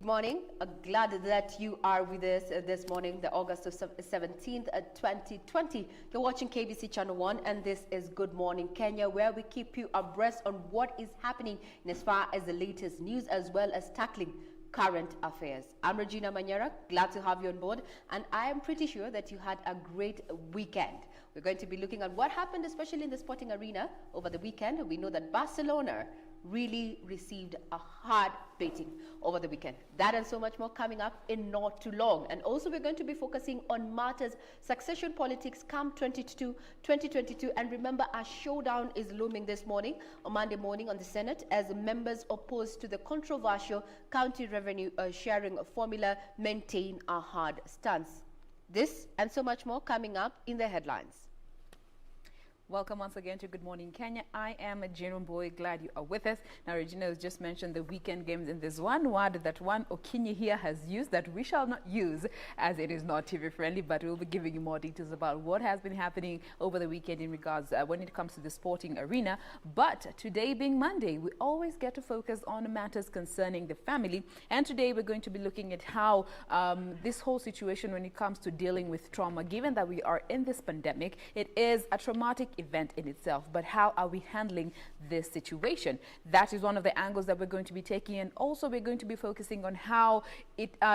morning. Glad that you are with us this morning, the August of 17th, 2020. You're watching KBC Channel 1, and this is Good Morning Kenya, where we keep you abreast on what is happening in as far as the latest news, as well as tackling current affairs. I'm Regina Manyara, glad to have you on board, and I am pretty sure that you had a great weekend. We're going to be looking at what happened, especially in the sporting arena over the weekend. We know that Barcelona really received a hard beating over the weekend. That and so much more coming up in not too long. And also we're going to be focusing on matters succession politics come 2022. And remember, a showdown is looming this morning, on Monday morning, on the Senate, as members opposed to the controversial county revenue sharing formula maintain a hard stance. This and so much more coming up in the headlines. Welcome once again to Good Morning Kenya. I am Jerome Boy. Glad you are with us. Now, Regina has just mentioned the weekend games, and there's one word that one Okinyi here has used that we shall not use, as it is not TV friendly, but we'll be giving you more details about what has been happening over the weekend in regards when it comes to the sporting arena. But today being Monday, we always get to focus on matters concerning the family. And today we're going to be looking at how this whole situation when it comes to dealing with trauma, given that we are in this pandemic, it is a traumatic event in itself, but how are we handling this situation? That is one of the angles that we're going to be taking, and also we're going to be focusing on how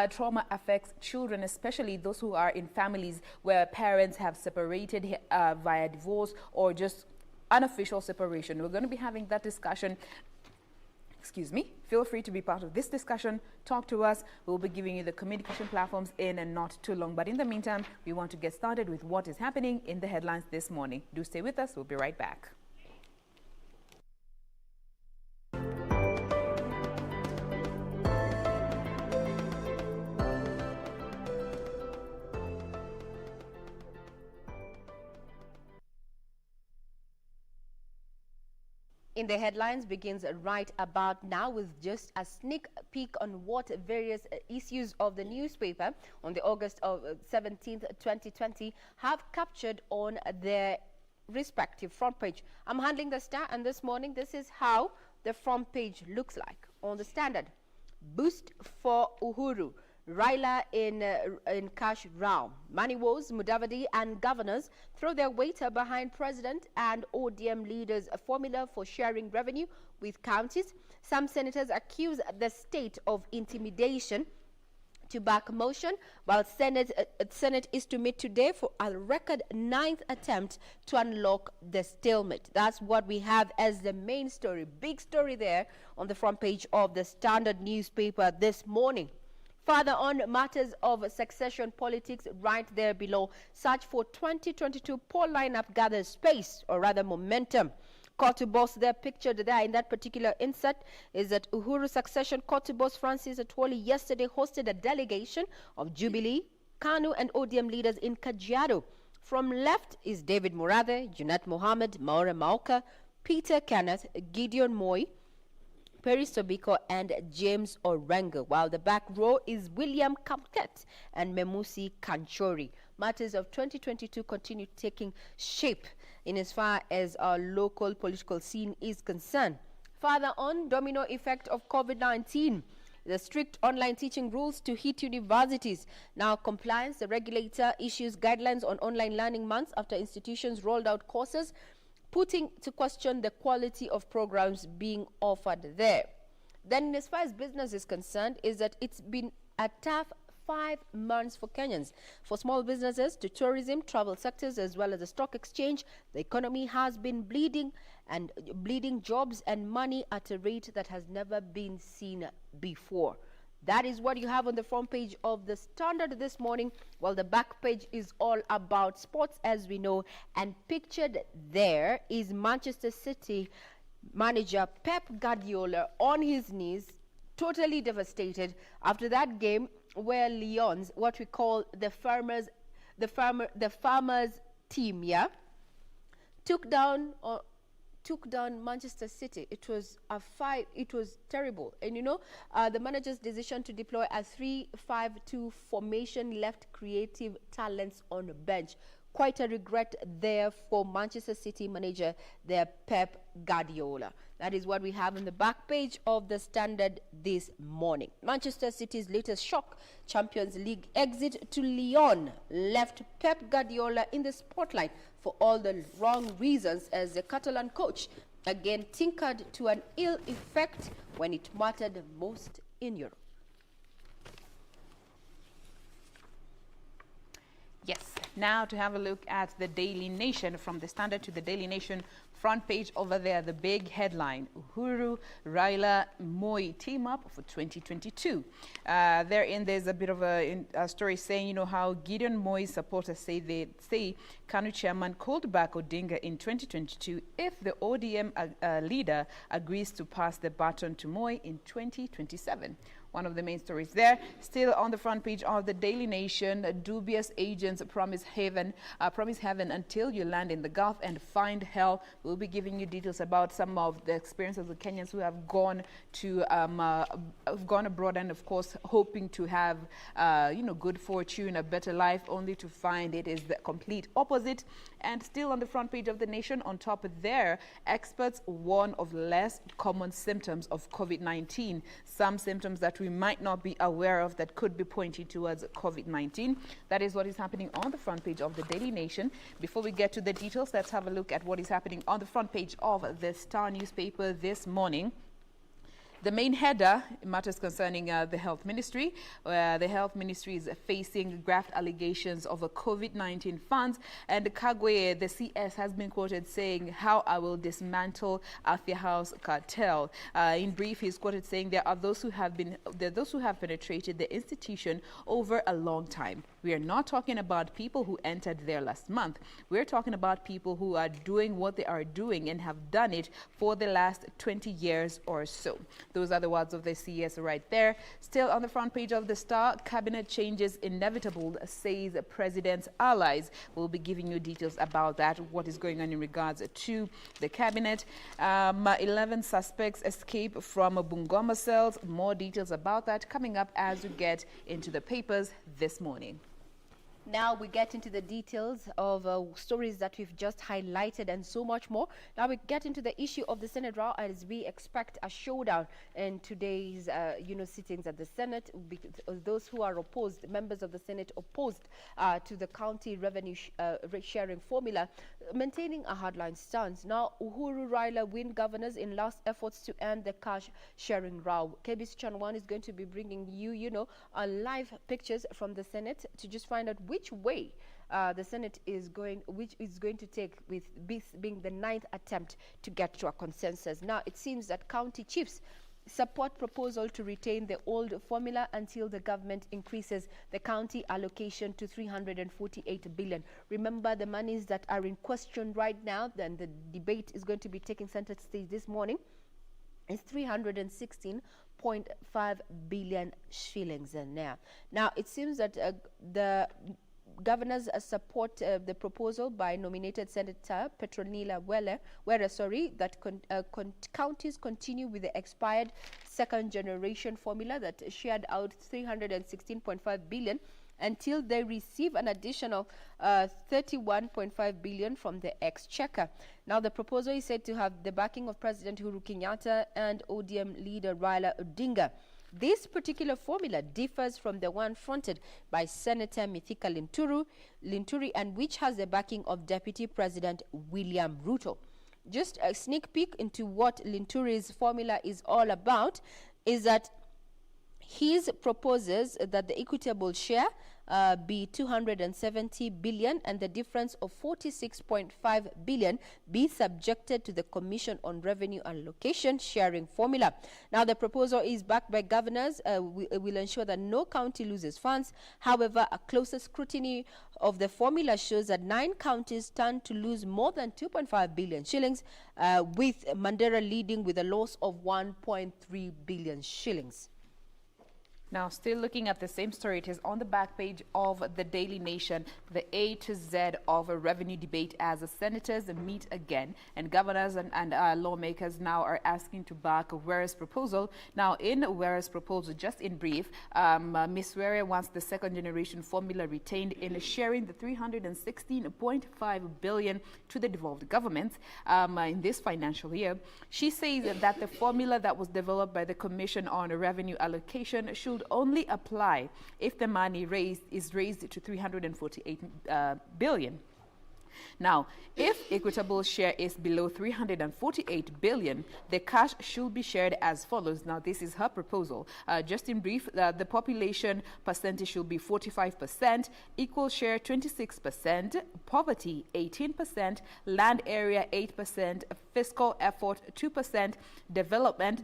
trauma affects children, especially those who are in families where parents have separated via divorce or just unofficial separation. We're going to be having that discussion. Excuse me. Feel free to be part of this discussion. Talk to us. We'll be giving you the communication platforms in and not too long. But in the meantime, we want to get started with what is happening in the headlines this morning. Do stay with us. We'll be right back. In the headlines begins right about now with just a sneak peek on what various issues of the newspaper on the August of 17th, 2020 have captured on their respective front page. I'm handling the Star, and this morning this is how the front page looks like. On the Standard, boost for Uhuru. Raila in cash round. Money woes, Mudavadi and governors throw their weight behind president and ODM leaders' a formula for sharing revenue with counties. Some senators accuse the state of intimidation to back motion, while Senate is to meet today for a record 9th attempt to unlock the stalemate. That's what we have as the main story. Big story there on the front page of the Standard newspaper this morning. Further on matters of succession politics, right there below. Search for 2022 poll lineup gathers space, or rather momentum. Court boss there pictured there in that particular insert is that Uhuru succession court boss Francis Atwoli yesterday hosted a delegation of Jubilee, KANU and ODM leaders in Kajiado. From left is David Murathe, Junet Mohammed, Maura Mauka, Peter Kenneth, Gideon Moi, Perry Sobiko and James Orengo, while the back row is William Kamket and Memusi Kanchori. Matters of 2022 continue taking shape in as far as our local political scene is concerned. Further on, domino effect of COVID-19. The strict online teaching rules to hit universities. Now compliance, the regulator issues guidelines on online learning months after institutions rolled out courses, putting to question the quality of programs being offered there. Then as far as business is concerned, is that it's been a tough 5 months for Kenyans. For small businesses to tourism, travel sectors, as well as the stock exchange, the economy has been bleeding jobs and money at a rate that has never been seen before. That is what you have on the front page of the Standard this morning, while the back page is all about sports, as we know. And pictured there is Manchester City manager Pep Guardiola on his knees, totally devastated after that game where Lyons, what we call the farmers team, yeah, took down Manchester City. It was a fight. It was terrible. And you know, the manager's decision to deploy a 3-5-2 formation left creative talents on the bench. Quite a regret there for Manchester City manager, their Pep Guardiola. That is what we have on the back page of the Standard this morning. Manchester City's latest shock, Champions League exit to Lyon, left Pep Guardiola in the spotlight for all the wrong reasons, as the Catalan coach again tinkered to an ill effect when it mattered most in Europe. Yes, now to have a look at the Daily Nation, from the Standard to the Daily Nation front page over there, the big headline: Uhuru, Raila, Moi team up for 2022. Therein there's a bit of a story saying, you know, how Gideon Moi's supporters say KANU chairman called back Odinga in 2022 if the ODM leader agrees to pass the baton to Moi in 2027. One of the main stories there. Still on the front page of the Daily Nation, dubious agents promise heaven until you land in the Gulf and find hell. We'll be giving you details about some of the experiences of Kenyans who have gone to gone abroad and, of course, hoping to have good fortune, a better life, only to find it is the complete opposite. And still on the front page of the Nation, on top of there, experts warn of less common symptoms of COVID-19. Some symptoms that we might not be aware of that could be pointing towards COVID-19. That is what is happening on the front page of the Daily Nation. Before we get to the details, let's have a look at what is happening on the front page of the Star newspaper this morning. The main header matters concerning the Health Ministry, where the Health Ministry is facing graft allegations of a COVID-19 funds. And Kagwe, the CS, has been quoted saying, "How I will dismantle Afia House cartel." In brief, he's quoted saying, there are those who have penetrated the institution over a long time. We are not talking about people who entered there last month. We're talking about people who are doing what they are doing and have done it for the last 20 years or so. Those are the words of the CS right there. Still on the front page of the Star, cabinet changes inevitable, says President's allies. We'll be giving you details about that, what is going on in regards to the cabinet. 11 suspects escape from Bungoma cells. More details about that coming up as we get into the papers this morning. Now we get into the details of stories that we've just highlighted and so much more. Now we get into the issue of the Senate row, as we expect a showdown in today's sittings at the Senate. Those who are opposed, members of the Senate opposed to the county revenue sharing formula, maintaining a hardline stance. Now Uhuru, Raila win governors in last efforts to end the cash sharing row. KBC Channel 1 is going to be bringing you, live pictures from the Senate to just find out which way the Senate is going to take, with this being the 9th attempt to get to a consensus. Now it seems that county chiefs support proposal to retain the old formula until the government increases the county allocation to 348 billion. Remember, the monies that are in question right now, then the debate is going to be taking center stage this morning, is 316.5 billion shillings in there. Now it seems that the governors support the proposal by nominated Senator Petronila Were, that counties continue with the expired second generation formula that shared out 316.5 billion until they receive an additional 31.5 billion from the exchequer. Now the proposal is said to have the backing of President Uhuru Kenyatta and ODM leader Raila Odinga. This particular formula differs from the one fronted by Senator Mithika Linturi, and which has the backing of Deputy President William Ruto. Just a sneak peek into what Linturi's formula is all about is that he proposes that the equitable share be 270 billion and the difference of 46.5 billion be subjected to the Commission on Revenue Allocation sharing formula. Now the proposal is backed by governors, will ensure that no county loses funds. However, a closer scrutiny of the formula shows that 9 counties stand to lose more than 2.5 billion shillings, with Mandera leading with a loss of 1.3 billion shillings. Now, still looking at the same story, it is on the back page of the Daily Nation, the A to Z of a revenue debate as the senators meet again, and governors and lawmakers now are asking to back Were's proposal. Now, in Were's proposal, just in brief, Ms. Were wants the second generation formula retained in sharing the 316.5 billion to the devolved governments in this financial year. She says that the formula that was developed by the Commission on Revenue Allocation should only apply if the money raised is raised to 348 billion. Now, if equitable share is below 348 billion, the cash should be shared as follows. Now, this is her proposal. Just in brief, the population percentage should be 45%, equal share 26%, poverty 18%, land area 8%, fiscal effort 2%, development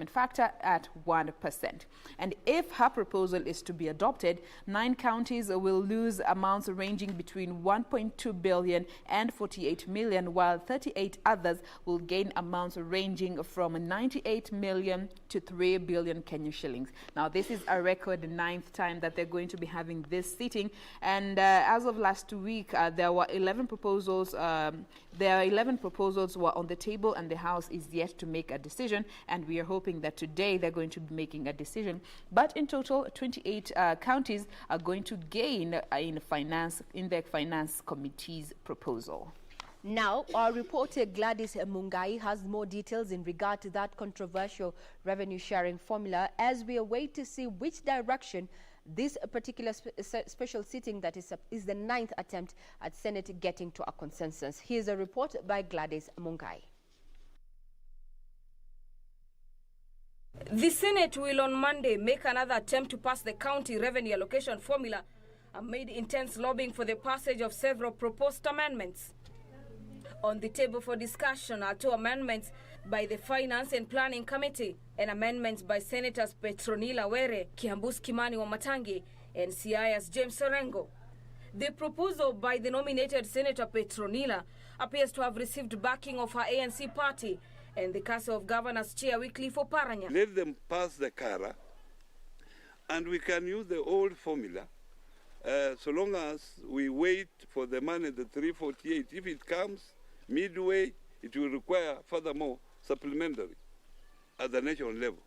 factor at 1%. And if her proposal is to be adopted, 9 counties will lose amounts ranging between 1.2 billion and 48 million, while 38 others will gain amounts ranging from 98 million to 3 billion Kenyan shillings. Now, this is a record 9th time that they're going to be having this sitting, and as of last week, there were 11 proposals. There are 11 proposals were on the table, and the House is yet to make a decision, and we are hoping that today they're going to be making a decision. But in total, 28 counties are going to gain in the finance committee's proposal. Now, our reporter Gladys Mungai has more details in regard to that controversial revenue sharing formula, as we await to see which direction this particular special sitting that is the 9th attempt at Senate getting to a consensus. Here's a report by Gladys Mungai. The Senate will on Monday make another attempt to pass the county revenue allocation formula amid intense lobbying for the passage of several proposed amendments. On the table for discussion are 2 amendments by the Finance and Planning Committee and amendments by Senators Petronila Were, Kiambus Kimani Wamatangi, and Siayas James Orengo. The proposal by the nominated Senator Petronila appears to have received backing of her ANC party and the Council of Governors Chair Wycliffe Oparanya. Let them pass the CARA, and we can use the old formula so long as we wait for the money, the 348. If it comes midway, it will require furthermore supplementary at the national level.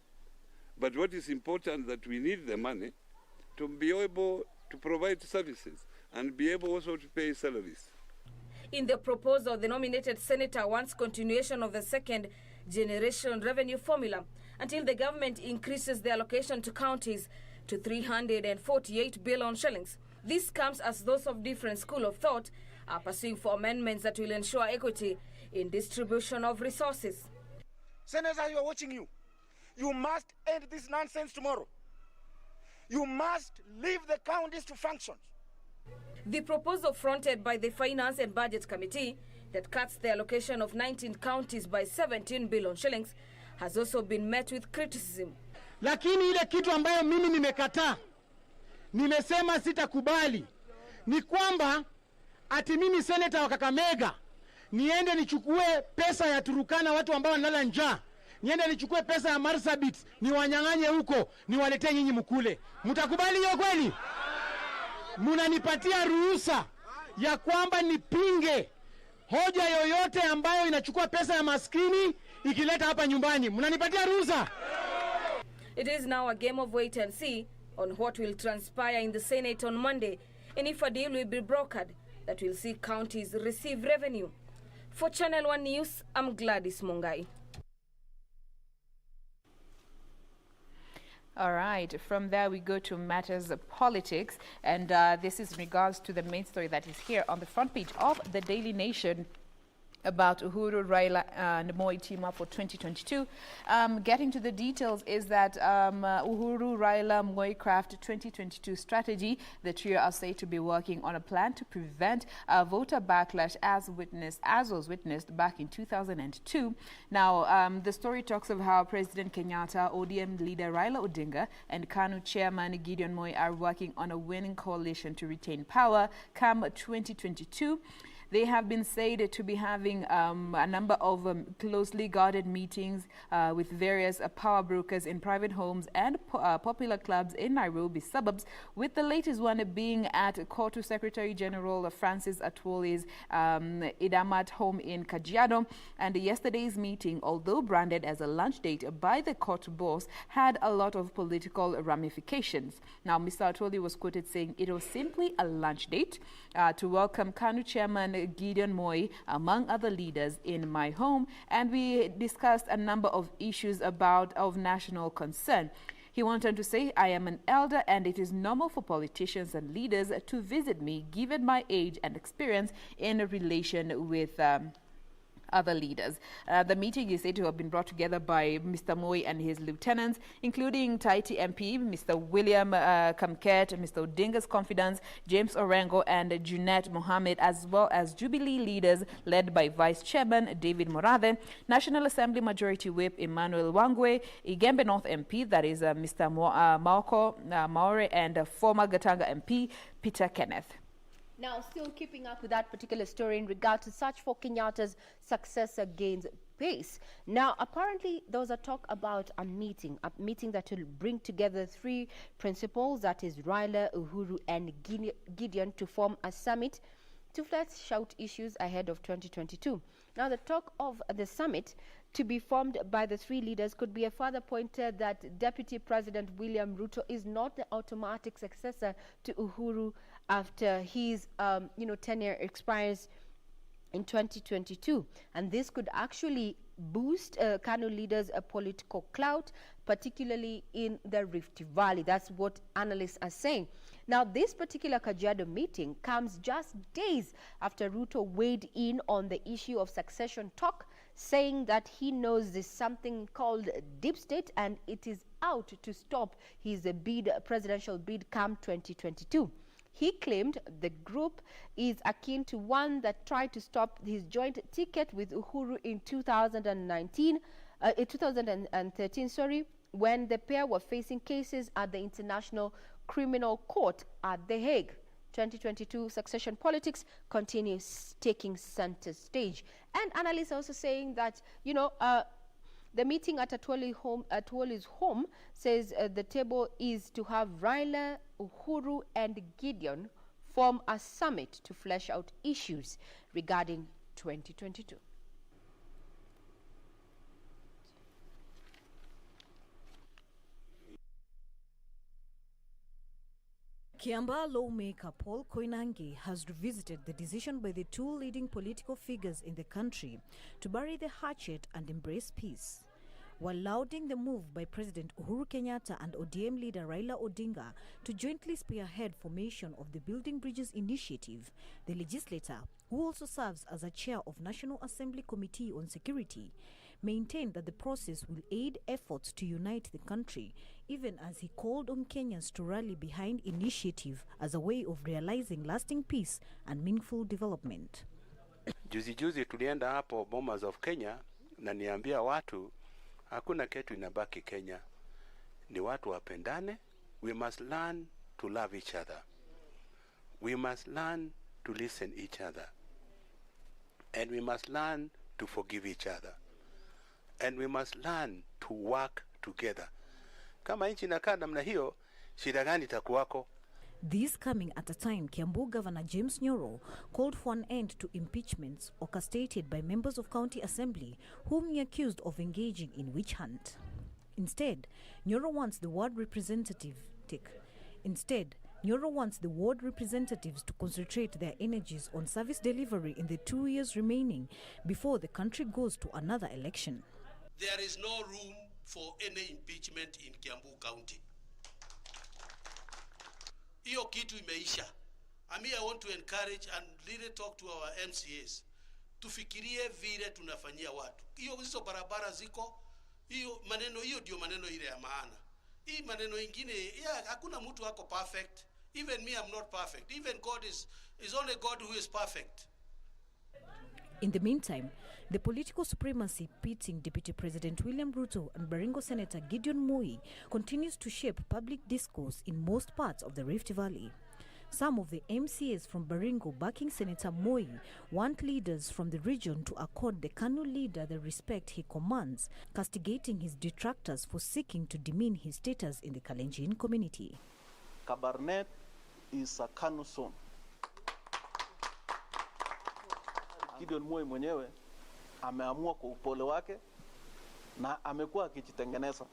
But what is important that we need the money to be able to provide services and be able also to pay salaries. In the proposal, the nominated senator wants continuation of the second generation revenue formula until the government increases the allocation to counties to 348 billion shillings. This comes as those of different school of thought are pursuing for amendments that will ensure equity in distribution of resources. Senators, we are watching you. You must end this nonsense tomorrow. You must leave the counties to function. The proposal fronted by the Finance and Budget Committee that cuts the allocation of 19 counties by 17 billion shillings has also been met with criticism. Lakini ile kitu ambayo mimi nimekataa, nimesema sitakubali, ni kwamba ati mimi seneta wa Kakamega niende nichukue pesa ya Turukana, watu ambao wanalala njaa, niende nichukue pesa ya Marsabit niwanyang'anye huko niwaletee nyinyi mkule. Mtakubali hiyo kweli? Munanipatia ruhusa ya kwamba nipinge hoja yoyote ambayo inachukua pesa ya maskini ikileta hapa nyumbani? Munanipatia ruhusa? It is now a game of wait and see on what will transpire in the Senate on Monday, and if a deal will be brokered that will see counties receive revenue. For Channel 1 News, I'm Gladys Mungai. All right, from there we go to matters of politics, and this is in regards to the main story that is here on the front page of the Daily Nation about Uhuru, Raila and Moi team up for 2022. Getting to the details is that Uhuru, Raila, Moi craft 2022 strategy. The trio are said to be working on a plan to prevent voter backlash as was witnessed back in 2002. Now, the story talks of how President Kenyatta, ODM leader Raila Odinga, and KANU chairman Gideon Moi are working on a winning coalition to retain power come 2022. They have been said to be having a number of closely guarded meetings with various power brokers in private homes and popular clubs in Nairobi suburbs, with the latest one being at Kotu Secretary General Francis Atwoli's Idamat home in Kajiado. And yesterday's meeting, although branded as a lunch date by the court boss, had a lot of political ramifications. Now, Mr. Atwoli was quoted saying it was simply a lunch date to welcome KANU Chairman Gideon Moi, among other leaders, in my home, and we discussed a number of issues of national concern. He went on to say, I am an elder and it is normal for politicians and leaders to visit me given my age and experience in relation with other leaders. The meeting is said to have been brought together by Mr. Moi and his lieutenants, including Taiti MP, Mr. William Kamket, Mr. Odinga's confidants, James Orengo and Junet Mohammed, as well as Jubilee leaders led by Vice Chairman David Morathe, National Assembly Majority Whip Emmanuel Wangwe, Igembe North MP, that is Mr. Maoko Maore, and former Gatanga MP Peter Kenneth. Now, still keeping up with that particular story in regard to search for Kenyatta's successor gains pace. Now, apparently, there was a talk about a meeting that will bring together three principals, that is Raila, Uhuru, and Gideon, to form a summit to flesh out issues ahead of 2022. Now, the talk of the summit to be formed by the three leaders could be a further pointer that Deputy President William Ruto is not the automatic successor to Uhuru after his tenure expires in 2022, and this could actually boost KANU leaders' political clout, particularly in the Rift Valley. That's what analysts are saying. Now, this particular Kajiado meeting comes just days after Ruto weighed in on the issue of succession talk, saying that he knows there's something called deep state and it is out to stop his presidential bid come 2022. He claimed the group is akin to one that tried to stop his joint ticket with Uhuru in 2013, when the pair were facing cases at the International Criminal Court at The Hague. 2022 succession politics continues taking center stage. And analysts are also saying that, the meeting at Atwoli's home says the table is to have Raila, Uhuru, and Gideon form a summit to flesh out issues regarding 2022. Kiambaa lawmaker Paul Koinange has revisited the decision by the two leading political figures in the country to bury the hatchet and embrace peace. While lauding the move by President Uhuru Kenyatta and ODM leader Raila Odinga to jointly spearhead formation of the Building Bridges initiative, the legislator, who also serves as a chair of National Assembly Committee on Security, maintained that the process will aid efforts to unite the country, even as he called on Kenyans to rally behind initiative as a way of realizing lasting peace and meaningful development. Juzi tulienda hapo Bomas of Kenya na niambia watu hakuna kitu inabaki Kenya. Ni watu wapendane. We must learn to love each other. We must learn to listen each other. And we must learn to forgive each other. And we must learn to work together. Kama nchi inakaa namna hiyo, shida gani itakuwako? This coming at a time Kiambu Governor James Nyoro called for an end to impeachments orchestrated by members of County Assembly whom he accused of engaging in witch hunt. Instead, Nyoro wants the ward representatives to concentrate their energies on service delivery in the 2 years remaining before the country goes to another election. There is no room for any impeachment in Kiambu County. Hiyo kitu imeisha. I want to encourage and really talk to our MCAs. Tufikirie vile tunafanyia watu. Hizo barabara ziko. Hiyo ndio maneno ile ya maana. Hii maneno ingine, hakuna mtu wako perfect. Even me, I'm not perfect. Even God is only God who is perfect. In the meantime, the political supremacy pitting Deputy President William Ruto and Baringo Senator Gideon Moi continues to shape public discourse in most parts of the Rift Valley. Some of the MCAs from Baringo backing Senator Moi want leaders from the region to accord the KANU leader the respect he commands, castigating his detractors for seeking to demean his status in the Kalenjin community. Kabarnet is a KANU zone. Gideon Moi mwenyewe ameamua kwa upole wake na amekuwa akijitengeneza,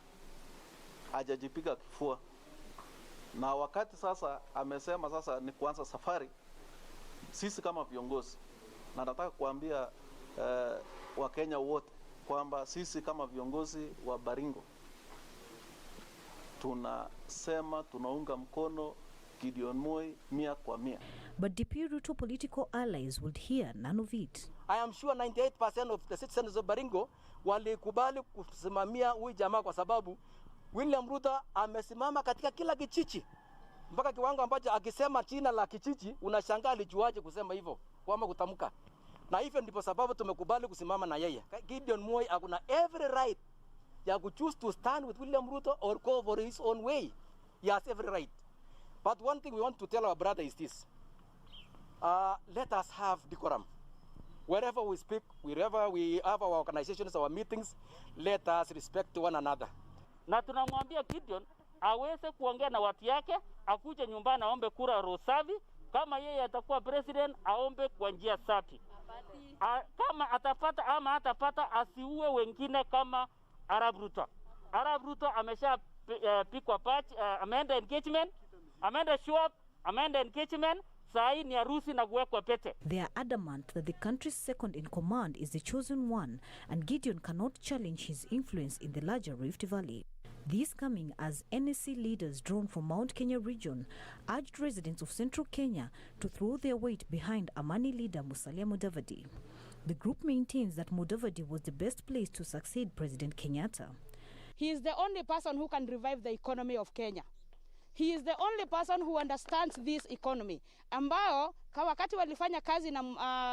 hajajipiga kifua, na wakati sasa amesema sasa ni kuanza safari. Sisi kama viongozi, na nataka kuambia Wakenya wote kwamba sisi kama viongozi wa Baringo tunasema tunaunga mkono Gideon Moi 100%. But DP Ruto political allies would hear none of it. I am sure 98% of the citizens of Baringo walikubali kusimamia huyu jamaa kwa sababu William Ruto amesimama katika kila kijiji, mpaka kiwango ambacho akisema jina la kijiji unashangaa alijuaje kusema hivyo kwamba kutamka. Na hivyo ndipo sababu tumekubali kusimama na yeye. Gideon Moi akuna every right ya ku choose to stand with William Ruto or go for his own way. He has every right. But one thing we want to tell our brother is this. Let us have decorum. Wherever we speak, wherever we have our organizations, our meetings, let us respect one another. Na tunamwambia Gideon aweze kuongea na watu yake, akuje nyumbani aombe kura Rosavi. Kama yeye atakuwa president, aombe kwa njia safi. Kama atapata ama hatapata, asiue wengine kama Arab Ruto. Arab Ruto amesha pikwa patch, ameenda engagement, ameenda show up, ameenda engagement. They are adamant that the country's second in command is the chosen one, and Gideon cannot challenge his influence in the larger Rift Valley. This coming as NSC leaders drawn from Mount Kenya region urged residents of central Kenya to throw their weight behind Amani leader Musalia Mudavadi. The group maintains that Mudavadi was the best place to succeed President Kenyatta. He is the only person who can revive the economy of Kenya. He is the only person who understands this economy. Ambao wakati walifanya kazi na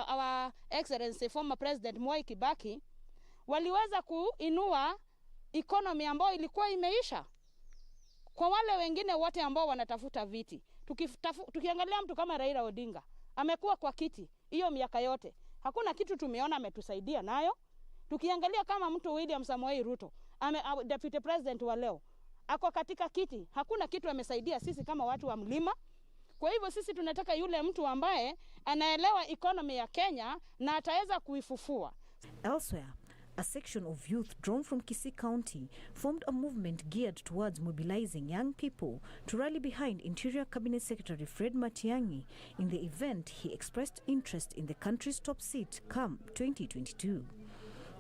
our excellency former president Mwai Kibaki, waliweza kuinua economy ambayo ilikuwa imeisha. Kwa wale wengine wote ambao wanatafuta viti, tukiangalia mtu kama Raila Odinga, amekuwa kwa kiti hiyo miaka yote. Hakuna kitu tumeona ametusaidia nayo. Tukiangalia kama mtu William Samoei Ruto, deputy president wa leo, ako katika kiti, hakuna kitu amesaidia sisi kama watu wa mlima. Kwa hivyo sisi tunataka yule mtu ambaye anaelewa economy ya Kenya na ataweza kuifufua. Elsewhere, a section of youth drawn from Kisii County formed a movement geared towards mobilizing young people to rally behind Interior Cabinet Secretary Fred Matiang'i. In the event, he expressed interest in the country's top seat come 2022.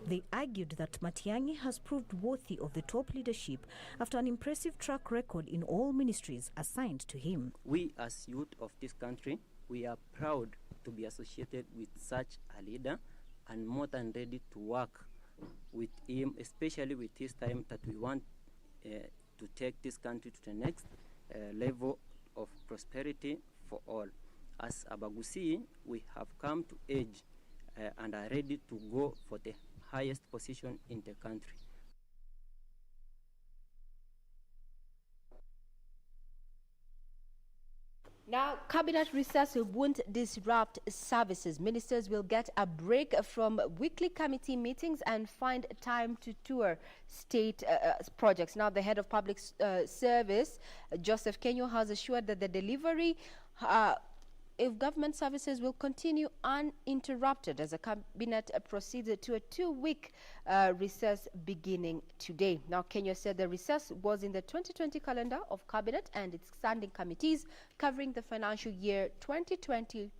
They argued that Matiang'i has proved worthy of the top leadership after an impressive track record in all ministries assigned to him. We as youth of this country, we are proud to be associated with such a leader and more than ready to work with him, especially with this time that we want to take this country to the next level of prosperity for all. As Abagusi, we have come to age and are ready to go for the highest position in the country. Now, cabinet recess won't disrupt services. Ministers will get a break from weekly committee meetings and find time to tour state projects. Now, the head of public service, Joseph Kenyo, has assured that the delivery if government services will continue uninterrupted as the cabinet proceeds to a 2-week recess beginning today. Now, Kenya said the recess was in the 2020 calendar of cabinet and its standing committees covering the financial year 2020-2021.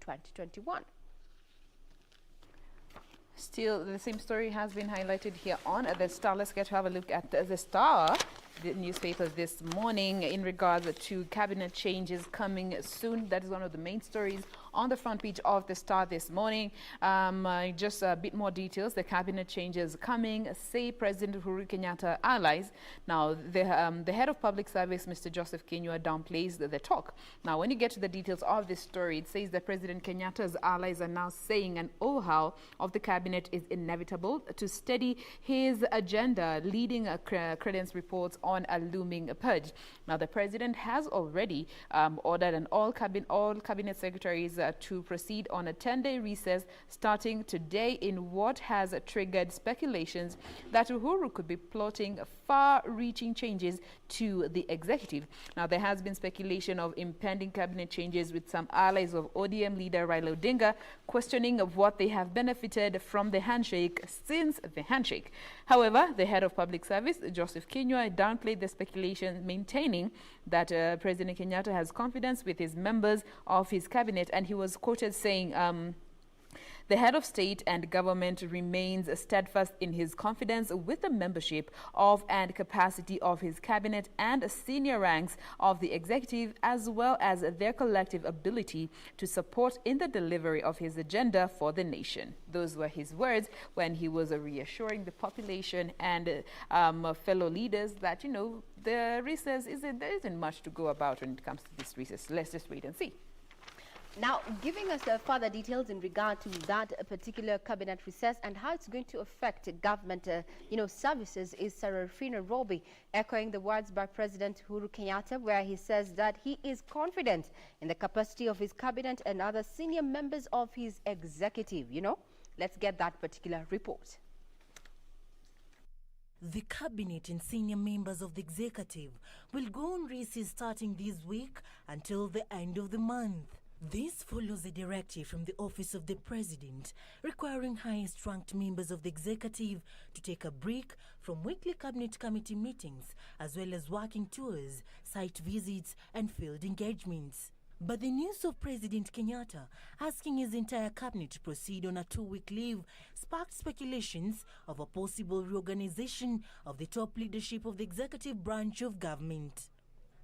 Still, the same story has been highlighted here on the Star. Let's get to have a look at the Star, the newspaper this morning, in regards to cabinet changes coming soon. That is one of the main stories on the front page of the Star this morning. Just a bit more details. The cabinet changes coming, say President Uhuru Kenyatta allies. Now, the head of public service, Mr. Joseph Kinyua, downplays the talk. Now, when you get to the details of this story, it says that President Kenyatta's allies are now saying an overhaul of the cabinet is inevitable to steady his agenda, leading credence reports on a looming purge. Now, the president has already ordered all cabinet secretaries to proceed on a 10-day recess starting today in what has triggered speculations that Uhuru could be plotting far-reaching changes to the executive. Now, there has been speculation of impending cabinet changes, with some allies of ODM leader Raila Odinga questioning of what they have benefited from the handshake since the handshake. However, the head of public service, Joseph Kinyua, downplayed the speculation, maintaining that President Kenyatta has confidence with his members of his cabinet, and he was quoted saying, the head of state and government remains steadfast in his confidence with the membership of and capacity of his cabinet and senior ranks of the executive, as well as their collective ability to support in the delivery of his agenda for the nation. Those were his words when he was reassuring the population and fellow leaders that, you know, the recess there isn't much to go about when it comes to this recess. Let's just wait and see. Now, giving us further details in regard to that particular cabinet recess and how it's going to affect government, services is Sarafina Robi, echoing the words by President Uhuru Kenyatta, where he says that he is confident in the capacity of his cabinet and other senior members of his executive. Let's get that particular report. The cabinet and senior members of the executive will go on recess starting this week until the end of the month. This follows a directive from the Office of the President requiring highest-ranked members of the executive to take a break from weekly cabinet committee meetings as well as working tours, site visits and field engagements. But the news of President Kenyatta asking his entire cabinet to proceed on a 2-week leave sparked speculations of a possible reorganization of the top leadership of the executive branch of government.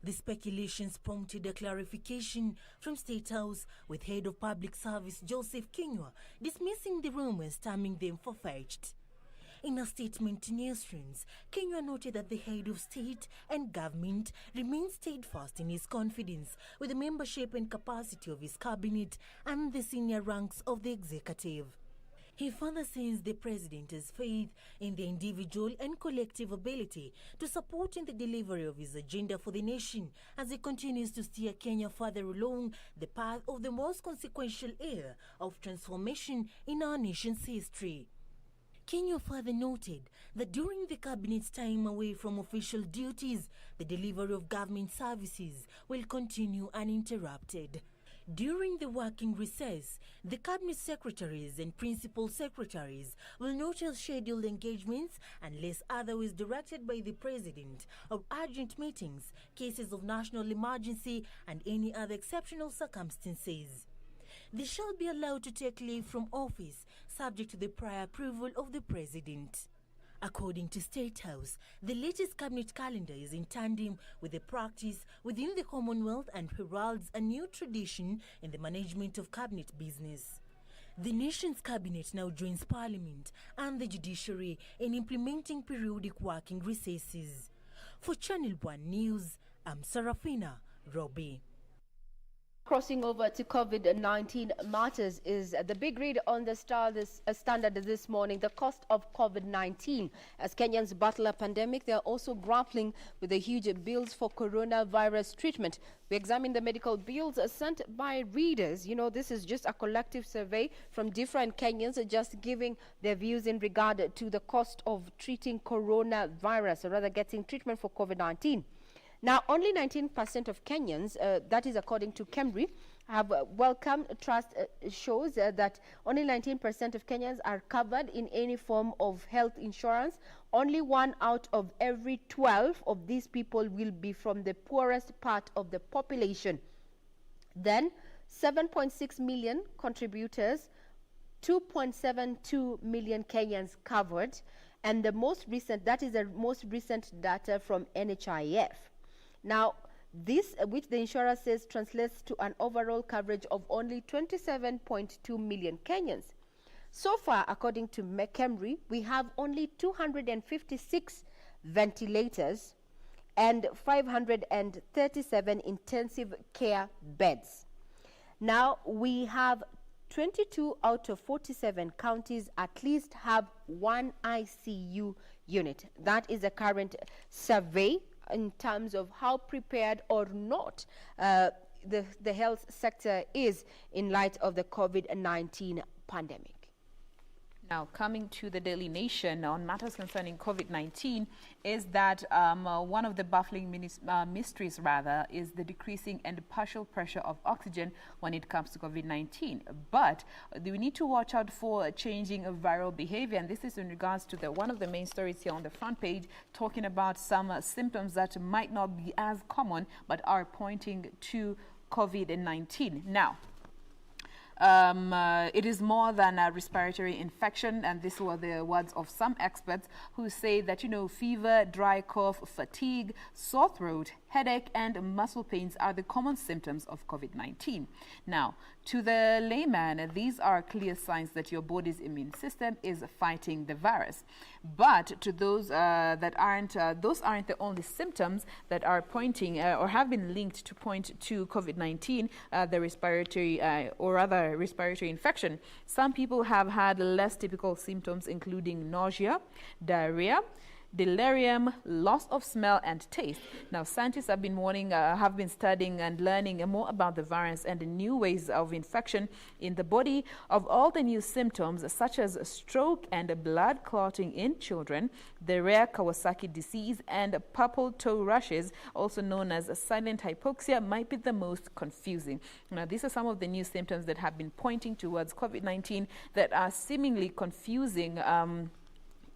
The speculations prompted a clarification from State House, with Head of Public Service Joseph Kinyua dismissing the rumors, terming them far-fetched. In a statement to newsrooms, Kinyua noted that the head of state and government remains steadfast in his confidence with the membership and capacity of his cabinet and the senior ranks of the executive. He further says the president has faith in the individual and collective ability to support in the delivery of his agenda for the nation as he continues to steer Kenya further along the path of the most consequential era of transformation in our nation's history. Kinyua further noted that during the cabinet's time away from official duties, the delivery of government services will continue uninterrupted. During the working recess, the cabinet secretaries and principal secretaries will not have scheduled engagements unless otherwise directed by the president, or urgent meetings, cases of national emergency and any other exceptional circumstances. They shall be allowed to take leave from office subject to the prior approval of the president. According to State House, the latest cabinet calendar is in tandem with the practice within the Commonwealth and heralds a new tradition in the management of cabinet business. The nation's cabinet now joins Parliament and the judiciary in implementing periodic working recesses. For Channel 1 News, I'm Sarafina Robi. Crossing over to COVID-19 matters is the big read on the Standard this morning, the cost of COVID-19. As Kenyans battle a pandemic, they are also grappling with the huge bills for coronavirus treatment. We examine the medical bills sent by readers. This is just a collective survey from different Kenyans just giving their views in regard to the cost of treating coronavirus, or rather getting treatment for COVID-19. Now, only 19% of Kenyans, that is according to Kemri, have welcome trust shows that only 19% of Kenyans are covered in any form of health insurance. Only 1 out of every 12 of these people will be from the poorest part of the population. Then, 7.6 million contributors, 2.72 million Kenyans covered, and the most recent, that is the most recent data from NHIF. Now, This, which the insurer says translates to an overall coverage of only 27.2 million Kenyans. So far, according to McHenry, we have only 256 ventilators and 537 intensive care beds. Now, we have 22 out of 47 counties at least have one ICU unit. That is the current survey in terms of how prepared or not the health sector is in light of the COVID-19 pandemic. Now, coming to the Daily Nation on matters concerning COVID-19 is that one of the baffling mysteries, is the decreasing and partial pressure of oxygen when it comes to COVID-19. But we need to watch out for changing of viral behavior, and this is in regards to one of the main stories here on the front page, talking about some symptoms that might not be as common but are pointing to COVID-19. Now, it is more than a respiratory infection, and these were the words of some experts who say that, fever, dry cough, fatigue, sore throat, headache, and muscle pains are the common symptoms of COVID-19. Now, to the layman, these are clear signs that your body's immune system is fighting the virus. But to those that aren't, those aren't the only symptoms that are pointing or have been linked to point to COVID-19, the respiratory or rather respiratory infection. Some people have had less typical symptoms, including nausea, diarrhea, delirium, loss of smell and taste. Now, scientists have been studying and learning more about the virus and the new ways of infection in the body. Of all the new symptoms, such as stroke and blood clotting in children, the rare Kawasaki disease and purple toe rashes, also known as silent hypoxia, might be the most confusing. Now, these are some of the new symptoms that have been pointing towards COVID-19 that are seemingly confusing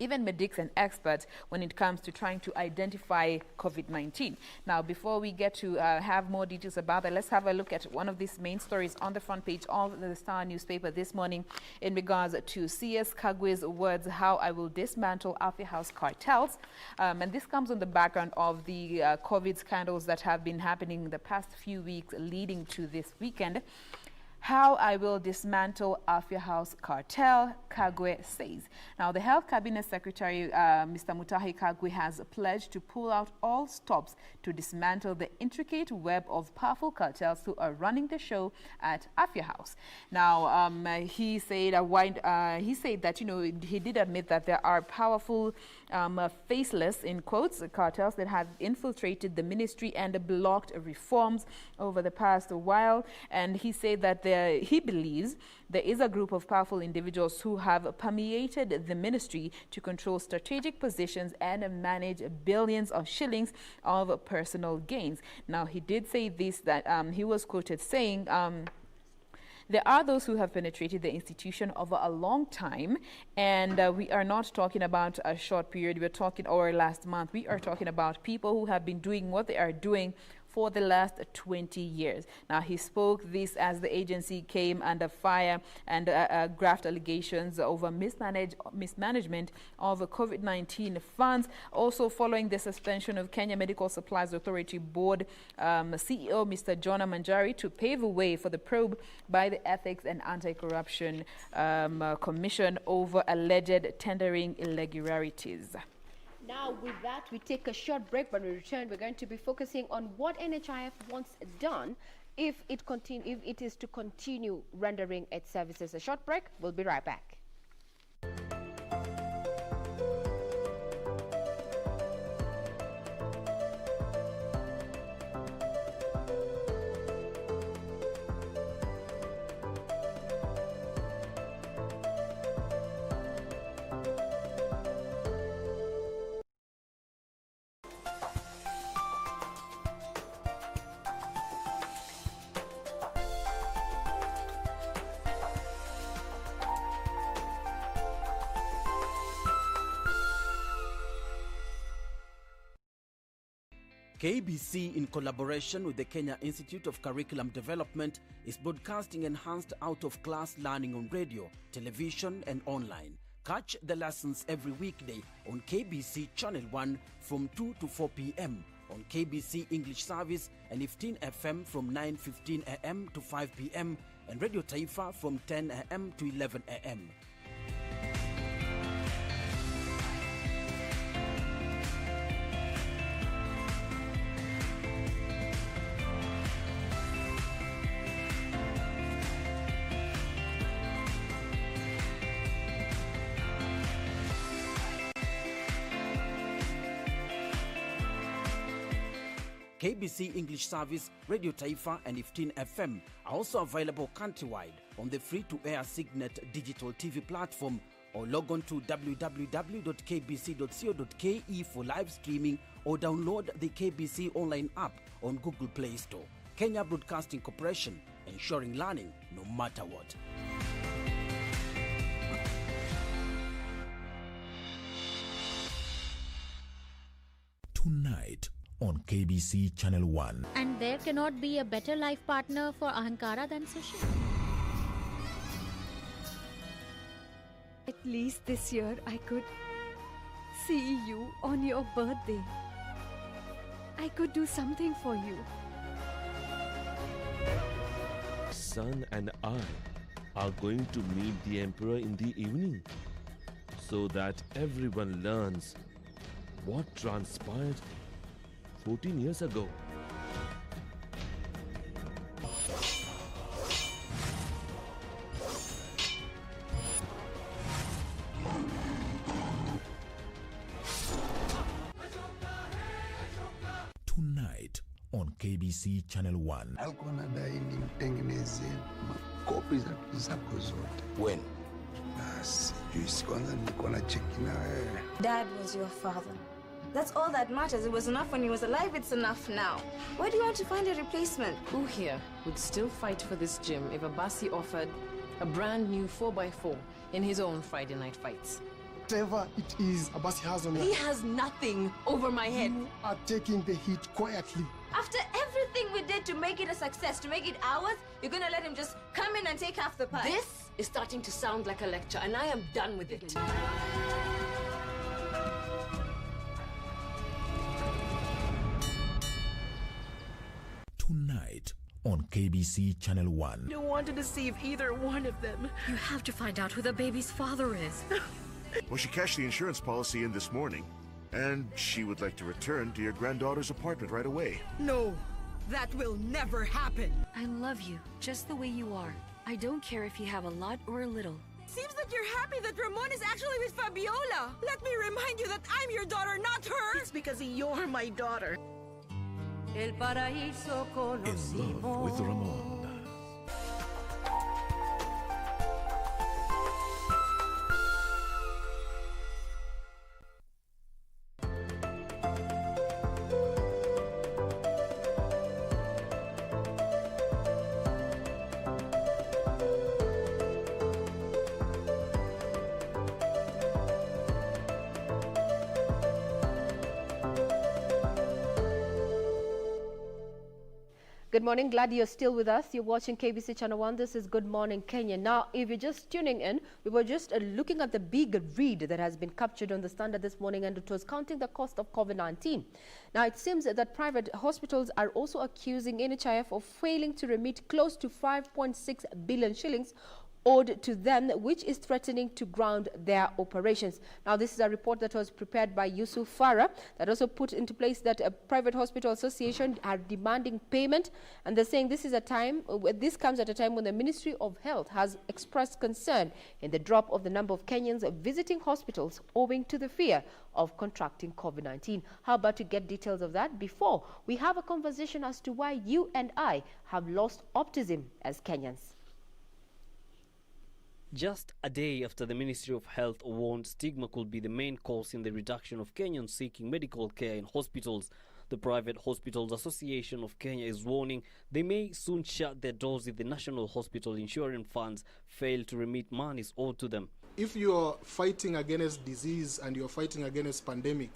even medics and experts when it comes to trying to identify COVID-19. Now, before we get to have more details about that, let's have a look at one of these main stories on the front page of the Star newspaper this morning in regards to CS Kagwe's words, how I will dismantle Afya House cartels. And this comes on the background of the COVID scandals that have been happening the past few weeks leading to this weekend. How I will dismantle Afya House cartel, Kagwe says. Now, the Health Cabinet Secretary, Mr. Mutahi Kagwe, has pledged to pull out all stops to dismantle the intricate web of powerful cartels who are running the show at Afya House. Now, he said that, he did admit that there are powerful, faceless, in quotes, cartels that have infiltrated the ministry and blocked reforms over the past while. And he said that he believes there is a group of powerful individuals who have permeated the ministry to control strategic positions and manage billions of shillings of personal gains. Now, he did say this, that he was quoted saying, there are those who have penetrated the institution over a long time, and we are not talking about a short period. We're talking over last month. We are talking about people who have been doing what they are doing for the last 20 years. Now, he spoke this as the agency came under fire and graft allegations over mismanagement of COVID-19 funds. Also, following the suspension of Kenya Medical Supplies Authority Board CEO Mr. Jonah Manjari to pave the way for the probe by the Ethics and Anti-Corruption Commission over alleged tendering irregularities. Now, with that, we take a short break. When we return, we're going to be focusing on what NHIF wants done if it is to continue rendering its services. A short break. We'll be right back. KBC, in collaboration with the Kenya Institute of Curriculum Development, is broadcasting enhanced out-of-class learning on radio, television, and online. Catch the lessons every weekday on KBC Channel 1 from 2 to 4 p.m. on KBC English Service and 15 FM from 9:15 a.m. to 5 p.m. and Radio Taifa from 10 a.m. to 11 a.m. KBC English Service, Radio Taifa and 15 FM are also available countrywide on the free-to-air Signet digital TV platform, or log on to www.kbc.co.ke for live streaming, or download the KBC Online app on Google Play Store. Kenya Broadcasting Corporation, ensuring learning no matter what. Tonight on KBC Channel 1. And there cannot be a better life partner for Ahankara than Sushi. At least this year I could see you on your birthday. I could do something for you. Son and I are going to meet the Emperor in the evening, so that everyone learns what transpired 14 years ago. Tonight on KBC Channel 1. Alikuwa anadai nimtengeneze makopi zako zote. When? Sijui kwanza nilikuwa na cheki na wewe. Dad was your father. That's all that matters. It was enough when he was alive, it's enough now. Where do you want to find a replacement? Who here would still fight for this gym if Abasi offered a brand new 4x4 in his own Friday night fights? Whatever it is Abasi has on He has nothing over my head. You are taking the heat quietly. After everything we did to make it a success, to make it ours, you're gonna let him just come in and take half the pie? This is starting to sound like a lecture, and I am done with it. Tonight on KBC Channel 1. I don't want to deceive either one of them. You have to find out who the baby's father is. Well, she cashed the insurance policy in this morning, and she would like to return to your granddaughter's apartment right away. No, that will never happen. I love you just the way you are. I don't care if you have a lot or a little. Seems that you're happy that Ramon is actually with Fabiola. Let me remind you that I'm your daughter, not her. It's because you're my daughter. In love with Ramon. Good morning. Glad you're still with us. You're watching KBC Channel 1. This is Good Morning Kenya. Now, if you're just tuning in, we were just looking at the big read that has been captured on the Standard this morning, and it was counting the cost of COVID-19. Now, it seems that private hospitals are also accusing NHIF of failing to remit close to 5.6 billion shillings owed to them, which is threatening to ground their operations. Now, this is a report that was prepared by Yusuf Farah that also put into place that a private hospital association are demanding payment, and they're saying this is a time, this comes at a time when the Ministry of Health has expressed concern in the drop of the number of Kenyans visiting hospitals owing to the fear of contracting COVID-19. How about to get details of that before we have a conversation as to why you and I have lost optimism as Kenyans. Just a day after the Ministry of Health warned stigma could be the main cause in the reduction of Kenyans seeking medical care in hospitals, the Private Hospitals Association of Kenya is warning they may soon shut their doors if the National Hospital Insurance Funds fail to remit monies owed to them. If you're fighting against disease and you're fighting against pandemic,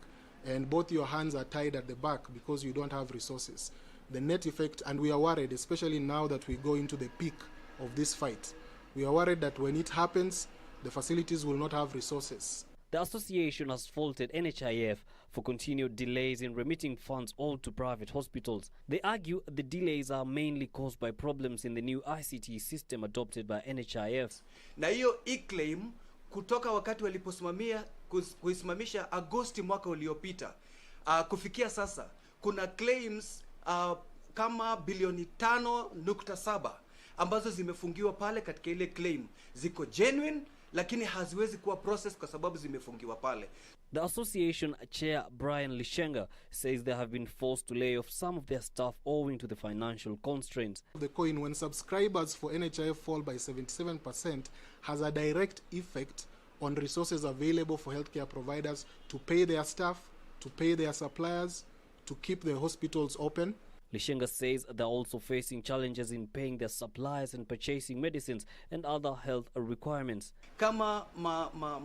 and both your hands are tied at the back because you don't have resources, the net effect, and we are worried, especially now that we go into the peak of this fight, we are worried that when it happens, the facilities will not have resources. The association has faulted NHIF for continued delays in remitting funds owed to private hospitals. They argue the delays are mainly caused by problems in the new ICT system adopted by NHIF. Na hiyo e-claim kutoka wakati waliposimamia kuisimamisha Agosti mwaka uliopita kufikia sasa kuna claims kama bilioni 5.7 ambazo zimefungiwa pale katika ile claim. Ziko genuine lakini haziwezi kuwa process kwa sababu zimefungiwa pale. The association chair Brian Lishenga says they have been forced to lay off some of their staff owing to the financial constraints. The coin, when subscribers for NHIF fall by 77%, has a direct effect on resources available for healthcare providers to pay their staff, to pay their suppliers, to keep the hospitals open. Lishenga says they're also facing challenges in paying their suppliers and purchasing medicines and other health requirements. Kama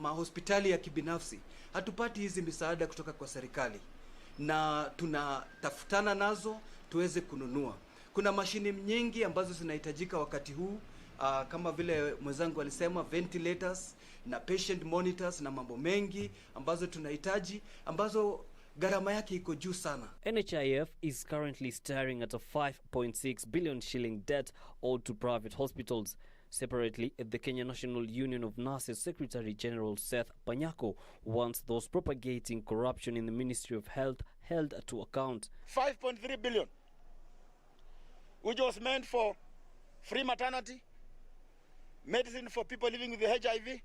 hospitali ya kibinafsi hatupati hizi misaada kutoka kwa serikali na tunatafutana nazo tuweze kununua. Kuna mashini nyingi ambazo zinahitajika wakati huu kama vile mwenzangu alisema, ventilators na patient monitors na mambo mengi ambazo tunahitaji ambazo gharama yake iko juu sana. NHIF is currently staring at a 5.6 billion shilling debt owed to private hospitals. Separately, the Kenya National Union of Nurses Secretary General Seth Panyako wants those propagating corruption in the Ministry of Health held to account. 5.3 billion, which was meant for free maternity, medicine for people living with the HIV,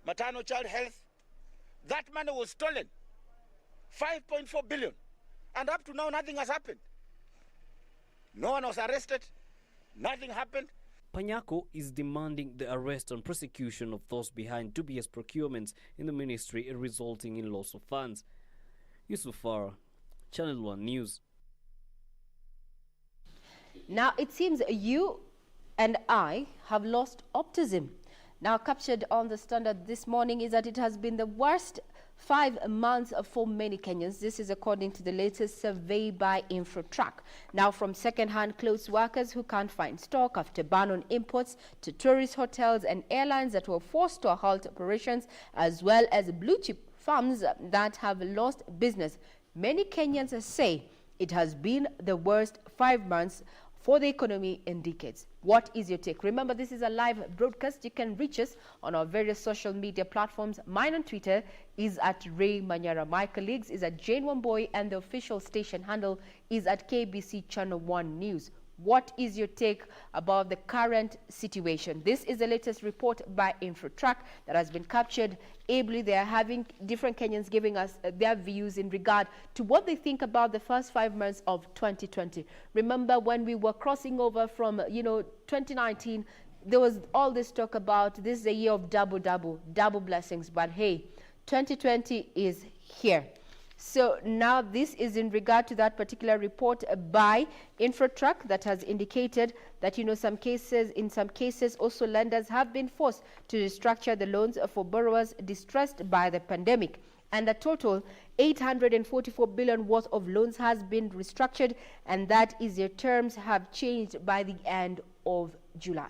maternal child health. That money was stolen. 5.4 billion. And up to now, nothing has happened. No one was arrested. Nothing happened. Panyako is demanding the arrest and prosecution of those behind dubious procurements in the ministry, resulting in loss of funds. Yusuf Farah, Channel 1 News. Now, it seems you and I have lost optimism. Now, captured on the Standard this morning is that it has been the worst 5 months for many Kenyans. This is according to the latest survey by InfoTrack. Now, from second-hand clothes workers who can't find stock after ban on imports, to tourist hotels and airlines that were forced to halt operations, as well as blue-chip firms that have lost business. Many Kenyans say it has been the worst 5 months for the economy in decades. What is your take? Remember, this is a live broadcast. You can reach us on our various social media platforms. Mine on Twitter is at Ray Manyara. My colleagues is at Jane Wamboy, and the official station handle is at KBC Channel 1 News. What is your take about the current situation? This is the latest report by InfoTrack that has been captured ably. They are having different Kenyans giving us their views in regard to what they think about the first 5 months of 2020. Remember when we were crossing over from, 2019, there was all this talk about this is a year of double blessings. But hey, 2020 is here. So now this is in regard to that particular report by InfoTrack that has indicated that, in some cases also lenders have been forced to restructure the loans for borrowers distressed by the pandemic. And a total 844 billion worth of loans has been restructured, and that is their terms have changed by the end of July.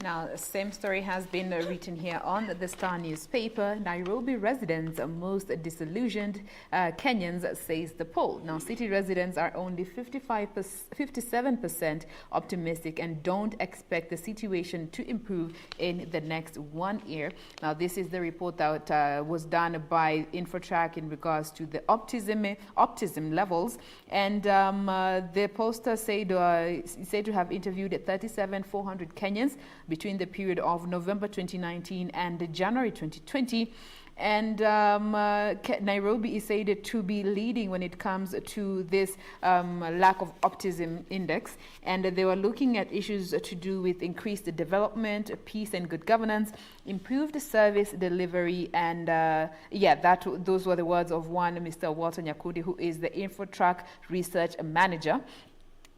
Now, the same story has been written here on the Star newspaper. Nairobi residents are most disillusioned Kenyans, says the poll. Now, city residents are only 57% optimistic and don't expect the situation to improve in the next 1 year. Now, this is the report that was done by InfoTrack in regards to the optimism levels. And the poster said to have interviewed 37,400 Kenyans between the period of November 2019 and January 2020. And Nairobi is said to be leading when it comes to this lack of optimism index. And they were looking at issues to do with increased development, peace and good governance, improved service delivery. And those were the words of one Mr. Walter Nyakudi, who is the InfoTrack research manager.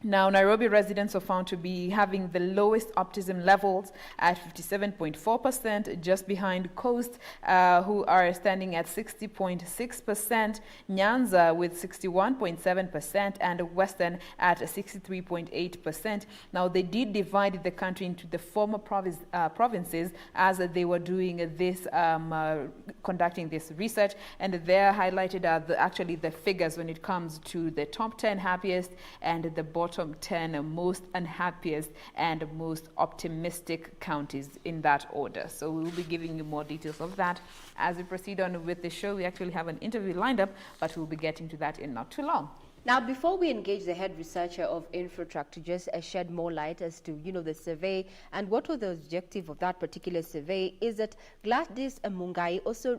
Now, Nairobi residents are found to be having the lowest optimism levels at 57.4%, just behind Coast, who are standing at 60.6%, Nyanza with 61.7%, and Western at 63.8%. Now, they did divide the country into the former provinces as they were doing this, conducting this research, and they're highlighted actually the figures when it comes to the top 10 happiest and the bottom 10 most unhappiest and most optimistic counties in that order. So we will be giving you more details of that as we proceed on with the show. We actually have an interview lined up, but we'll be getting to that in not too long. Now, before we engage the head researcher of InfraTrack to just shed more light as to, the survey and what was the objective of that particular survey, is that Gladys Mungai also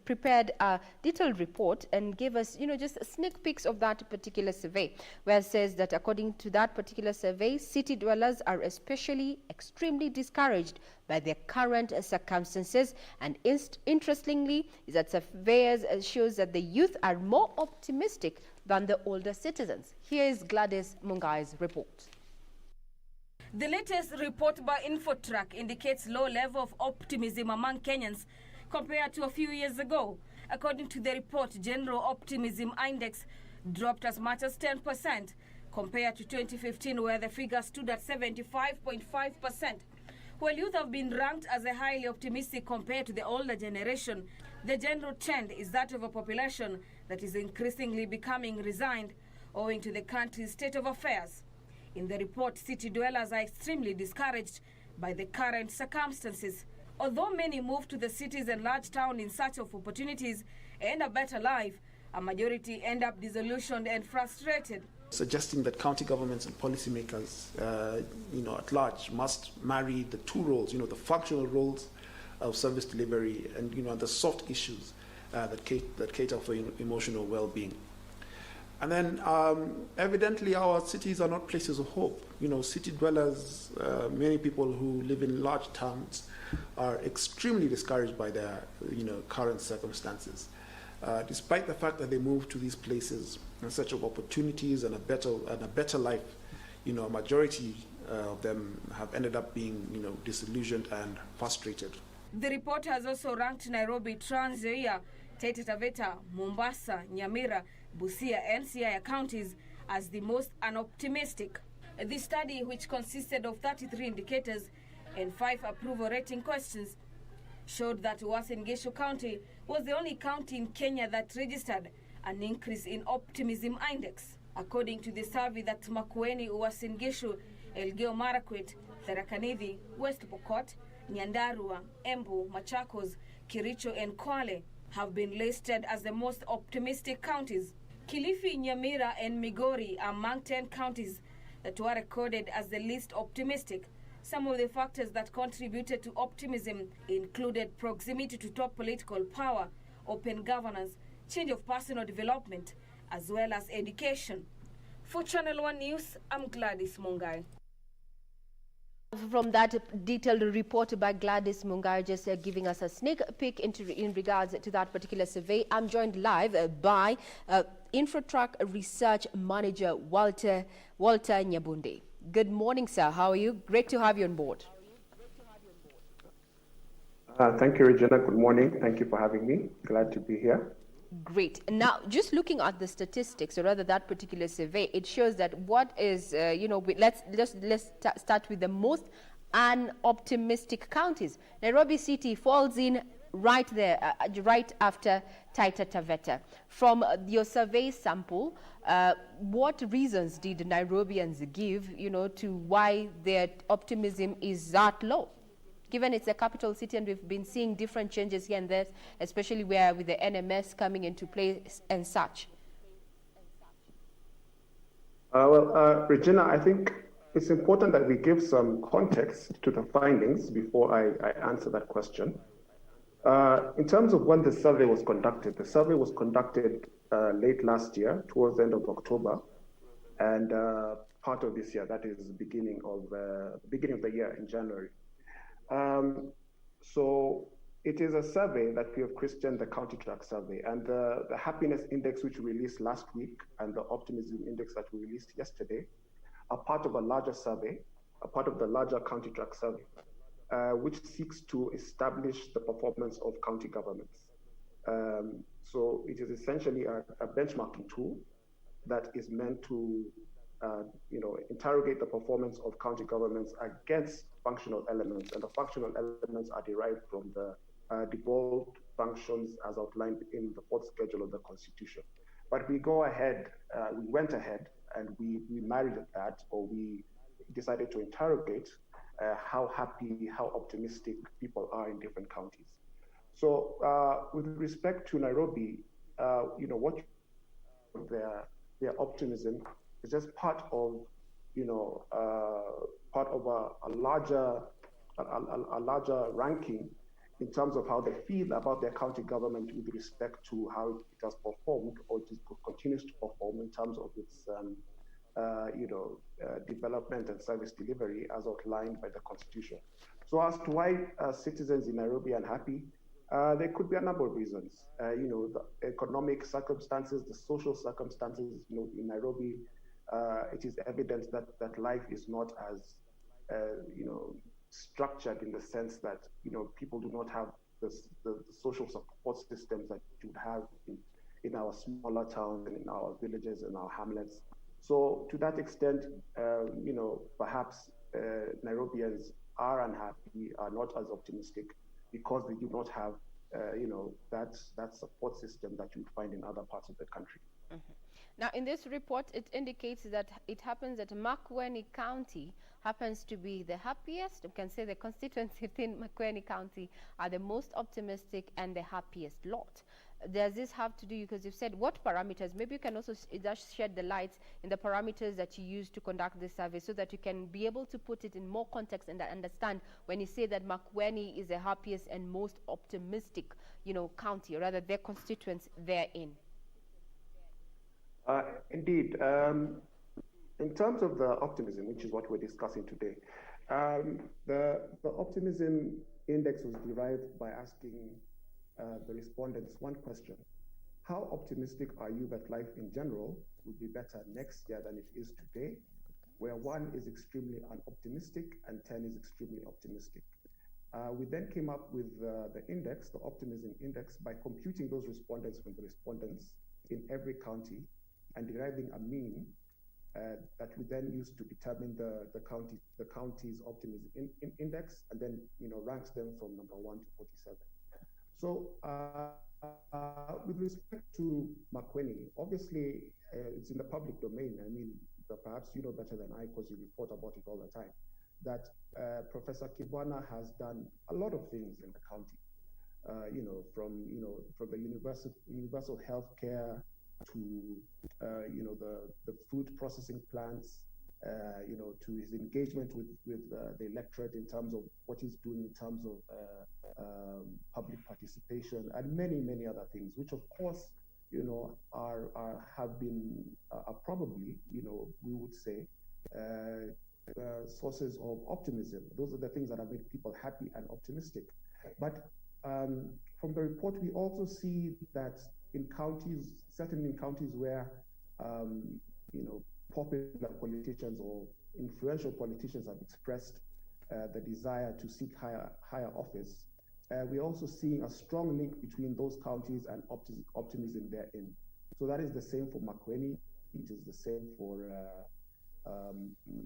prepared a detailed report and gave us, just sneak peeks of that particular survey, where it says that according to that particular survey, city dwellers are especially extremely discouraged by their current circumstances. And interestingly, is that surveyors shows that the youth are more optimistic than the older citizens. Here is Gladys Mungai's report. The latest report by InfoTrack indicates low level of optimism among Kenyans compared to a few years ago. According to the report, general optimism index dropped as much as 10% compared to 2015, where the figure stood at 75.5%. While youth have been ranked as a highly optimistic compared to the older generation, the general trend is that of a population that is increasingly becoming resigned owing to the country's state of affairs. In the report, city dwellers are extremely discouraged by the current circumstances. Although many move to the cities and large towns in search of opportunities and a better life, a majority end up disillusioned and frustrated. Suggesting that county governments and policymakers, at large, must marry the two roles, the functional roles of service delivery and, the soft issues that cater for emotional well-being. And then, evidently, our cities are not places of hope. City dwellers, many people who live in large towns, are extremely discouraged by their, current circumstances. Despite the fact that they move to these places in search of opportunities and a better life, a majority of them have ended up being, disillusioned and frustrated. The report has also ranked Nairobi, Trans Nzoia, Taita Taveta, Mombasa, Nyamira, Busia, and Siaya counties as the most unoptimistic. The study, which consisted of 33 indicators and 5 approval rating questions, showed that Uasin Gishu County was the only county in Kenya that registered an increase in optimism index. According to the survey, that Makueni, Uasin Gishu, Elgeyo Marakwet, Tharaka Nithi, West Pokot, Nyandarua, Embu, Machakos, Kericho, and Kwale have been listed as the most optimistic counties. Kilifi, Nyamira, and Migori are among 10 counties that were recorded as the least optimistic. Some of the factors that contributed to optimism included proximity to top political power, open governance, change of personal development, as well as education. For Channel 1 News, I'm Gladys Mungai. From that detailed report by Gladys Mungai, just giving us a sneak peek in regards to that particular survey, I'm joined live by InfraTrack Research Manager Walter Nyabunde. Good morning, sir. How are you? Great to have you on board. Thank you, Regina. Good morning. Thank you for having me. Glad to be here. Great. Now, just looking at the statistics, or rather that particular survey, it shows that what is, let's start with the most unoptimistic counties. Nairobi City falls in right there, right after Taita Taveta. From your survey sample, what reasons did Nairobians give, to why their optimism is that low? Given it's a capital city and we've been seeing different changes here and there, especially where with the NMS coming into place and such. Regina, I think it's important that we give some context to the findings before I answer that question. In terms of when the survey was conducted late last year, towards the end of October, and part of this year, that is beginning of the year in January. So it is a survey that we have christened the County Track Survey, and the happiness index which we released last week and the optimism index that we released yesterday are part of a larger survey, a part of the larger county track survey, which seeks to establish the performance of county governments. So it is essentially a benchmarking tool that is meant to interrogate the performance of county governments against functional elements, and the functional elements are derived from the devolved functions as outlined in the fourth schedule of the Constitution. But we went ahead and we married that, or we decided to interrogate how happy, how optimistic people are in different counties. So with respect to Nairobi, what their optimism is just part of a larger ranking in terms of how they feel about their county government with respect to how it has performed, or it continues to perform in terms of its development and service delivery as outlined by the Constitution. So as to why citizens in Nairobi are unhappy, there could be a number of reasons. The economic circumstances, the social circumstances. In Nairobi, it is evident that life is not as structured, in the sense that people do not have the social support systems that you would have in our smaller towns and in our villages and our hamlets. So to that extent, perhaps Nairobians are unhappy, are not as optimistic, because they do not have that support system that you would find in other parts of the country. Mm-hmm. Now, in this report, it indicates that it happens that Makueni County happens to be the happiest. You can say the constituents within Makueni County are the most optimistic and the happiest lot. Does this have to do, because you've said what parameters? Maybe you can also just shed the light in the parameters that you use to conduct this survey, so that you can be able to put it in more context and understand when you say that Makueni is the happiest and most optimistic, county, or rather their constituents therein. Indeed. In terms of the optimism, which is what we're discussing today, the optimism index was derived by asking the respondents one question: how optimistic are you that life in general will be better next year than it is today, where 1 is extremely unoptimistic and 10 is extremely optimistic? We then came up with the index, the optimism index, by computing those respondents from the respondents in every county and deriving a mean that we then use to determine the county's optimism index, and then ranks them from number 1 to 47. So with respect to Makueni, obviously it's in the public domain. I mean, perhaps you know better than I, because you report about it all the time, that Professor Kibwana has done a lot of things in the county. From the universal health care to the food processing plants, to his engagement with the electorate in terms of what he's doing in terms of public participation, and many other things, which of course have been probably we would say sources of optimism. Those are the things that have made people happy and optimistic. But from the report, we also see that in counties, certainly in counties where popular politicians or influential politicians have expressed the desire to seek higher office, we're also seeing a strong link between those counties and optimism therein. So that is the same for Makueni. It is the same for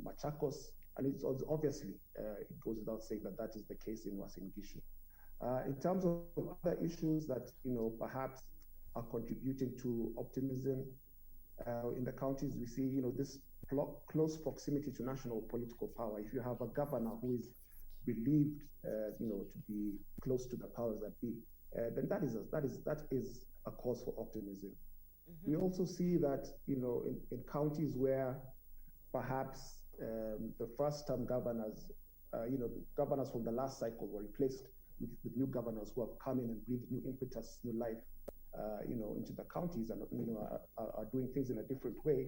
Machakos, and it's obviously it goes without saying that is the case in Uasin Gishu. In terms of other issues that perhaps are contributing to optimism in the counties, we see this close proximity to national political power. If you have a governor who is believed to be close to the powers that be, then that is a cause for optimism. Mm-hmm. We also see that in counties where perhaps the first-term governors, governors from the last cycle were replaced with new governors who have come in and breathed new impetus, new life, into the counties, and are doing things in a different way.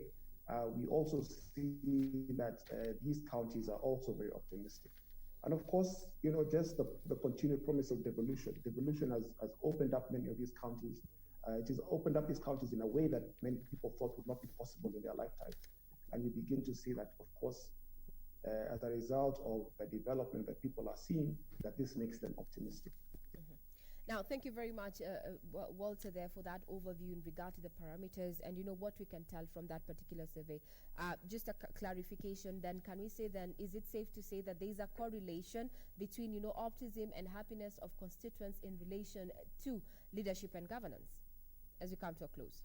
We also see that these counties are also very optimistic. And of course, just the continued promise of devolution. Devolution has opened up many of these counties. It has opened up these counties in a way that many people thought would not be possible in their lifetime. and we begin to see that, of course, as a result of the development that people are seeing, that this makes them optimistic. Now, thank you very much, Walter, there for that overview in regard to the parameters and, what we can tell from that particular survey. Just a clarification then, can we say then, is it safe to say that there is a correlation between, optimism and happiness of constituents in relation to leadership and governance as we come to a close?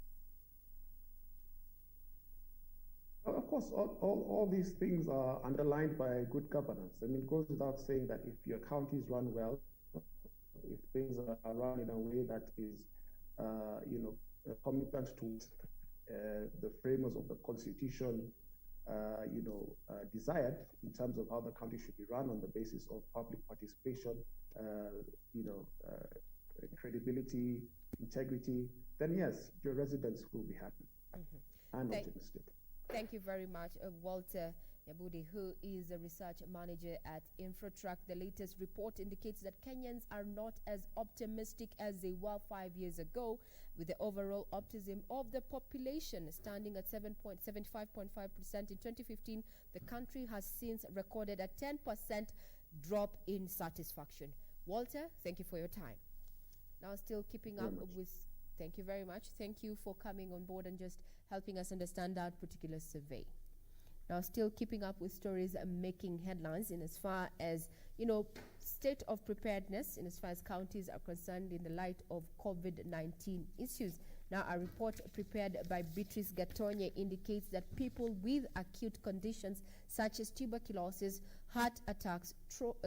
Well, of course, all these things are underlined by good governance. I mean, it goes without saying that if your counties run well, if things are run in a way that is, commitment to the framers of the Constitution, desired in terms of how the country should be run on the basis of public participation, credibility, integrity, then yes, your residents will be happy and optimistic. Thank you very much, Walter Yabudi, who is a research manager at InfraTrack. The latest report indicates that Kenyans are not as optimistic as they were 5 years ago, with the overall optimism of the population standing at 75.5% in 2015. The country has since recorded a 10% drop in satisfaction. Walter, thank you for your time. Now, still keeping up with... Thank you very much. Thank you for coming on board and just helping us understand that particular survey. Now, still keeping up with stories making headlines in as far as, state of preparedness in as far as counties are concerned in the light of COVID-19 issues. Now, a report prepared by Beatrice Gatonye indicates that people with acute conditions such as tuberculosis, heart attacks,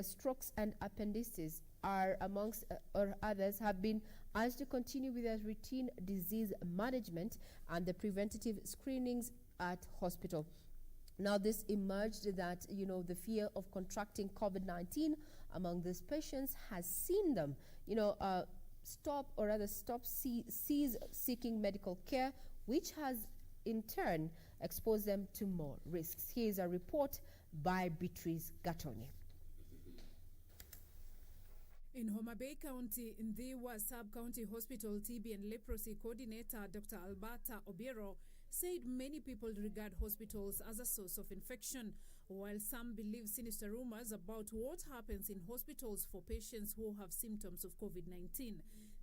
strokes, and appendicitis are amongst or others have been asked to continue with their routine disease management and the preventative screenings at hospital. Now, this emerged that, the fear of contracting COVID-19 among these patients has seen them, cease seeking medical care, which has in turn exposed them to more risks. Here is a report by Beatrice Gatonye. In Homa Bay County, Ndhiwa Sub-County Hospital TB and Leprosy Coordinator Dr. Alberta Obiero said many people regard hospitals as a source of infection, while some believe sinister rumors about what happens in hospitals for patients who have symptoms of COVID-19.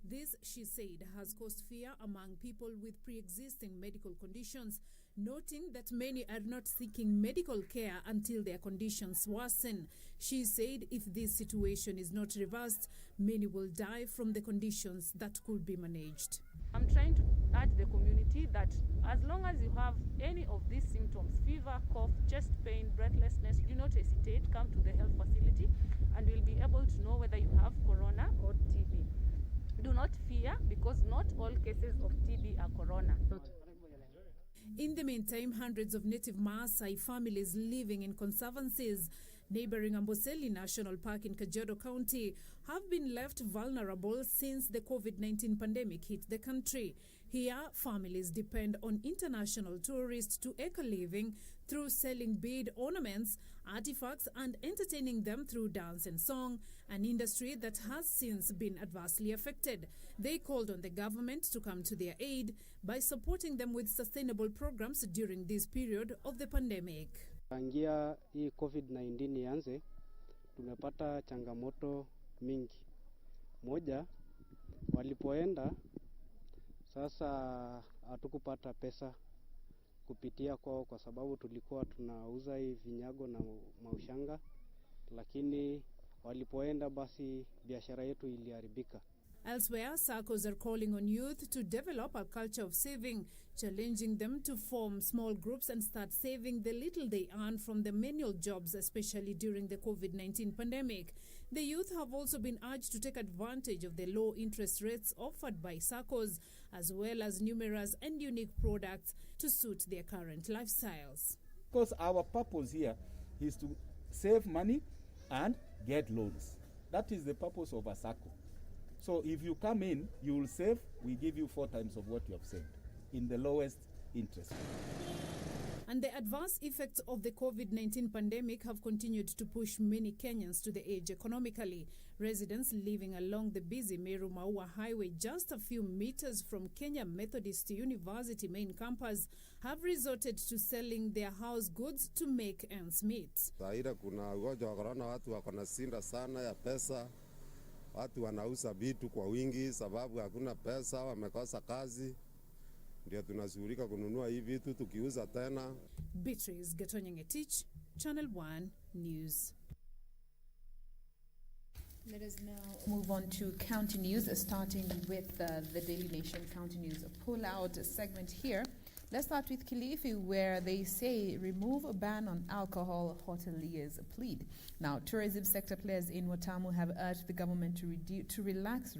This, she said, has caused fear among people with pre-existing medical conditions, noting that many are not seeking medical care until their conditions worsen. She said if this situation is not reversed, many will die from the conditions that could be managed. I'm trying to urge the community that as long as you have any of these symptoms, fever, cough, chest pain, breathlessness, do not hesitate, come to the health facility and we'll be able to know whether you have corona or TB. Do not fear, because not all cases of TB are corona. In the meantime, hundreds of native Maasai families living in conservancies neighboring Amboseli National Park in Kajiado County have been left vulnerable since the COVID-19 pandemic hit the country. Here, families depend on international tourists to make a living through selling bead ornaments, artifacts, and entertaining them through dance and song, an industry that has since been adversely affected. They called on the government to come to their aid by supporting them with sustainable programs during this period of the pandemic. Tangia hii COVID-19 ianze, tumepata changamoto mingi. Moja, walipoenda, sasa hatukupata pesa kupitia kwao kwa sababu tulikuwa tunauza hii vinyago na maushanga, lakini walipoenda basi biashara yetu iliharibika. Elsewhere, SACCOs are calling on youth to develop a culture of saving, challenging them to form small groups and start saving the little they earn from the manual jobs, especially during the COVID-19 pandemic. The youth have also been urged to take advantage of the low interest rates offered by SACCOs, as well as numerous and unique products to suit their current lifestyles. Because our purpose here is to save money and get loans. That is the purpose of a SACCO. So if you come in, you will save, we give you 4 times of what you have saved in the lowest interest. And the adverse effects of the COVID-19 pandemic have continued to push many Kenyans to the edge economically. Residents living along the busy Meru Maua Highway, just a few meters from Kenya Methodist University main campus, have resorted to selling their house goods to make ends meet. Zaida kuna ugonjwa wa corona, watu wako na sinda sana ya pesa. Watu wanauza vitu kwa wingi sababu hakuna pesa, wamekosa kazi. Ndio tunashughulika kununua hivi vitu tukiuza tena. Beatrice Getonyeng-Etich, Channel 1 News. Let us now move on to county news, starting with the Daily Nation County News pull-out segment here. Let's start with Kilifi, where they say remove a ban on alcohol, hoteliers plead. Now, tourism sector players in Watamu have urged the government to relax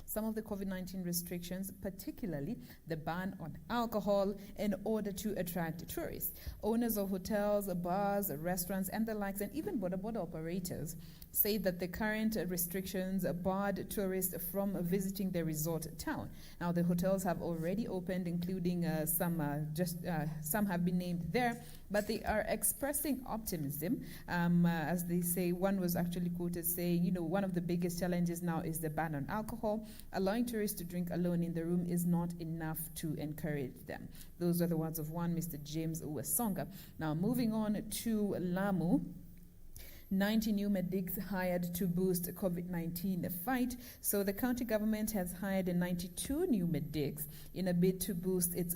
some of the COVID-19 restrictions, particularly the ban on alcohol, in order to attract tourists. Owners of hotels, bars, restaurants, and the likes, and even border operators, say that the current restrictions barred tourists from visiting the resort town. Now, the hotels have already opened, including some have been named there, but they are expressing optimism. As they say, one was actually quoted saying, one of the biggest challenges now is the ban on alcohol. Allowing tourists to drink alone in the room is not enough to encourage them. Those are the words of one Mr. James Uwesonga. Now, moving on to Lamu. 90 new medics hired to boost COVID-19 fight. So the county government has hired 92 new medics in a bid to boost its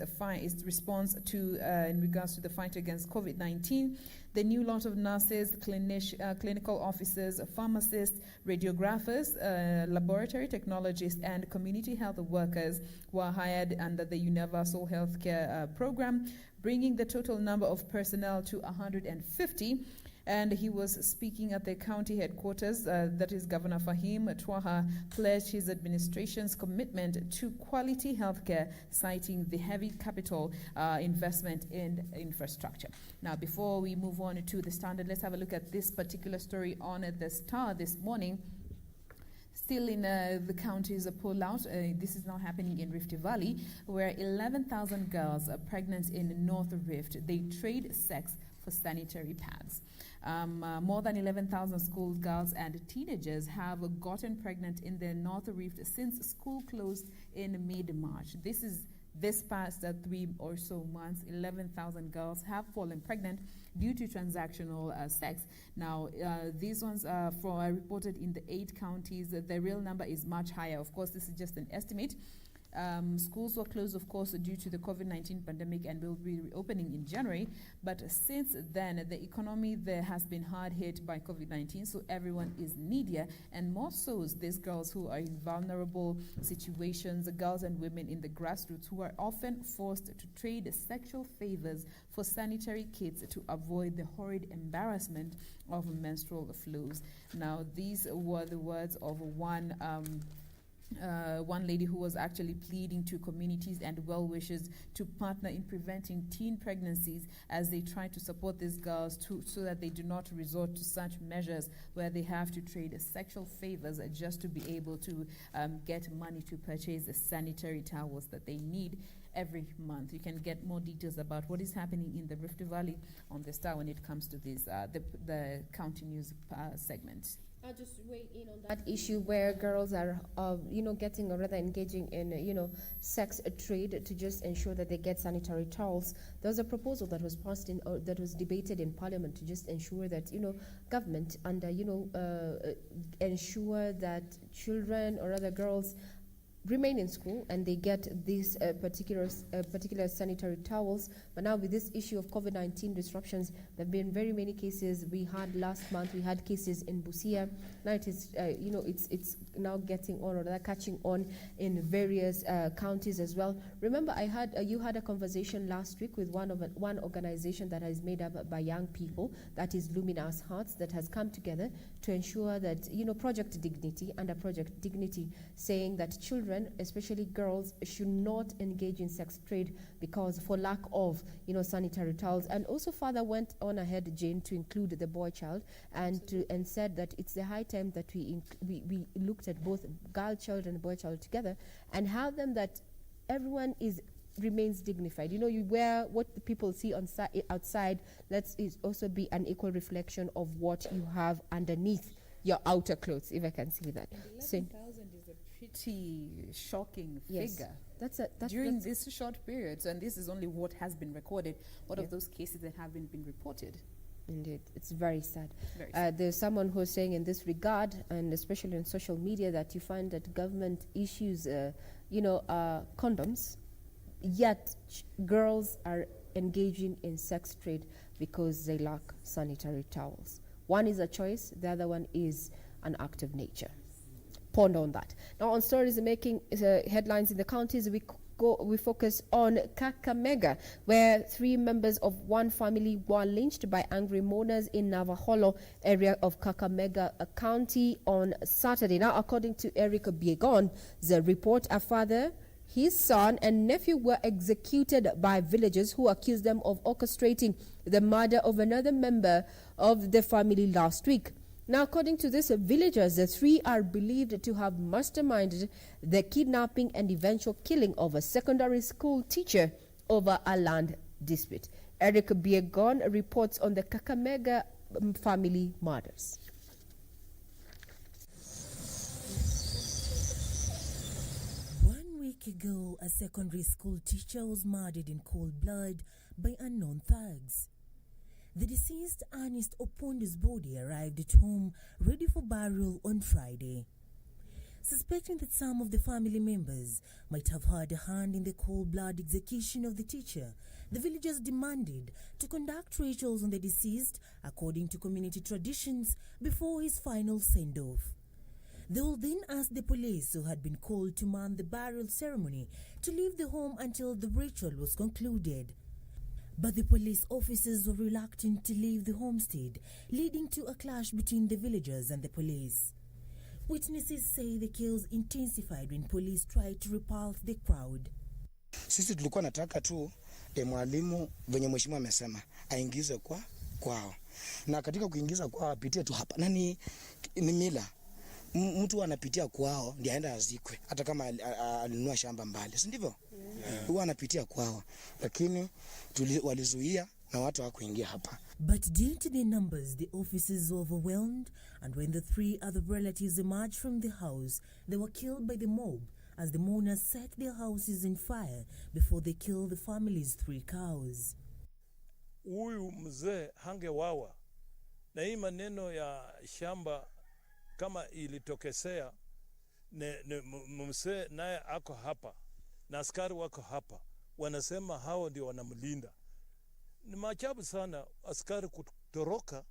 response to in regards to the fight against COVID-19. The new lot of nurses, clinical officers, pharmacists, radiographers, laboratory technologists, and community health workers were hired under the Universal Healthcare Program, bringing the total number of personnel to 150. And he was speaking at the county headquarters, that is Governor Fahim Twaha pledged his administration's commitment to quality healthcare, citing the heavy capital investment in infrastructure. Now, before we move on to the Standard, let's have a look at this particular story on the Star this morning. Still in the counties pull-out, this is now happening in Rift Valley, where 11,000 girls are pregnant in North Rift. They trade sex for sanitary pads. More than 11,000 schoolgirls and teenagers have gotten pregnant in the North Rift since school closed in mid-March. This past 3 or so months, 11,000 girls have fallen pregnant due to transactional sex. Now, these ones are reported in the 8 counties. The real number is much higher. Of course, this is just an estimate. Schools were closed, of course, due to the COVID-19 pandemic and will be reopening in January. But since then, the economy there has been hard hit by COVID-19, so everyone is needier, and more so these girls who are in vulnerable situations, girls and women in the grassroots who are often forced to trade sexual favors for sanitary kits to avoid the horrid embarrassment of menstrual flows. Now, these were the words of one lady who was actually pleading to communities and well-wishers to partner in preventing teen pregnancies as they try to support these girls so that they do not resort to such measures where they have to trade sexual favors just to be able to get money to purchase the sanitary towels that they need every month. You can get more details about what is happening in the Rift Valley on the Star when it comes to this the county news segment. I'll just weigh in on that issue where girls are, getting or rather engaging in, sex trade to just ensure that they get sanitary towels. There was a proposal that was passed that was debated in Parliament to just ensure that, government ensure that children or other girls remain in school and they get these particular sanitary towels. But now with this issue of COVID-19 disruptions, there have been very many cases. We had last month, we had cases in Busia. Now it is, it's now getting on or catching on in various counties as well. Remember, you had a conversation last week with one organization that is made up by young people, that is Luminous Hearts, that has come together to ensure that, Project Dignity, under Project Dignity, saying that children, especially girls, should not engage in sex trade because for lack of sanitary towels. And also further went on ahead, Jane, to include the boy child and said that it's the high time that we looked at both girl child and boy child together and have them, that everyone is remains dignified. You know, you wear what the people see on outside. Let's also be an equal reflection of what you have underneath your outer clothes, if I can see that. 11,000 is a pretty shocking figure. That's during this short period, and this is only what has been recorded. What of those cases that haven't been reported? Indeed, it's very sad. Very sad. There's someone who's saying in this regard, and especially on social media, that you find that government issues, condoms, yet girls are engaging in sex trade because they lack sanitary towels. One is a choice, the other one is an act of nature. Ponder on that. Now, on stories making headlines in the counties, we focus on Kakamega, where 3 members of one family were lynched by angry mourners in Navaholo area of Kakamega County on Saturday. Now, according to Eric Biegon, the report, a father, his son and nephew were executed by villagers who accused them of orchestrating the murder of another member of the family last week. Now, according to this, villagers, the 3 are believed to have masterminded the kidnapping and eventual killing of a secondary school teacher over a land dispute. Eric Biegon reports on the Kakamega family murders. 1 week ago, a secondary school teacher was murdered in cold blood by unknown thugs. The deceased Ernest Opondo's body arrived at home ready for burial on Friday. Suspecting that some of the family members might have had a hand in the cold-blood execution of the teacher, the villagers demanded to conduct rituals on the deceased according to community traditions before his final send-off. They will then ask the police, who had been called to man the burial ceremony, to leave the home until the ritual was concluded. But the police officers were reluctant to leave the homestead, leading to a clash between the villagers and the police. Witnesses say the chaos intensified when police tried to repulse the crowd. Sisi tulikuwa nataka tu mwalimu venye mheshimiwa amesema aingize kwao. Na katika kuingiza kwao apitie tu hapa. Nani ni mila. Mtu anapitia kwao ndiye aenda azikwe hata kama alinunua shamba mbali, si ndivyo? Huwa anapitia kwao, lakini walizuia na watu hawakuingia hapa. But due to their numbers, the officers were overwhelmed, and when the 3 other relatives emerged from the house, they were killed by the mob as the mourners set their houses in fire before they killed the family's 3 cows. Huyu mzee hangewawa na hii maneno ya shamba kama ilitokesea, mzee naye ako hapa na askari wako hapa, wanasema hao ndio wanamlinda. Ni maajabu sana askari kutoroka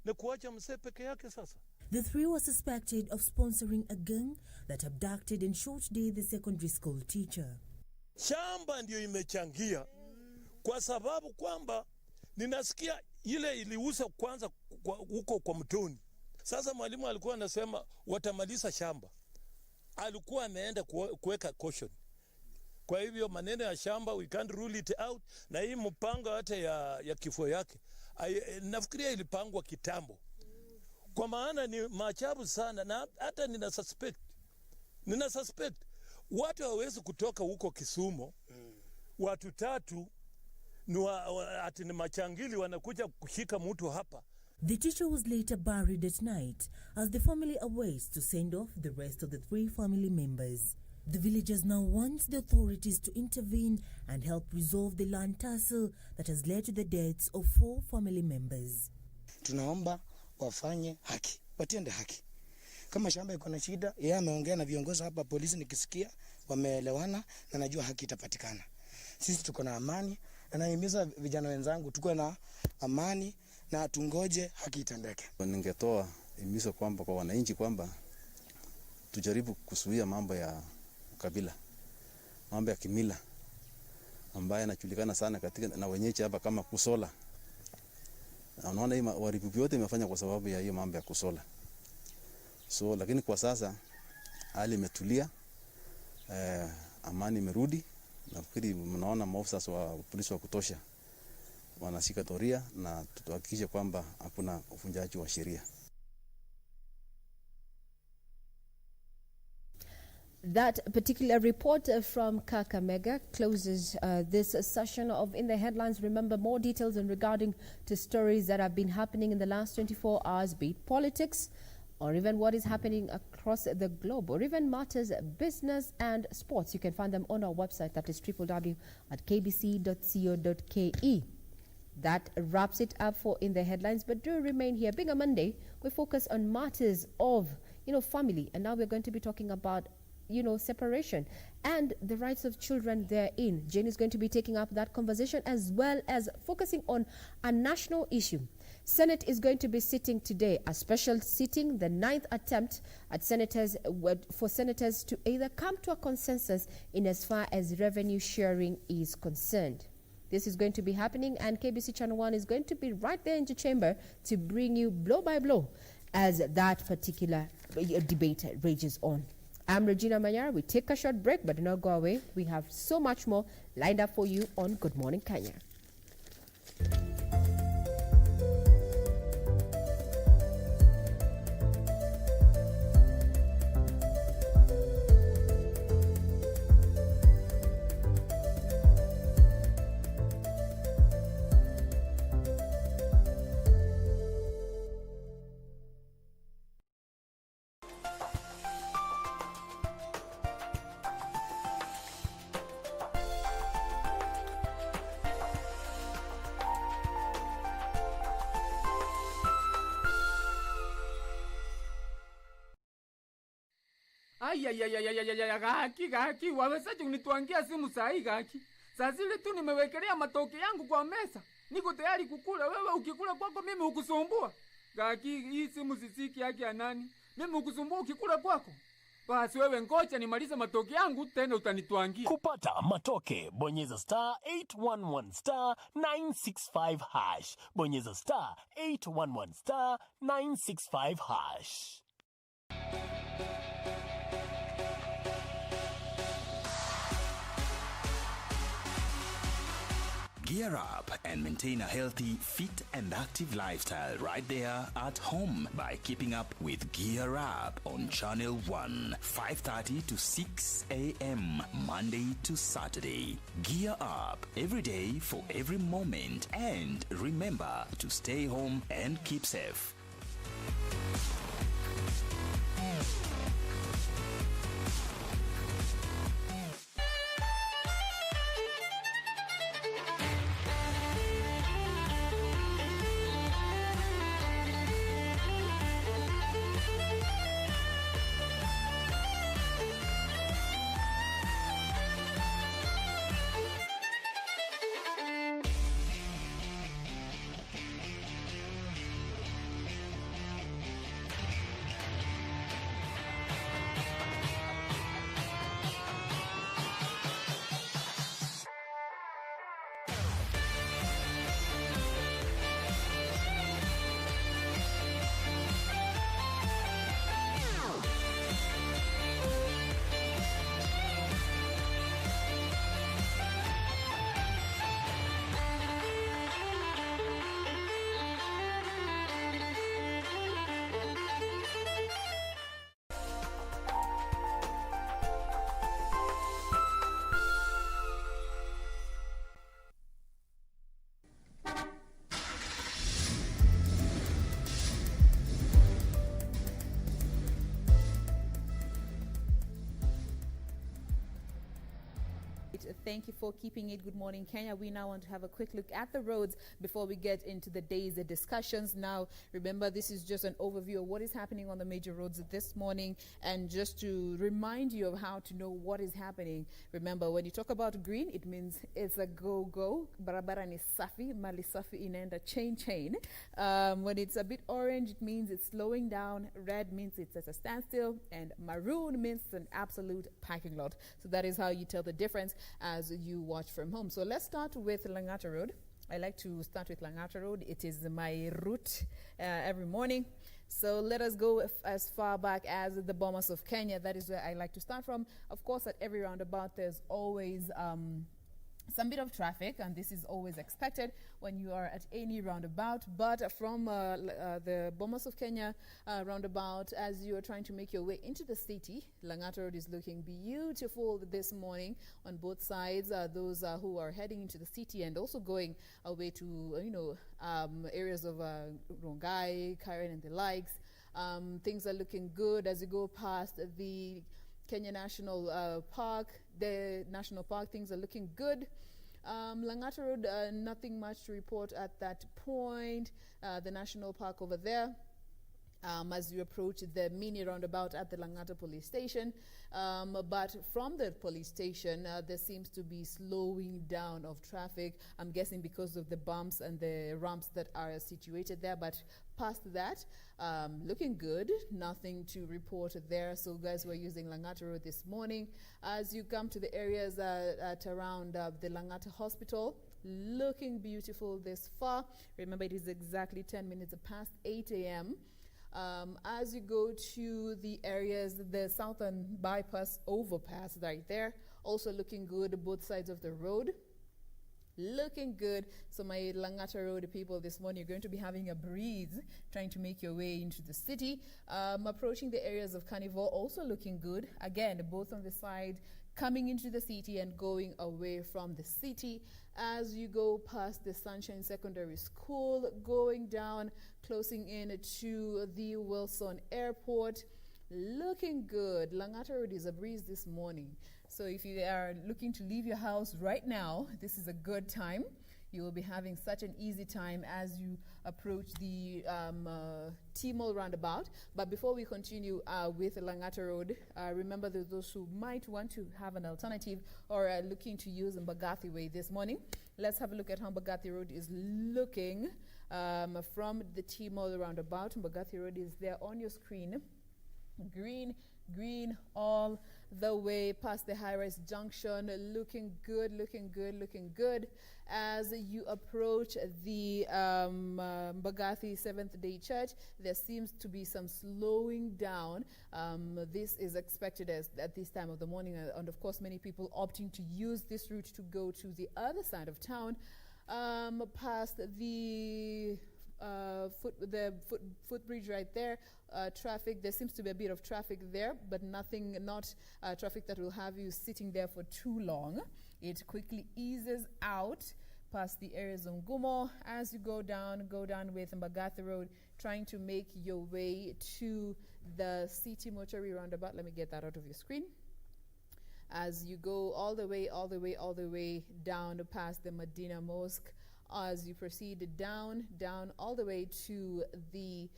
na kuacha mzee peke yake. Sasa the 3 were suspected of sponsoring a gang that abducted and shot dead the secondary school teacher. Shamba ndio imechangia, kwa sababu kwamba ninasikia ile iliuza kwanza huko kwa mtoni. Sasa mwalimu alikuwa anasema watamaliza shamba, alikuwa ameenda kuweka caution. Kwa hivyo maneno ya shamba we can't rule it out, na hii mpango hata ya kifo yake nafikiria ilipangwa kitambo, kwa maana ni maajabu sana. Na hata nina suspect watu hawezi kutoka huko Kisumu, watu 3 ati ni machangili wanakuja kushika mtu hapa. The teacher was later buried at night as the family awaits to send off the rest of the 3 family members. The villagers now want the authorities to intervene and help resolve the land tussle that has led to the deaths of 4 family members. Tunaomba wafanye haki, watende haki. Kama shamba iko na shida, yeye ameongea na viongozi hapa, polisi nikisikia wameelewana na najua haki itapatikana. Sisi tuko na amani, na naimiza vijana wenzangu tuko na amani na tungoje haki itendeke. Ningetoa imizo kwamba kwa wananchi kwamba tujaribu kuzuia mambo ya kabila, mambo ya kimila ambaye yanajulikana sana katika na wenyeji hapa kama kusola. Unaona hii uharibifu yote imefanya kwa sababu ya hiyo mambo ya kusola. So lakini kwa sasa hali imetulia, amani imerudi. Nafikiri mnaona maofisa wa polisi wa kutosha wanashika doria na tuhakikishe kwamba hakuna uvunjaji wa sheria. That particular report from Kakamega closes this session of In the Headlines. Remember, more details and regarding to stories that have been happening in the last 24 hours, be it politics or even what is happening across the globe, or even matters business and sports. You can find them on our website, that is www.kbc.co.ke. That wraps it up for In the Headlines, but do remain here. Being a Monday, we focus on matters of, family, and now we're going to be talking about separation and the rights of children therein. Jane is going to be taking up that conversation, as well as focusing on a national issue. Senate is going to be sitting today, a special sitting, the 9th attempt at for senators to either come to a consensus in as far as revenue sharing is concerned. This is going to be happening, and KBC Channel 1 is going to be right there in the chamber to bring you blow by blow as that particular debate rages on. I'm Regina Manyara. We take a short break, but do not go away. We have so much more lined up for you on Good Morning Kenya. Gaki, wawezaje unituangia simu saa hii Gaki? Saa zile tu nimewekelea matoke yangu kwa mesa. Niko tayari kukula, wewe ukikula kwako mimi ukusumbua. Gaki, hii simu sisiki yake ya nani? Mimi ukusumbua ukikula kwako. Basi wewe ngoja nimalize matoke yangu tena utanituangia. Kupata matoke, bonyeza *811 *965 #. Bonyeza *811 *965 #. Gear up and maintain a healthy, fit and active lifestyle right there at home by keeping up with Gear Up on Channel 1, 5:30 to 6 a.m. Monday to Saturday. Gear up every day for every moment, and remember to stay home and keep safe. Thank you for keeping it. Good morning, Kenya. We now want to have a quick look at the roads before we get into the day's discussions. Now, remember, this is just an overview of what is happening on the major roads this morning. And just to remind you of how to know what is happening, remember, when you talk about green, it means it's a go-go. Barabara ni safi, mali safi inaenda chain. When it's a bit orange, it means it's slowing down. Red means it's at a standstill. And maroon means it's an absolute parking lot. So that is how you tell the difference as you watch from home. So let's start with Langata Road. I like to start with Langata Road. It is my route every morning. So let us go as far back as the Bomas of Kenya. That is where I like to start from. Of course, at every roundabout, there's always some bit of traffic, and this is always expected when you are at any roundabout. But from the Bomas of Kenya roundabout, as you are trying to make your way into the city, Lang'ata Road is looking beautiful this morning on both sides. Those who are heading into the city and also going away to areas of Rongai, Karen, and the likes. Things are looking good as you go past the Kenya National Park. The National Park, things are looking good. Lang'ata Road, nothing much to report at that point. The National Park over there. As you approach the mini roundabout at the Lang'ata police station. But from the police station, there seems to be slowing down of traffic. I'm guessing because of the bumps and the ramps that are situated there. But past that, looking good. Nothing to report there. So guys, we're using Lang'ata Road this morning. As you come to the areas at around the Lang'ata Hospital, looking beautiful this far. Remember, it is exactly 10 minutes past 8 a.m. As you go to the areas, the Southern Bypass overpass right there, also looking good, both sides of the road. Looking good. So my Lang'ata Road people, this morning you're going to be having a breeze trying to make your way into the city. Approaching the areas of Carnival, also looking good. Again, both on the side, coming into the city and going away from the city. As you go past the Sunshine Secondary School, going down, closing in to the Wilson Airport, looking good. Lang'ata Road is a breeze this morning. So if you are looking to leave your house right now, this is a good time. You will be having such an easy time as you approach the T-Mall roundabout. But before we continue with Lang'ata Road, remember those who might want to have an alternative or are looking to use Mbagathi Way this morning. Let's have a look at how Mbagathi Road is looking from the T-Mall roundabout. Mbagathi Road is there on your screen. Green all the way past the high-rise junction. Looking good. As you approach the Mbagathi Seventh-day Church, there seems to be some slowing down. This is expected at this time of the morning, and of course many people opting to use this route to go to the other side of town, past the footbridge right there. Traffic, there seems to be a bit of traffic there, but not traffic that will have you sitting there for too long. It quickly eases out past the areas of Ngumo as you go down with Mbagathi Road, trying to make your way to the City Mortuary roundabout. Let me get that out of your screen. As you go all the way down past the Medina Mosque, as you proceed down all the way to the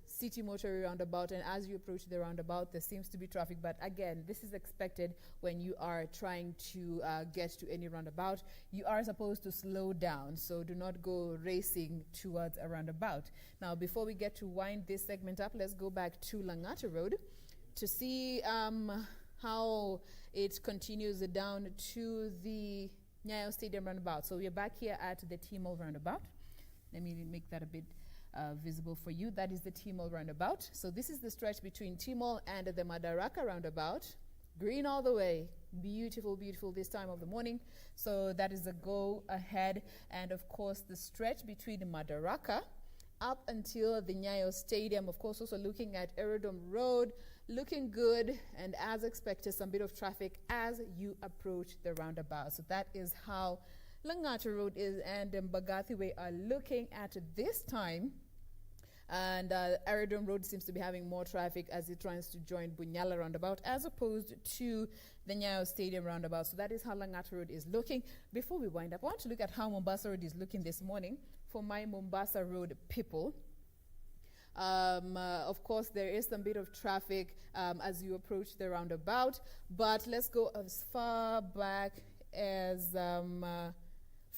City Mortuary roundabout, and as you approach the roundabout, there seems to be traffic. But again, this is expected when you are trying to get to any roundabout. You are supposed to slow down, so do not go racing towards a roundabout. Now, before we get to wind this segment up, let's go back to Lang'ata Road to see how it continues down to the Nyayo Stadium roundabout. So we're back here at the T-Mall roundabout. Let me make that a bit visible for you. That is the T-Mall roundabout. So this is the stretch between T-Mall and the Madaraka roundabout. Green all the way. Beautiful this time of the morning. So that is a go ahead. And of course, the stretch between Madaraka up until the Nyayo Stadium. Of course, also looking at Aerodrome Road, looking good, and as expected, some bit of traffic as you approach the roundabout. So that is how Lang'ata Road is and Mbagathi Way are looking at this time. And Aerodrome Road seems to be having more traffic as it tries to join Bunyala roundabout as opposed to the Nyayo Stadium roundabout. So that is how Lang'ata Road is looking. Before we wind up, I want to look at how Mombasa Road is looking this morning for my Mombasa Road people. Of course, there is some bit of traffic as you approach the roundabout, but let's go as far back as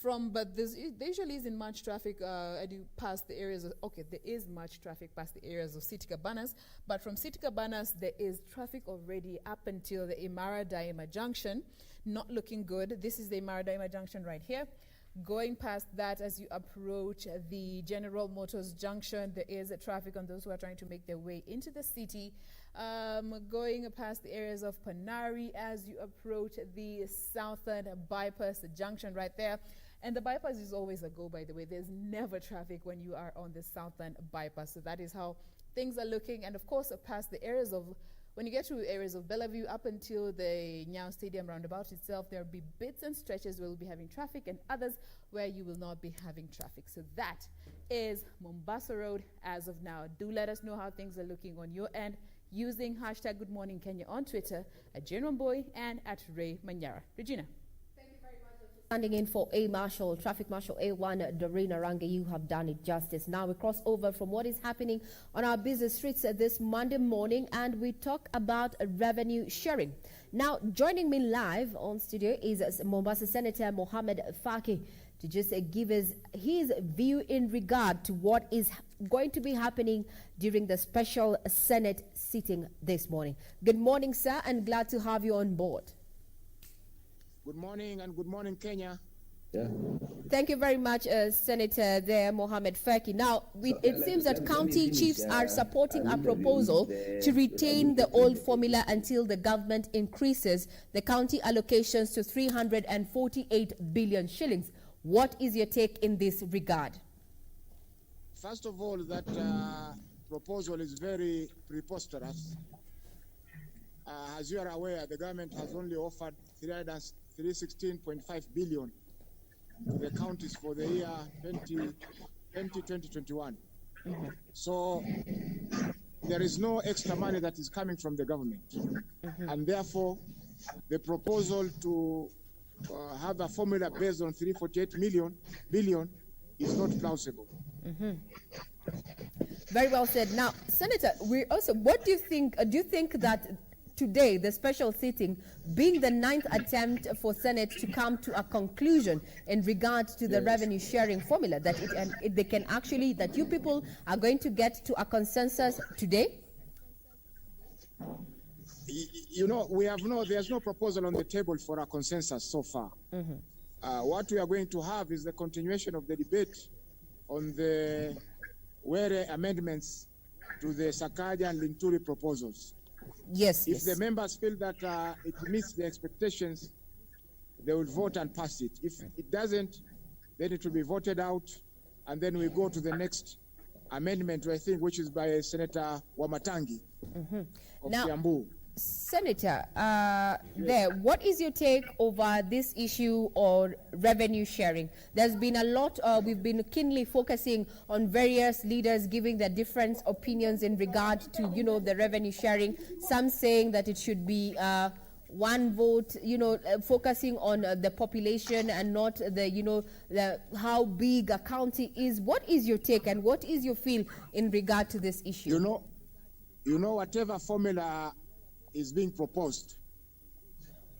but there usually isn't much traffic as you pass the areas of, there is much traffic past the areas of City Cabanas, but from City Cabanas there is traffic already up until the Imara Daima Junction. Not looking good. This is the Imara Daima Junction right here. Going past that, as you approach the General Motors Junction, there is traffic on those who are trying to make their way into the city. Going past the areas of Panari as you approach the Southern Bypass Junction right there. And the bypass is always a go, by the way. There's never traffic when you are on the Southern Bypass. So that is how things are looking. And of course, past the areas of, when you get to areas of Bellevue up until the Nyao Stadium roundabout itself, there will be bits and stretches where we'll be having traffic and others where you will not be having traffic. So that is Mombasa Road as of now. Do let us know how things are looking on your end using hashtag Good Morning Kenya on Twitter at General Boy and at Ray Manyara. Regina. Standing in for Traffic Marshal A1 Doreen Arange, you have done it justice. Now we cross over from what is happening on our busy streets this Monday morning and we talk about revenue sharing. Now joining me live on studio is Mombasa Senator Mohamed Faki to just give us his view in regard to what is going to be happening during the special Senate sitting this morning. Good morning, sir, and glad to have you on board. Good morning and good morning, Kenya. Yeah. Thank you very much, Senator there, Mohamed Faki. Now, it seems that county chiefs are supporting a proposal to retain the old formula until the government increases the county allocations to 348 billion shillings. What is your take in this regard? First of all, that proposal is very preposterous. As you are aware, the government has only offered 316.5 billion to the counties for the year 2021. Mm-hmm. So there is no extra money that is coming from the government. Mm-hmm. And therefore, the proposal to have a formula based on 348 billion is not plausible. Mm-hmm. Very well said. Now, Senator, what do you think? Do you think that today, the special sitting, being the 9th attempt for Senate to come to a conclusion in regards to the revenue sharing formula, that they can actually, that you people are going to get to a consensus today? You know, there's no proposal on the table for a consensus so far. Mm-hmm. What we are going to have is the continuation of the debate on the Were amendments to the Sakaja and Linturi proposals. Yes. If the members feel that it meets the expectations, they will vote and pass it. If it doesn't, then it will be voted out, and then we go to the next amendment, I think, which is by Senator Wamatangi of Kiambu. Senator, what is your take over this issue or revenue sharing? There's been a lot, we've been keenly focusing on various leaders giving their different opinions in regard to, the revenue sharing. Some saying that it should be one vote, focusing on the population and not how big a county is. What is your take and what is your feel in regard to this issue? Whatever formula is being proposed,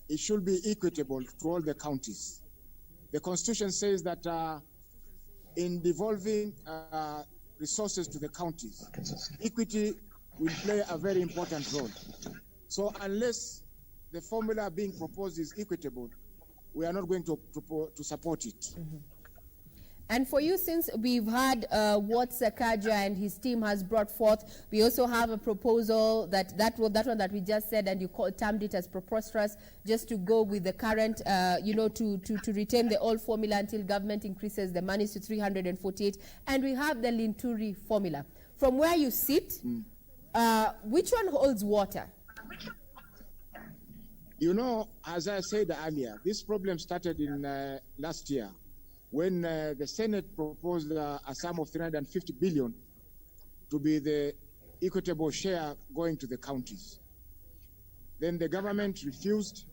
it should be equitable to all the counties. The Constitution says that in devolving resources to the counties, equity will play a very important role. So unless the formula being proposed is equitable, we are not going to support it. Mm-hmm. And for you, since we've had what Sakaja and his team has brought forth, we also have a proposal that one that we just said, and you termed it as preposterous, just to go with the current, to retain the old formula until government increases the monies to 348. And we have the Linturi formula. From where you sit, which one holds water? As I said earlier, this problem started in last year, when the Senate proposed a sum of 350 billion to be the equitable share going to the counties. Then the government refused.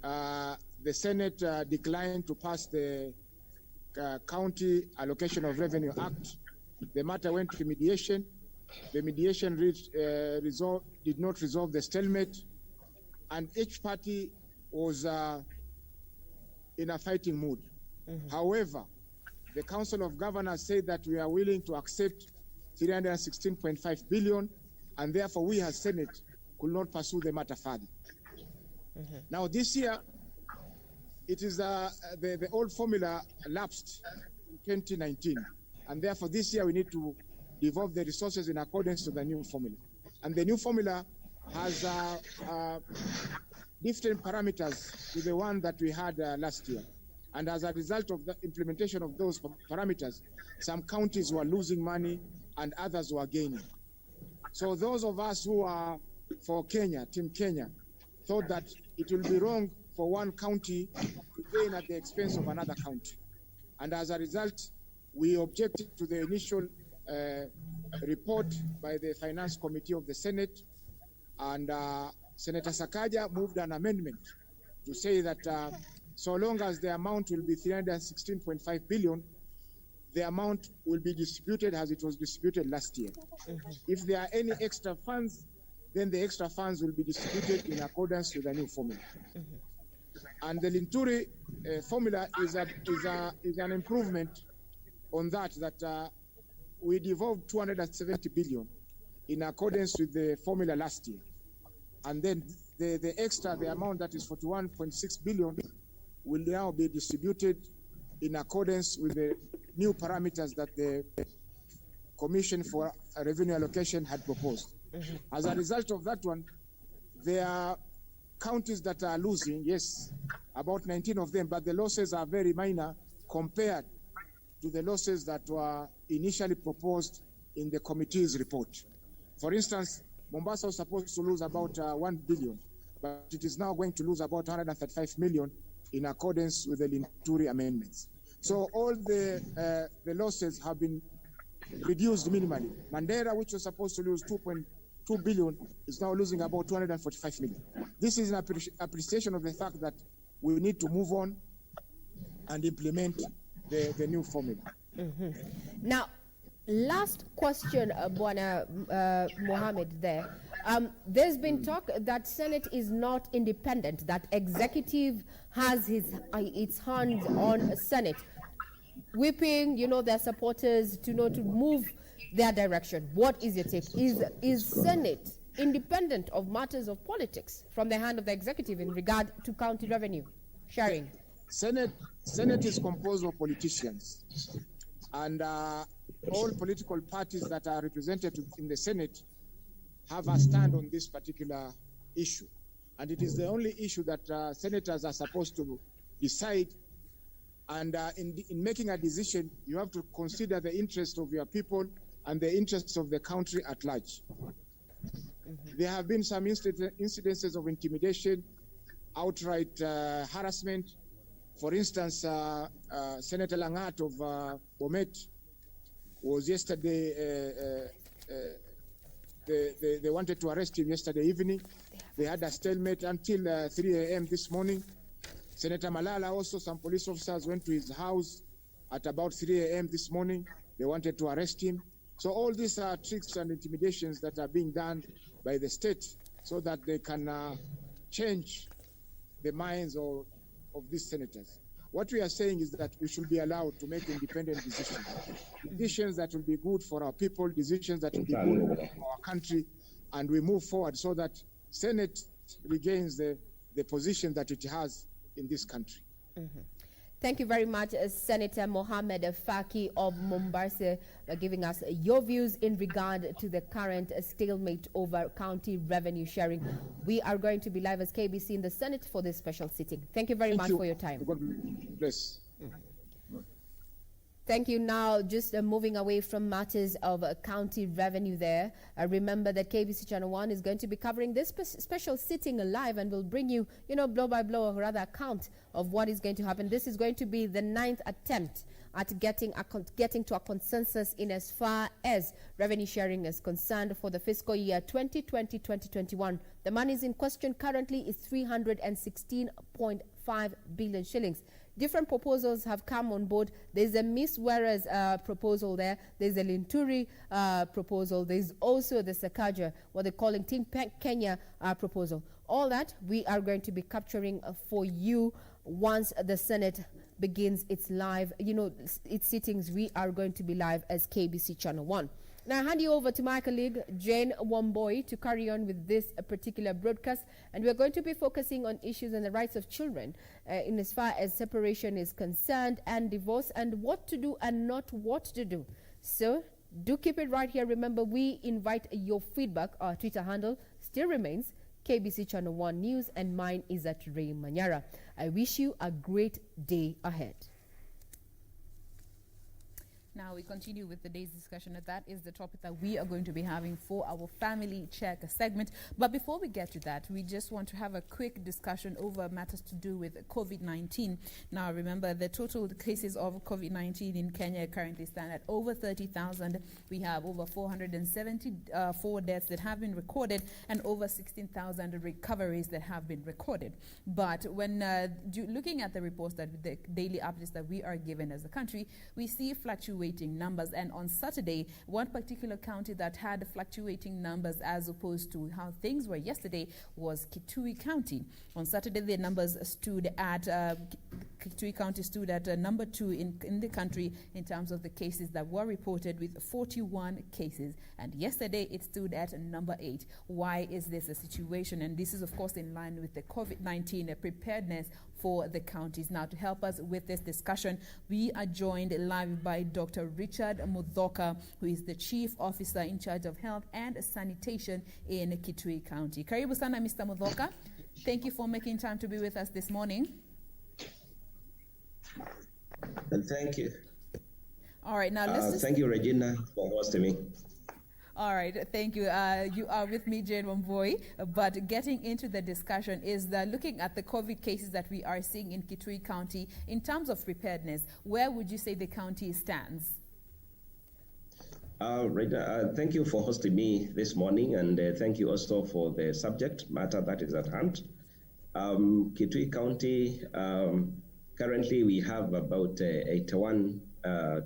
The Senate declined to pass the County Allocation of Revenue Act. The matter went to mediation. The mediation did not resolve the stalemate, and each party was in a fighting mood. Mm-hmm. However, the Council of Governors said that we are willing to accept 316.5 billion, and therefore we as Senate could not pursue the matter further. Mm-hmm. Now this year, it is the old formula lapsed in 2019, and therefore this year we need to devolve the resources in accordance to the new formula. And the new formula has different parameters to the one that we had last year. And as a result of the implementation of those parameters, some counties were losing money and others were gaining. So those of us who are for Kenya, Team Kenya, thought that it will be wrong for one county to gain at the expense of another county. And as a result, we objected to the initial report by the Finance Committee of the Senate, and Senator Sakaja moved an amendment to say that so long as the amount will be 316.5 billion, the amount will be distributed as it was distributed last year. If there are any extra funds, then the extra funds will be distributed in accordance with the new formula. And the Linturi formula is an improvement on that we devolved 270 billion in accordance with the formula last year. And then the extra, the amount that is 41.6 billion, will now be distributed in accordance with the new parameters that the Commission for Revenue Allocation had proposed. As a result of that one, there are counties that are losing, yes, about 19 of them, but the losses are very minor compared to the losses that were initially proposed in the committee's report. For instance, Mombasa was supposed to lose about 1 billion, but it is now going to lose about 135 million in accordance with the Linturi amendments. So all the losses have been reduced minimally. Mandera, which was supposed to lose 2.2 billion, is now losing about 245 million. This is an appreciation of the fact that we need to move on and implement the new formula. Now, last question, Bwana Mohammed there. There's been talk that Senate is not independent, that executive has its hands on Senate, whipping, their supporters to move their direction. What is your take? Is Senate independent of matters of politics from the hand of the executive in regard to county revenue sharing? Senate is composed of politicians, and all political parties that are represented in the Senate have a stand on this particular issue. And it is the only issue that senators are supposed to decide. And in making a decision, you have to consider the interest of your people and the interests of the country at large. There have been some incidences of intimidation, outright harassment. For instance, Senator Langat of Bomet was yesterday, they wanted to arrest him yesterday evening. They had a stalemate until 3 a.m. this morning. Senator Malala also, some police officers went to his house at about 3 a.m. this morning. They wanted to arrest him. So all these are tricks and intimidations that are being done by the state so that they can change the minds of these senators. What we are saying is that we should be allowed to make independent decisions. Decisions that will be good for our people, decisions that will be good for our country, and we move forward so that Senate regains the position that it has in this country. Thank you very much, Senator Mohammed Faki of Mombasa, giving us your views in regard to the current stalemate over county revenue sharing. We are going to be live as KBC in the Senate for this special sitting. Thank you very much for your time. God bless. Thank you. Now, just moving away from matters of county revenue there, remember that KBC Channel 1 is going to be covering this special sitting live, and will bring you, blow by blow, or rather account of what is going to happen. This is going to be the 9th attempt at getting to a consensus in as far as revenue sharing is concerned for the fiscal year 2020-2021. The monies in question currently is 316.5 billion shillings. Different proposals have come on board. There's a Miss Wera's proposal there. There's a Linturi proposal. There's also the Sakaja, what they're calling Team Kenya proposal. All that we are going to be capturing for you once the Senate begins its live, its sittings. We are going to be live as KBC Channel 1. Now, hand you over to my colleague, Jane Wamboy, to carry on with this particular broadcast. And we're going to be focusing on issues and the rights of children in as far as separation is concerned and divorce and what to do and not what to do. So, do keep it right here. Remember, we invite your feedback. Our Twitter handle still remains KBC Channel 1 News, and mine is at Ray Manyara. I wish you a great day ahead. Now we continue with the day's discussion, and that is the topic that we are going to be having for our Family Check segment. But before we get to that, we just want to have a quick discussion over matters to do with COVID-19. Now remember, the total cases of COVID-19 in Kenya currently stand at over 30,000. We have over 474 deaths that have been recorded and over 16,000 recoveries that have been recorded. But when looking at the reports, that the daily updates that we are given as a country, we see fluctuating numbers. And on Saturday, one particular county that had fluctuating numbers as opposed to how things were yesterday was Kitui County. On Saturday, the numbers stood at Kitui County stood at number 2 in the country in terms of the cases that were reported, with 41 cases. And yesterday, it stood at number 8. Why is this a situation? And this is, of course, in line with the COVID-19 preparedness for the counties. Now, to help us with this discussion, we are joined live by Dr. Richard Mudhoka, who is the Chief Officer in charge of Health and Sanitation in Kitui County. Karibu sana, Mr. Mudhoka. Thank you for making time to be with us this morning. And thank you. All right, now let's thank you, Regina, for hosting me. All right, thank you. You are with me, Jane Wamboy. But getting into the discussion is looking at the COVID cases that we are seeing in Kitui County in terms of preparedness. Where would you say the county stands? Regina, thank you for hosting me this morning, and thank you also for the subject matter that is at hand. Kitui County, currently we have about 81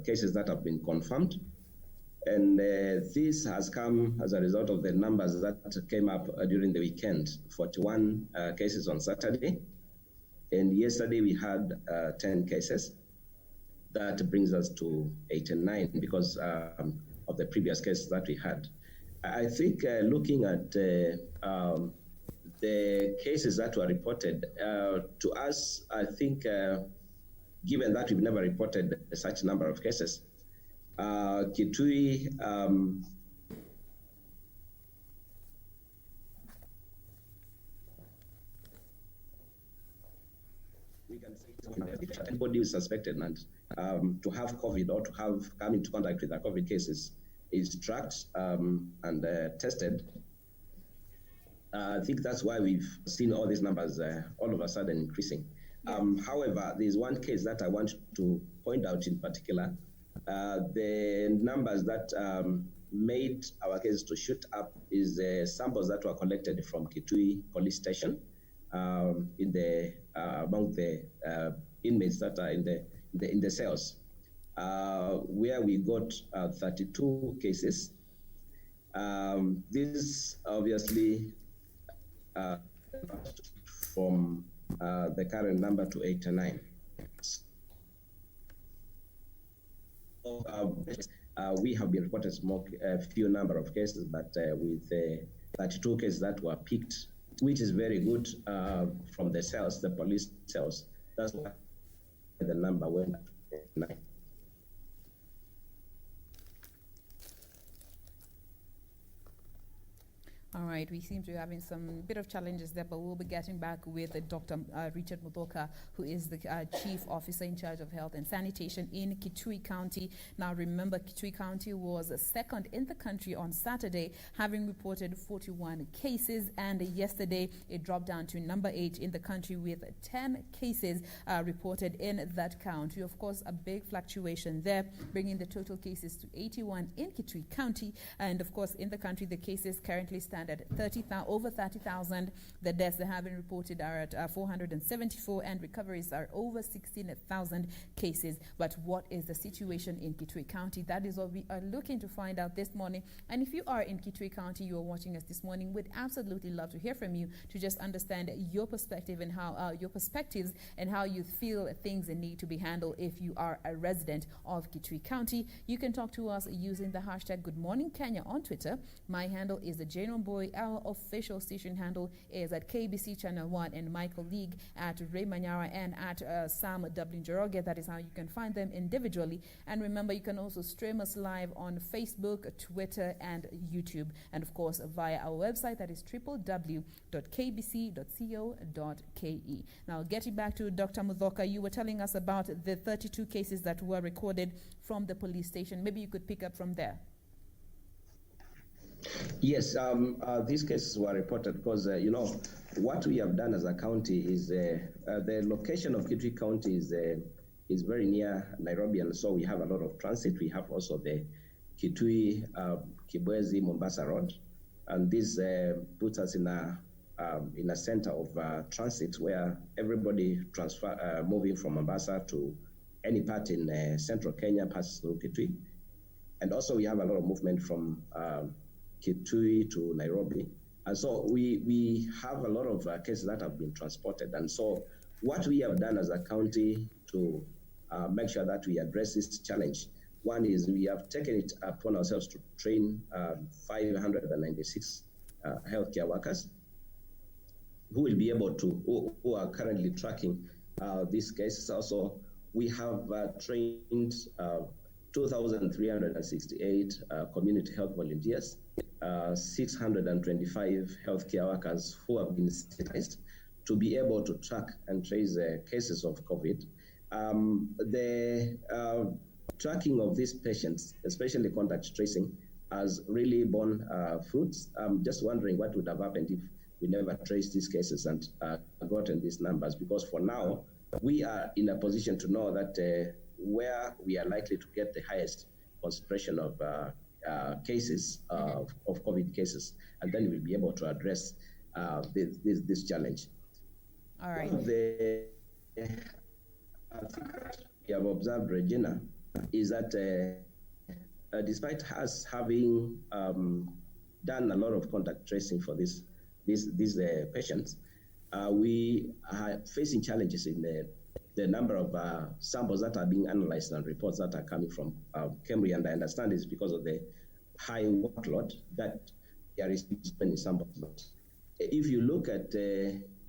cases that have been confirmed. And this has come as a result of the numbers that came up during the weekend. 41 cases on Saturday. And yesterday we had 10 cases. That brings us to 89 because of the previous cases that we had. I think looking at the cases that were reported, to us, I think, given that we've never reported such a number of cases, Kitui we can say anybody who is suspected and to have COVID or to have come into contact with a COVID case is tracked and tested. I think that's why we've seen all these numbers all of a sudden increasing. However, there's one case that I want to point out in particular. The numbers that made our case to shoot up is samples that were collected from Kitui police station in the among the inmates that are in the cells, where we got 32 cases. This obviously from the current number to 89. We have been reported a few number of cases, but with 32 cases that were picked, which is very good from the cells, the police cells. That's why the number went up to 9. All right, we seem to be having some bit of challenges there, but we'll be getting back with Dr. Richard Mudhoka, who is the Chief Officer in charge of Health and Sanitation in Kitui County. Now, remember, Kitui County was second in the country on Saturday, having reported 41 cases, and yesterday it dropped down to number 8 in the country with 10 cases reported in that county. Of course, a big fluctuation there, bringing the total cases to 81 in Kitui County, and of course, in the country, the cases currently stand stand at over 30,000. The deaths that have been reported are at 474, and recoveries are over 16,000 cases. But what is the situation in Kitui County? That is what we are looking to find out this morning. And if you are in Kitui County, you are watching us this morning, we'd absolutely love to hear from you to just understand your perspective and how your perspectives and how you feel things need to be handled if you are a resident of Kitui County. You can talk to us using the hashtag Good Morning Kenya on Twitter. My handle is the General Boy. Our official station handle is at KBC Channel 1, and my colleague at Ray Manyara and at Sam W. Njoroge. That is how you can find them individually. And remember, you can also stream us live on Facebook, Twitter, and YouTube. And of course, via our website, that is www.kbc.co.ke. Now, getting back to Dr. Mudhoka, you were telling us about the 32 cases that were recorded from the police station. Maybe you could pick up from there. Yes, these cases were reported because, what we have done as a county is the location of Kitui County is very near Nairobi, and so we have a lot of transit. We have also the Kitui, Kibwezi, Mombasa Road, and this puts us in a center of transit where everybody moving from Mombasa to any part in central Kenya passes through Kitui. And also we have a lot of movement from Kitui to Nairobi. And so we have a lot of cases that have been transported. And so what we have done as a county to make sure that we address this challenge, one is we have taken it upon ourselves to train 596 healthcare workers who will be able to, who are currently tracking these cases. Also, we have trained 2,368 community health volunteers, 625 healthcare workers who have been sensitized to be able to track and trace cases of COVID. The tracking of these patients, especially contact tracing, has really borne fruits. I'm just wondering what would have happened if we never traced these cases and gotten these numbers, because for now, we are in a position to know that where we are likely to get the highest concentration of cases, of COVID cases, and then we'll be able to address this challenge. All right. One of the we have observed, Regina, is that despite us having done a lot of contact tracing for these patients, we are facing challenges in the number of samples that are being analyzed and reports that are coming from Cambridge, and I understand it's because of the high workload that there is many samples. But if you look at,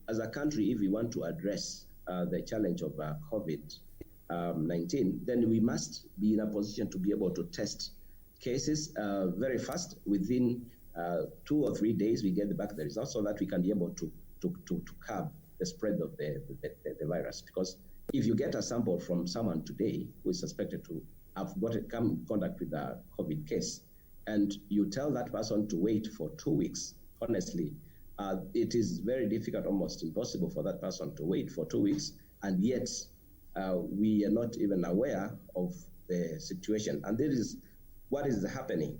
as a country, if we want to address the challenge of COVID-19, then we must be in a position to be able to test cases very fast. Within 2 or 3 days, we get back the results so that we can be able to curb the spread of the virus. Because if you get a sample from someone today who is suspected to have come in contact with a COVID case, and you tell that person to wait for 2 weeks, honestly, it is very difficult, almost impossible for that person to wait for 2 weeks, and yet we are not even aware of the situation. And this is what is happening.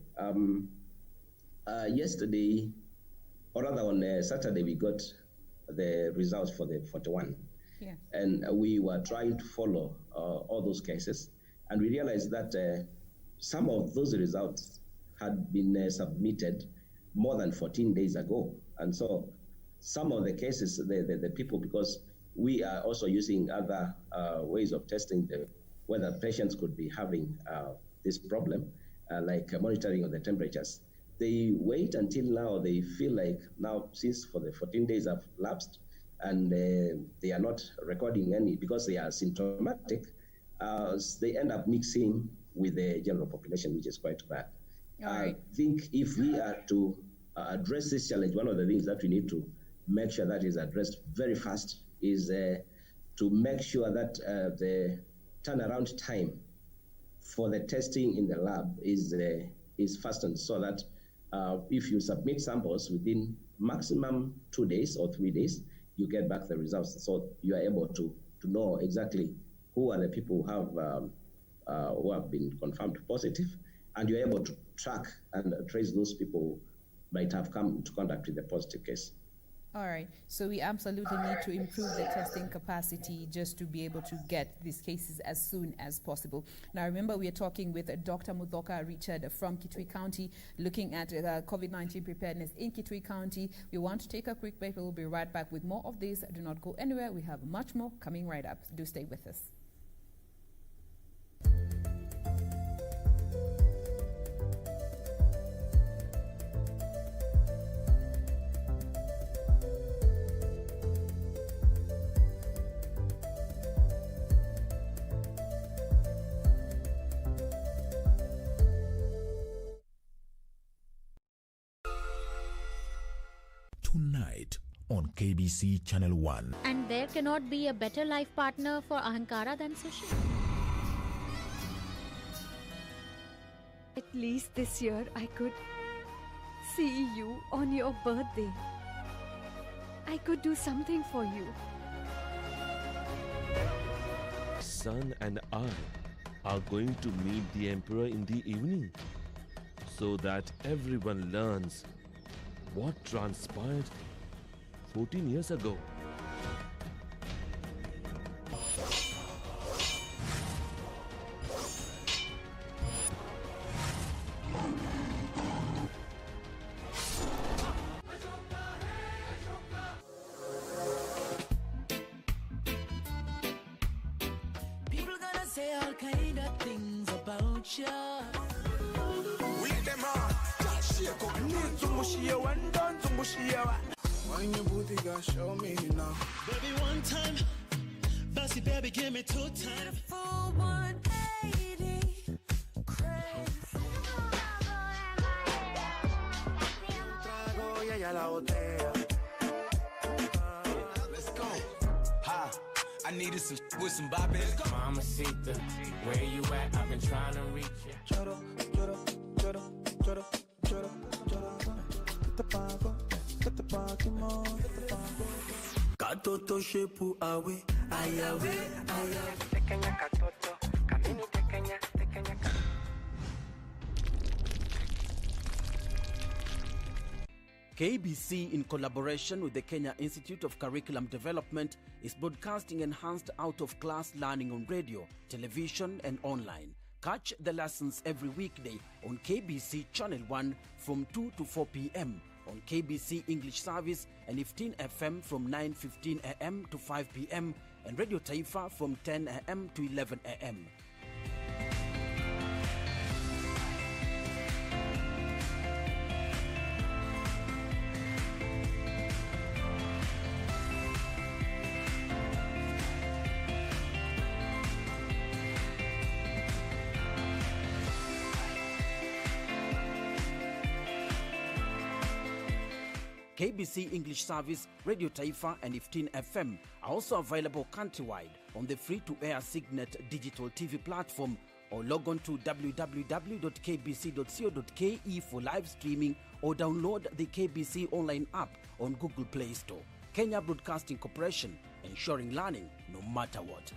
Yesterday, or rather on Saturday, we got the results for the 41. Yeah. And we were trying to follow all those cases, and we realized that some of those results had been submitted more than 14 days ago. And so some of the cases, the people, because we are also using other ways of testing whether patients could be having this problem, like monitoring of the temperatures. They wait until now. They feel like now, since for the 14 days have lapsed, and they are not recording any because they are symptomatic, they end up mixing with the general population, which is quite bad. I think if we are to address this challenge, one of the things that we need to make sure that is addressed very fast is to make sure that the turnaround time for the testing in the lab is fastened, so that if you submit samples within maximum 2 days or 3 days, you get back the results. So you are able to know exactly who are the people who have been confirmed positive, and you're able to track and trace those people might have come into contact with a positive case. All right, so we absolutely need to improve the testing capacity just to be able to get these cases as soon as possible. Now, remember, we are talking with Dr. Muthoka Richard from Kitui County, looking at COVID-19 preparedness in Kitui County. We want to take a quick break. We'll be right back with more of this. Do not go anywhere. We have much more coming right up. Do stay with us. Tonight on KBC Channel 1. And there cannot be a better life partner for Ahankara than Sushi. At least this year I could see you on your birthday. I could do something for you. Son and I are going to meet the Emperor in the evening so that everyone learns what transpired 14 years ago. People gonna say all kind of things about you. With them on. When your booty got show me now. Baby, one time. Bossy baby, give me 2 times. Full 180. Crazy. Let's go. Ha. I needed some with some bop in it. Mamacita, where you at? I've been trying to reach you. Katoto shepu awe, ayawe, ayawe. Tekenya katoto, kamini tekenya, tekenya. KBC, in collaboration with the Kenya Institute of Curriculum Development, is broadcasting enhanced out-of-class learning on radio, television, and online. Catch the lessons every weekday on KBC Channel 1 from 2 to 4 p.m. on KBC English Service and 15 FM from 9:15 a.m. to 5 p.m. and Radio Taifa from 10 a.m. to 11 a.m. KBC English Service, Radio Taifa, and 15 FM are also available countrywide on the free-to-air Signet digital TV platform, or log on to www.kbc.co.ke for live streaming, or download the KBC Online app on Google Play Store. Kenya Broadcasting Corporation, ensuring learning no matter what.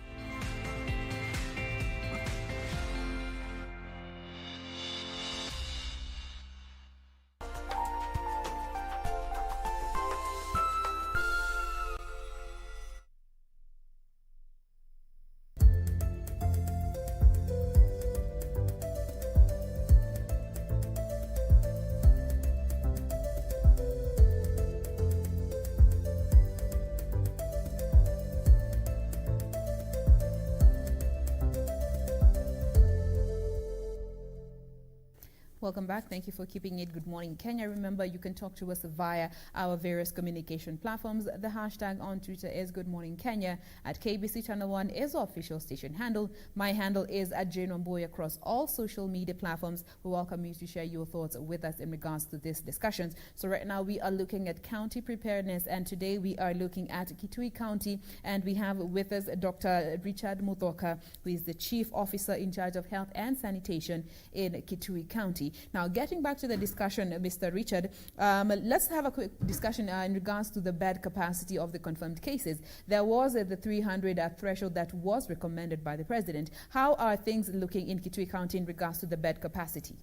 Welcome back. Thank you for keeping it Good Morning Kenya. Remember, you can talk to us via our various communication platforms. The hashtag on Twitter is Good Morning Kenya. At KBC Channel 1 is our official station handle. My handle is at Jane Wamboy across all social media platforms. We welcome you to share your thoughts with us in regards to these discussions. So right now we are looking at county preparedness, and today we are looking at Kitui County, and we have with us Dr. Richard Muthoka, who is the Chief Officer in charge of Health and Sanitation in Kitui County. Now, getting back to the discussion, Mr. Richard, let's have a quick discussion in regards to the bed capacity of the confirmed cases. There was the 300 threshold that was recommended by the President. How are things looking in Kitui County in regards to the bed capacity?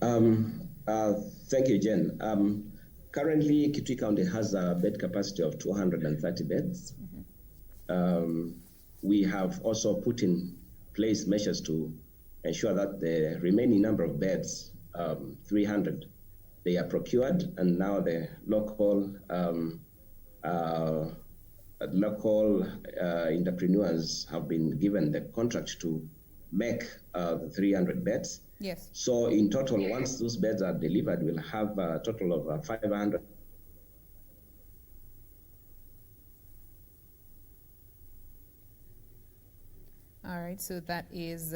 Thank you, Jen. Currently, Kitui County has a bed capacity of 230 beds. We have also put in place measures to ensure that the remaining number of beds, 300, they are procured, and now the local entrepreneurs have been given the contract to make the 300 beds. Yes. So in total, once those beds are delivered, we'll have a total of 500. All right, so that is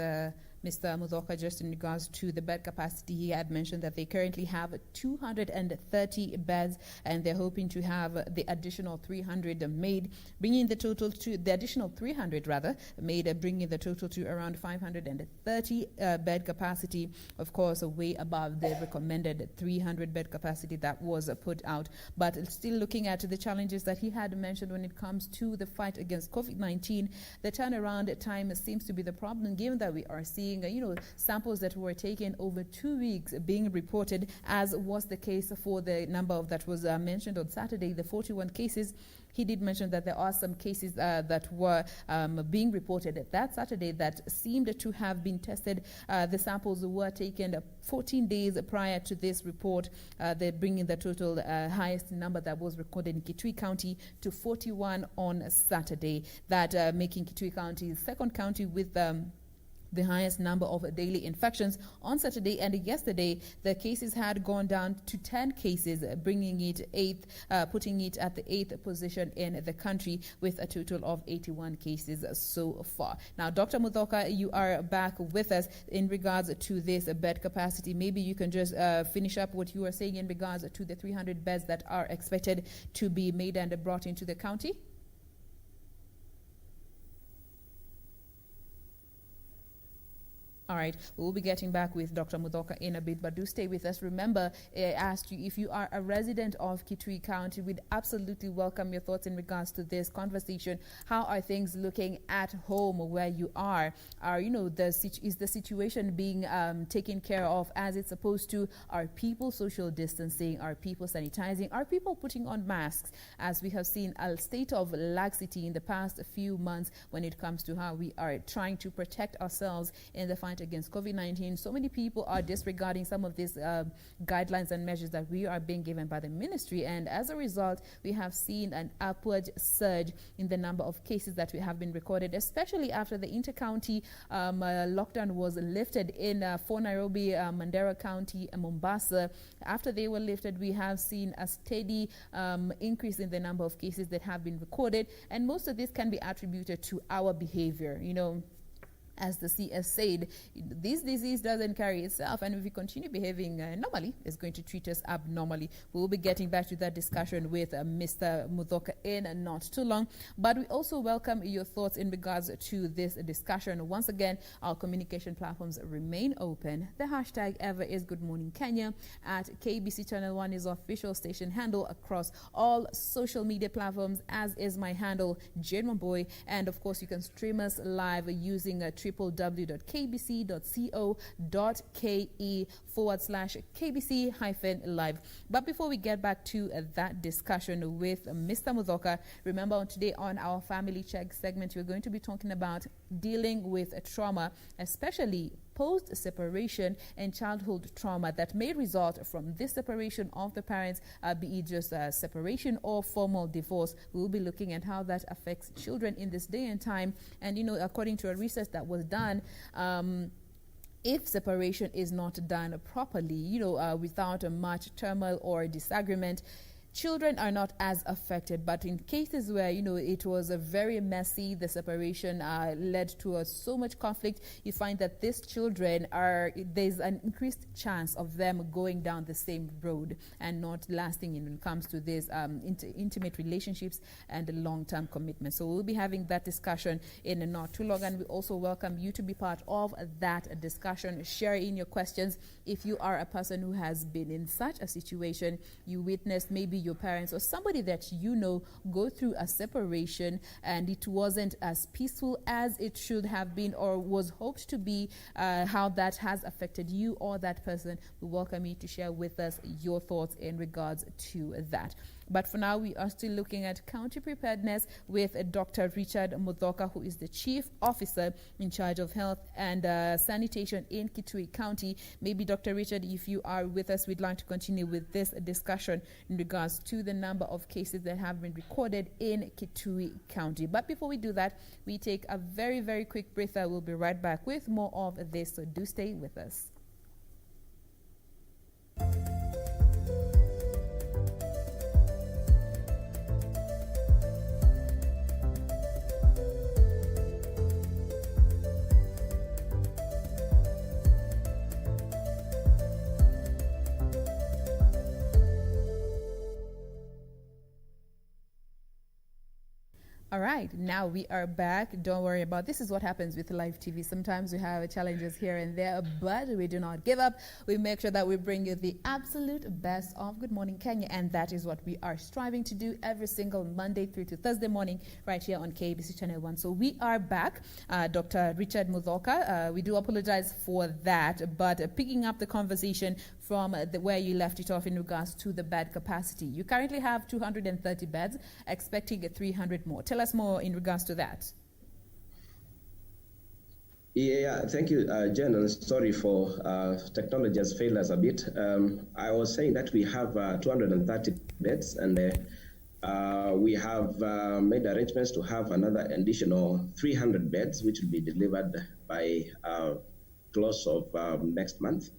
Mr. Mudhoka, just in regards to the bed capacity. He had mentioned that they currently have 230 beds, and they're hoping to have the additional 300 made, bringing the total to the additional 300 rather made, bringing the total to around 530 bed capacity. Of course, way above the recommended 300 bed capacity that was put out. But still looking at the challenges that he had mentioned when it comes to the fight against COVID-19, the turnaround time seems to be the problem, given that we are seeing samples that were taken over 2 weeks being reported, as was the case for the number of that was mentioned on Saturday, the 41 cases. He did mention that there are some cases that were being reported that Saturday that seemed to have been tested. The samples were taken 14 days prior to this report. They're bringing the total highest number that was recorded in Kitui County to 41 on Saturday. That making Kitui County the second county with the highest number of daily infections on Saturday, and yesterday the cases had gone down to 10 cases, bringing it putting it at the 8th position in the country with a total of 81 cases so far. Now, Dr. Mudhoka, you are back with us in regards to this bed capacity. Maybe you can just finish up what you were saying in regards to the 300 beds that are expected to be made and brought into the county. All right, we'll be getting back with Dr. Mudhoka in a bit, but do stay with us. Remember, I asked you if you are a resident of Kitui County, we'd absolutely welcome your thoughts in regards to this conversation. How are things looking at home where you are? Is the situation being taken care of as it's supposed to? Are people social distancing? Are people sanitizing? Are people putting on masks? As we have seen a state of laxity in the past few months when it comes to how we are trying to protect ourselves in the fight against COVID-19. So many people are disregarding some of these guidelines and measures that we are being given by the ministry, and as a result we have seen an upward surge in the number of cases that we have been recorded, especially after the inter-county lockdown was lifted in for Nairobi, Mandera County, and Mombasa. After they were lifted, we have seen a steady increase in the number of cases that have been recorded, and most of this can be attributed to our behavior. As the CS said, this disease doesn't carry itself, and if we continue behaving normally, it's going to treat us abnormally. We'll be getting back to that discussion with Mr. Mudhoka in not too long, but we also welcome your thoughts in regards to this discussion. Once again, our communication platforms remain open. The hashtag ever is Good Morning Kenya. At KBC Channel 1 is our official station handle across all social media platforms, as is my handle, Jane Boy, and of course you can stream us live using www.kbc.co.ke/KBC-live. But before we get back to that discussion with Mr. Mudhoka, remember today on our Family Check segment, we're going to be talking about dealing with trauma, especially post-separation and childhood trauma that may result from this separation of the parents, be it just separation or formal divorce. We'll be looking at how that affects children in this day and time. And, according to a research that was done, if separation is not done properly, without much turmoil or disagreement, children are not as affected. But in cases where it was a very messy, the separation led to so much conflict, you find that these children there's an increased chance of them going down the same road and not lasting when it comes to these intimate relationships and long-term commitment. So we'll be having that discussion in not too long, and we also welcome you to be part of that discussion. Share in your questions if you are a person who has been in such a situation. You witnessed, maybe your parents or somebody that you know go through a separation and it wasn't as peaceful as it should have been or was hoped to be, how that has affected you or that person, we welcome you to share with us your thoughts in regards to that. But for now, we are still looking at county preparedness with Dr. Richard Muthoka, who is the Chief Officer in charge of health and sanitation in Kitui County. Maybe, Dr. Richard, if you are with us, we'd like to continue with this discussion in regards to the number of cases that have been recorded in Kitui County. But before we do that, we take a very, very quick breath. I will be right back with more of this, so do stay with us. All right, now we are back. Don't worry about this. Is what happens with live TV. Sometimes we have challenges here and there, but we do not give up. We make sure that we bring you the absolute best of Good Morning Kenya, and that is what we are striving to do every single Monday through to Thursday morning right here on KBC Channel 1. So we are back. Dr. Richard Muthoka, we do apologize for that, but picking up the conversation from where you left it off in regards to the bed capacity. You currently have 230 beds, expecting 300 more. Tell us more in regards to that. Yeah, thank you, Jen, and sorry for technology has failed us a bit. I was saying that we have 230 beds, and we have made arrangements to have another additional 300 beds, which will be delivered by close of next month.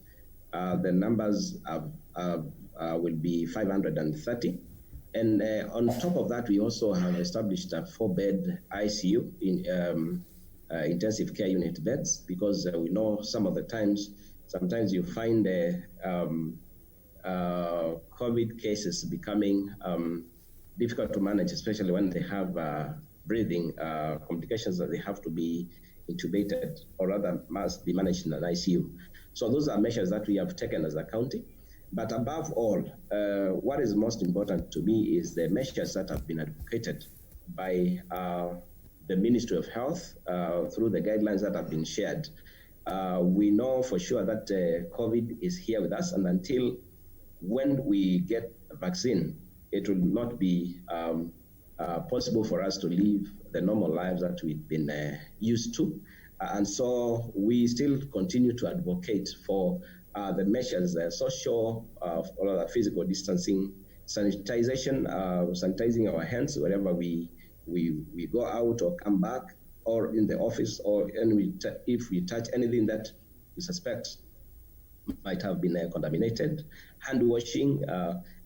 The numbers will be 530. And on top of that, we also have established a 4-bed ICU in intensive care unit beds, because we know sometimes you find COVID cases becoming difficult to manage, especially when they have breathing complications that they have to be intubated or rather must be managed in an ICU. So those are measures that we have taken as a county. But above all, what is most important to me is the measures that have been advocated by the Ministry of Health through the guidelines that have been shared. We know for sure that COVID is here with us, and until when we get a vaccine, it will not be possible for us to live the normal lives that we've been used to. And so we still continue to advocate for the measures, social, physical distancing, sanitization, sanitizing our hands wherever we go out or come back, or in the office, or if we touch anything that we suspect might have been contaminated, hand washing,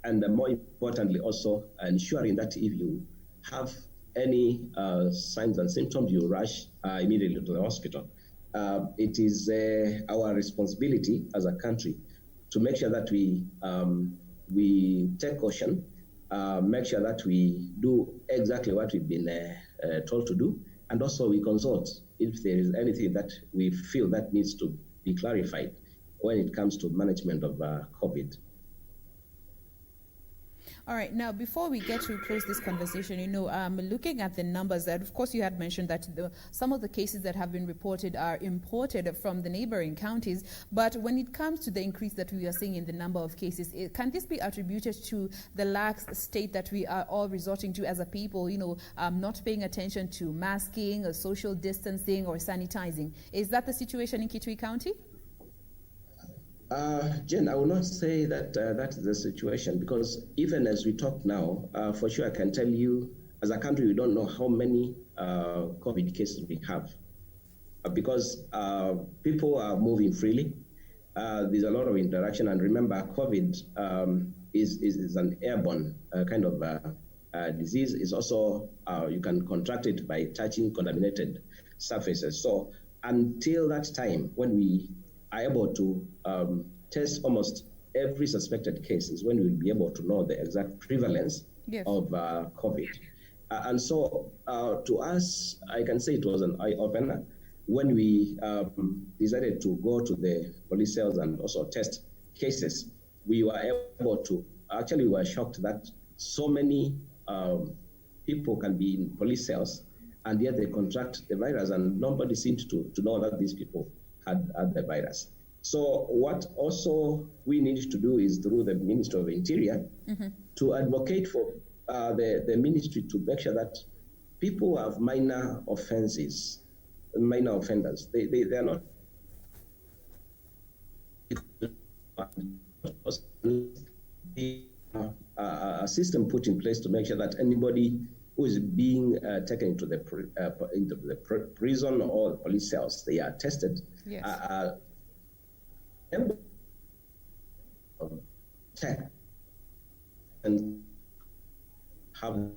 and more importantly also ensuring that if you have any signs and symptoms, you rush immediately to the hospital. It is our responsibility as a country to make sure that we take caution, make sure that we do exactly what we've been told to do, and also we consult if there is anything that we feel that needs to be clarified when it comes to management of COVID. All right. Now, before we get to close this conversation, looking at the numbers that, of course, you had mentioned that some of the cases that have been reported are imported from the neighboring counties. But when it comes to the increase that we are seeing in the number of cases, can this be attributed to the lax state that we are all resorting to as a people, not paying attention to masking or social distancing or sanitizing? Is that the situation in Kitui County? Jen, I will not say that that's the situation, because even as we talk now, for sure I can tell you, as a country, we don't know how many COVID cases we have, because people are moving freely. There's a lot of interaction, and remember, COVID is an airborne kind of disease. It's also, you can contract it by touching contaminated surfaces. So until that time, when we are able to test almost every suspected case, is when we'll be able to know the exact prevalence of COVID. And so to us, I can say it was an eye-opener when we decided to go to the police cells and also test cases. We were able to, actually we were shocked that so many people can be in police cells, and yet they contract the virus, and nobody seems to know that these people had the virus. So what also we need to do is through the Ministry of Interior to advocate for the ministry to make sure that people who have minor offenders, they are not a system put in place to make sure that anybody who is being taken into the prison or police cells, they are tested. Yes. Check and have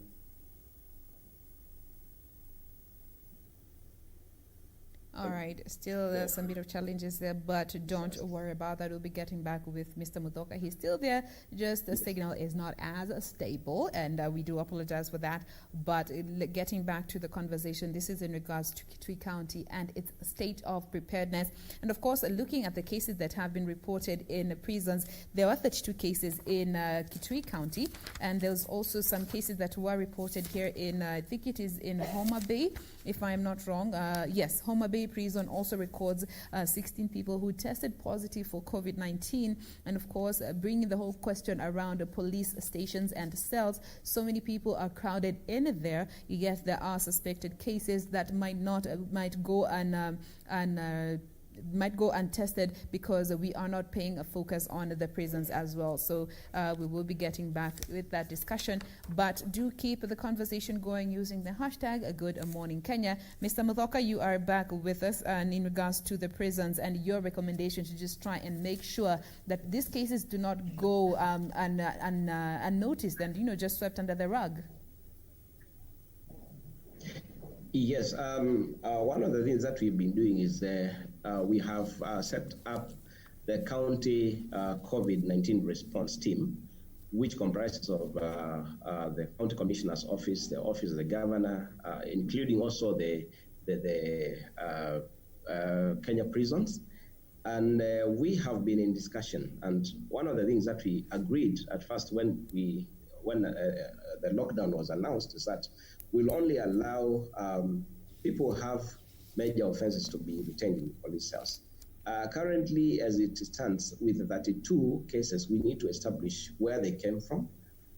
All right, still some bit of challenges there, but don't worry about that. We'll be getting back with Mr. Muthoka. He's still there, just the signal is not as stable, and we do apologize for that. But getting back to the conversation, this is in regards to Kitui County and its state of preparedness. And of course, looking at the cases that have been reported in prisons, there were 32 cases in Kitui County, and there's also some cases that were reported here in, I think it is in Homa Bay, if I'm not wrong. Yes, Homa Bay Prison also records 16 people who tested positive for COVID-19. And of course, bringing the whole question around police stations and cells, so many people are crowded in there, yet there are suspected cases that might go untested because we are not paying a focus on the prisons as well. So we will be getting back with that discussion, but do keep the conversation going using the hashtag Good Morning Kenya. Mr. Muthoka, you are back with us, and in regards to the prisons and your recommendation to just try and make sure that these cases do not go unnoticed and just swept under the rug. Yes, one of the things that we've been doing is we have set up the county COVID-19 response team, which comprises of the county commissioner's office, the office of the governor, including also the Kenya prisons. And we have been in discussion. And one of the things that we agreed at first when the lockdown was announced is that we'll only allow people who have major offenses to be retained in police cells. Currently, as it stands, with 32 cases, we need to establish where they came from,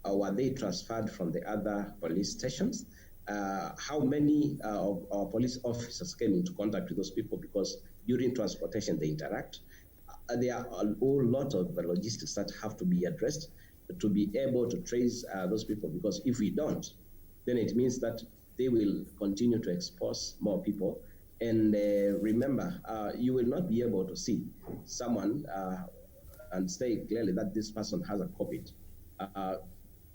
were they transferred from the other police stations, how many of our police officers came into contact with those people, because during transportation they interact. There are a whole lot of logistics that have to be addressed to be able to trace those people, because if we don't, then it means that they will continue to expose more people. And remember, you will not be able to see someone and say clearly that this person has a COVID.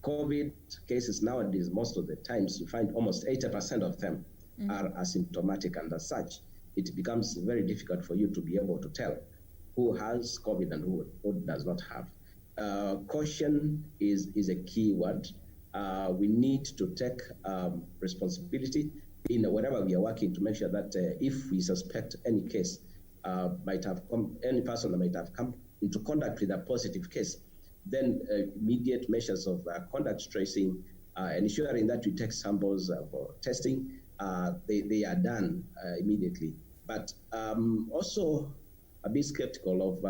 COVID cases nowadays, most of the times, you find almost 80% of them are asymptomatic, and as such, it becomes very difficult for you to be able to tell who has COVID and who does not have. Caution is a key word. We need to take responsibility in whatever we are working to make sure that if we suspect any case any person that might have come into contact with a positive case, then immediate measures of contact tracing, ensuring that we take samples for testing, they are done immediately. But also a bit skeptical of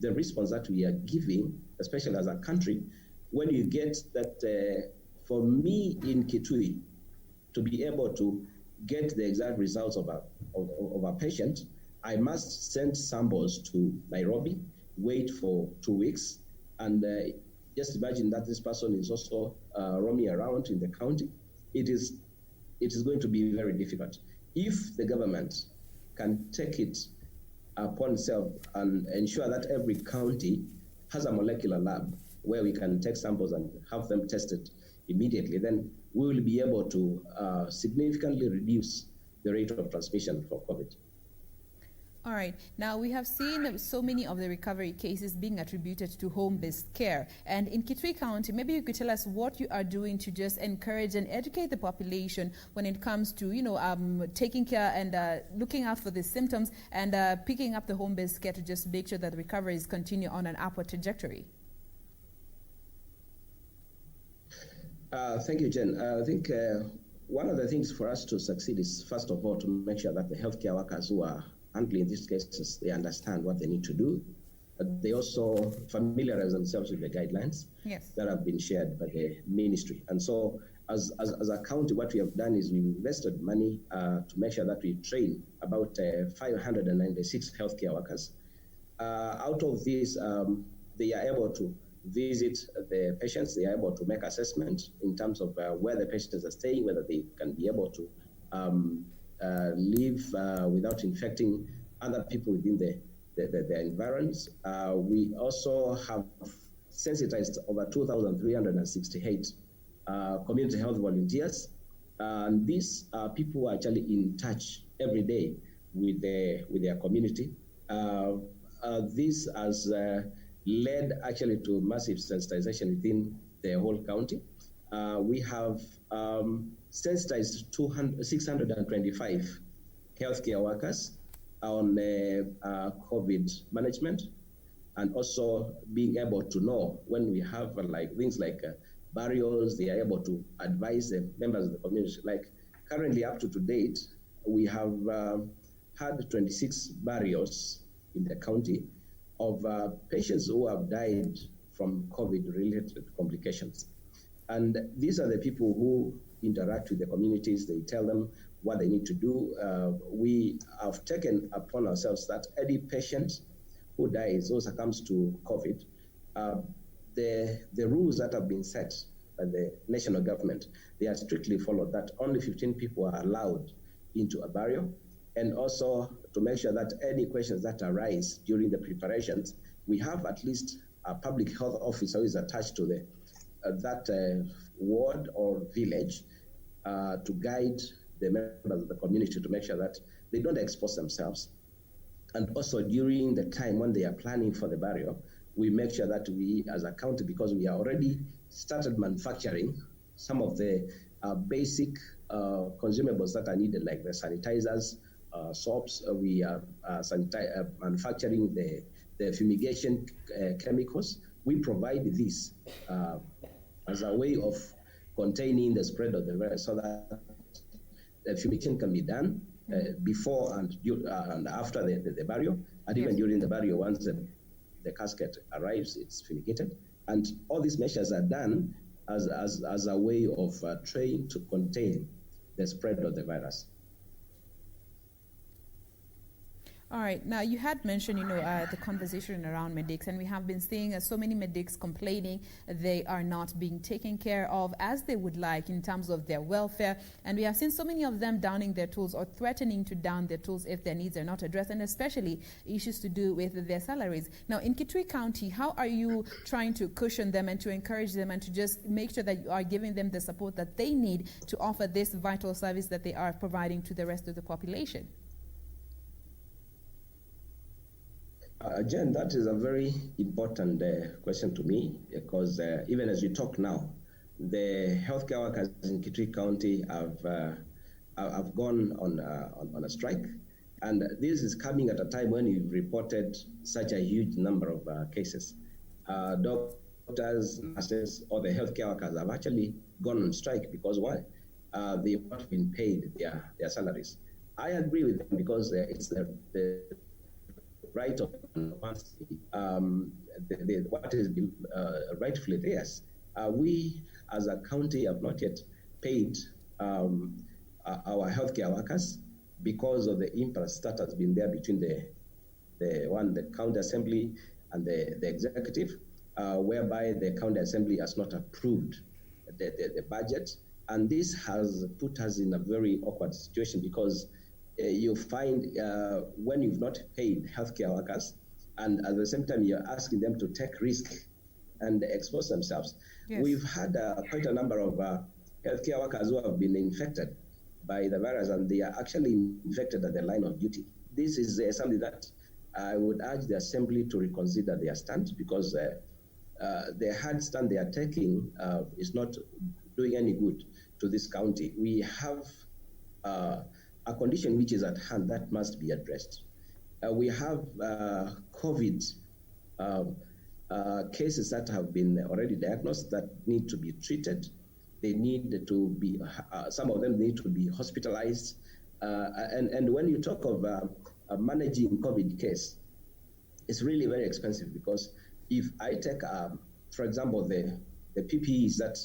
the response that we are giving, especially as a country, when you get that, for me in Kitui, to be able to get the exact results of a patient, I must send samples to Nairobi, wait for 2 weeks, and just imagine that this person is also roaming around in the county. It is going to be very difficult. If the government can take it upon itself and ensure that every county has a molecular lab where we can take samples and have them tested immediately, then we will be able to significantly reduce the rate of transmission for COVID. All right. Now, we have seen so many of the recovery cases being attributed to home-based care. And in Kitui County, maybe you could tell us what you are doing to just encourage and educate the population when it comes to, taking care and looking out for the symptoms and picking up the home-based care to just make sure that the recoveries continue on an upward trajectory. Thank you, Jen. I think one of the things for us to succeed is, first of all, to make sure that the healthcare workers who are handling these cases, they understand what they need to do. They also familiarize themselves with the guidelines that have been shared by the ministry. And so as a county, what we have done is we invested money to make sure that we train about 596 healthcare workers. Out of these, they are able to visit the patients, they are able to make assessments in terms of where the patients are staying, whether they can be able to live without infecting other people within the environs. We also have sensitized over 2,368 community health volunteers. And these people are actually in touch every day with their community. This has led actually to massive sensitization within the whole county. We have sensitized 625 healthcare workers on COVID management, and also being able to know when we have things like burials, they are able to advise the members of the community. Like currently up to date, we have had 26 burials in the county of patients who have died from COVID-related complications. And these are the people who interact with the communities. They tell them what they need to do. We have taken upon ourselves that any patient who dies or succumbs to COVID, the rules that have been set by the national government, they are strictly followed, that only 15 people are allowed into a burial. And also to make sure that any questions that arise during the preparations, we have at least a public health officer who is attached to that ward or village to guide the members of the community to make sure that they don't expose themselves. And also during the time when they are planning for the burial, we make sure that we as a county, because we are already started manufacturing some of the basic consumables that are needed, like the sanitizers, soaps. We are manufacturing the fumigation chemicals. We provide this as a way of containing the spread of the virus, so that the fumigation can be done before and after the burial, and even during the burial. Once the casket arrives, it's fumigated. And all these measures are done as a way of trying to contain the spread of the virus. All right. Now, you had mentioned, the conversation around medics, and we have been seeing so many medics complaining they are not being taken care of as they would like in terms of their welfare. And we have seen so many of them downing their tools or threatening to down their tools if their needs are not addressed, and especially issues to do with their salaries. Now, in Kitui County, how are you trying to cushion them and to encourage them and to just make sure that you are giving them the support that they need to offer this vital service that they are providing to the rest of the population? Jen, that is a very important question to me, because even as we talk now, the healthcare workers in Kitui County have gone on a strike, and this is coming at a time when you've reported such a huge number of cases. Doctors, nurses, or the healthcare workers have actually gone on strike because why? They have not been paid their salaries. I agree with them, because it's the right of what is rightfully theirs. We as a county have not yet paid our healthcare workers because of the impasse that has been there between the county assembly and the executive, whereby the county assembly has not approved the budget, and this has put us in a very awkward situation, because you find when you've not paid healthcare workers, and at the same time you're asking them to take risk and expose themselves. Yes. We've had quite a number of healthcare workers who have been infected by the virus, and they are actually infected at the line of duty. This is something that I would urge the assembly to reconsider their stand, because the hard stand they are taking is not doing any good to this county. We have a condition which is at hand that must be addressed. We have COVID cases that have been already diagnosed that need to be treated. they need to be, some of them need to be hospitalized. And when you talk of managing COVID case, it's really very expensive, because if I take, for example, the PPEs that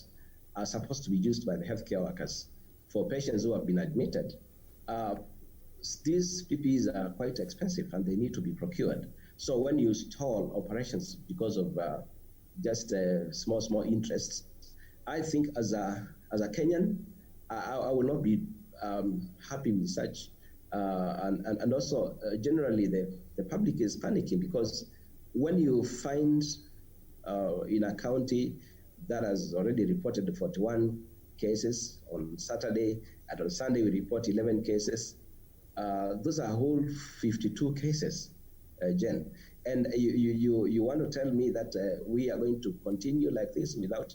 are supposed to be used by the healthcare workers for patients who have been admitted, these PPEs are quite expensive and they need to be procured. So when you stall operations because of just small interests, I think as a Kenyan, I will not be happy with such. And also, generally, the public is panicking, because when you find in a county that has already reported 41 cases on Saturday, and on Sunday we report 11 cases, those are whole 52 cases, Jen. And you want to tell me that we are going to continue like this without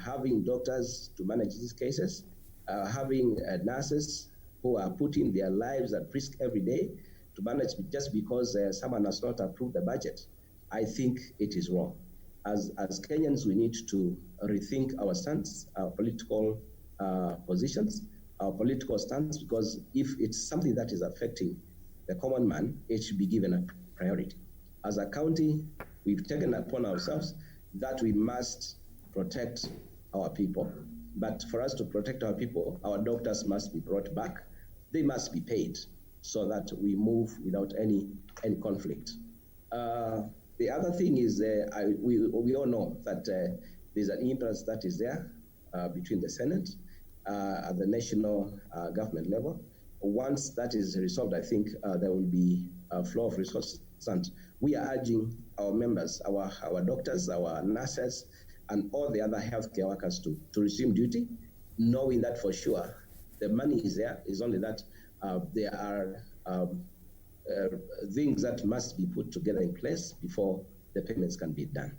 having doctors to manage these cases, having nurses who are putting their lives at risk every day to manage just because someone has not approved the budget? I think it is wrong. As Kenyans, we need to rethink our stance, our political positions, our political stance, because if it's something that is affecting the common man, it should be given a priority. As a county, we've taken upon ourselves that we must protect our people. But for us to protect our people, our doctors must be brought back. They must be paid so that we move without any conflict. The other thing is we all know that there's an interest that is there between the Senate at the national government level. Once that is resolved, I think there will be a flow of resources. And we are urging our members, our doctors, our nurses, and all the other healthcare workers to resume duty, knowing that for sure the money is there. It's only that there are things that must be put together in place before the payments can be done.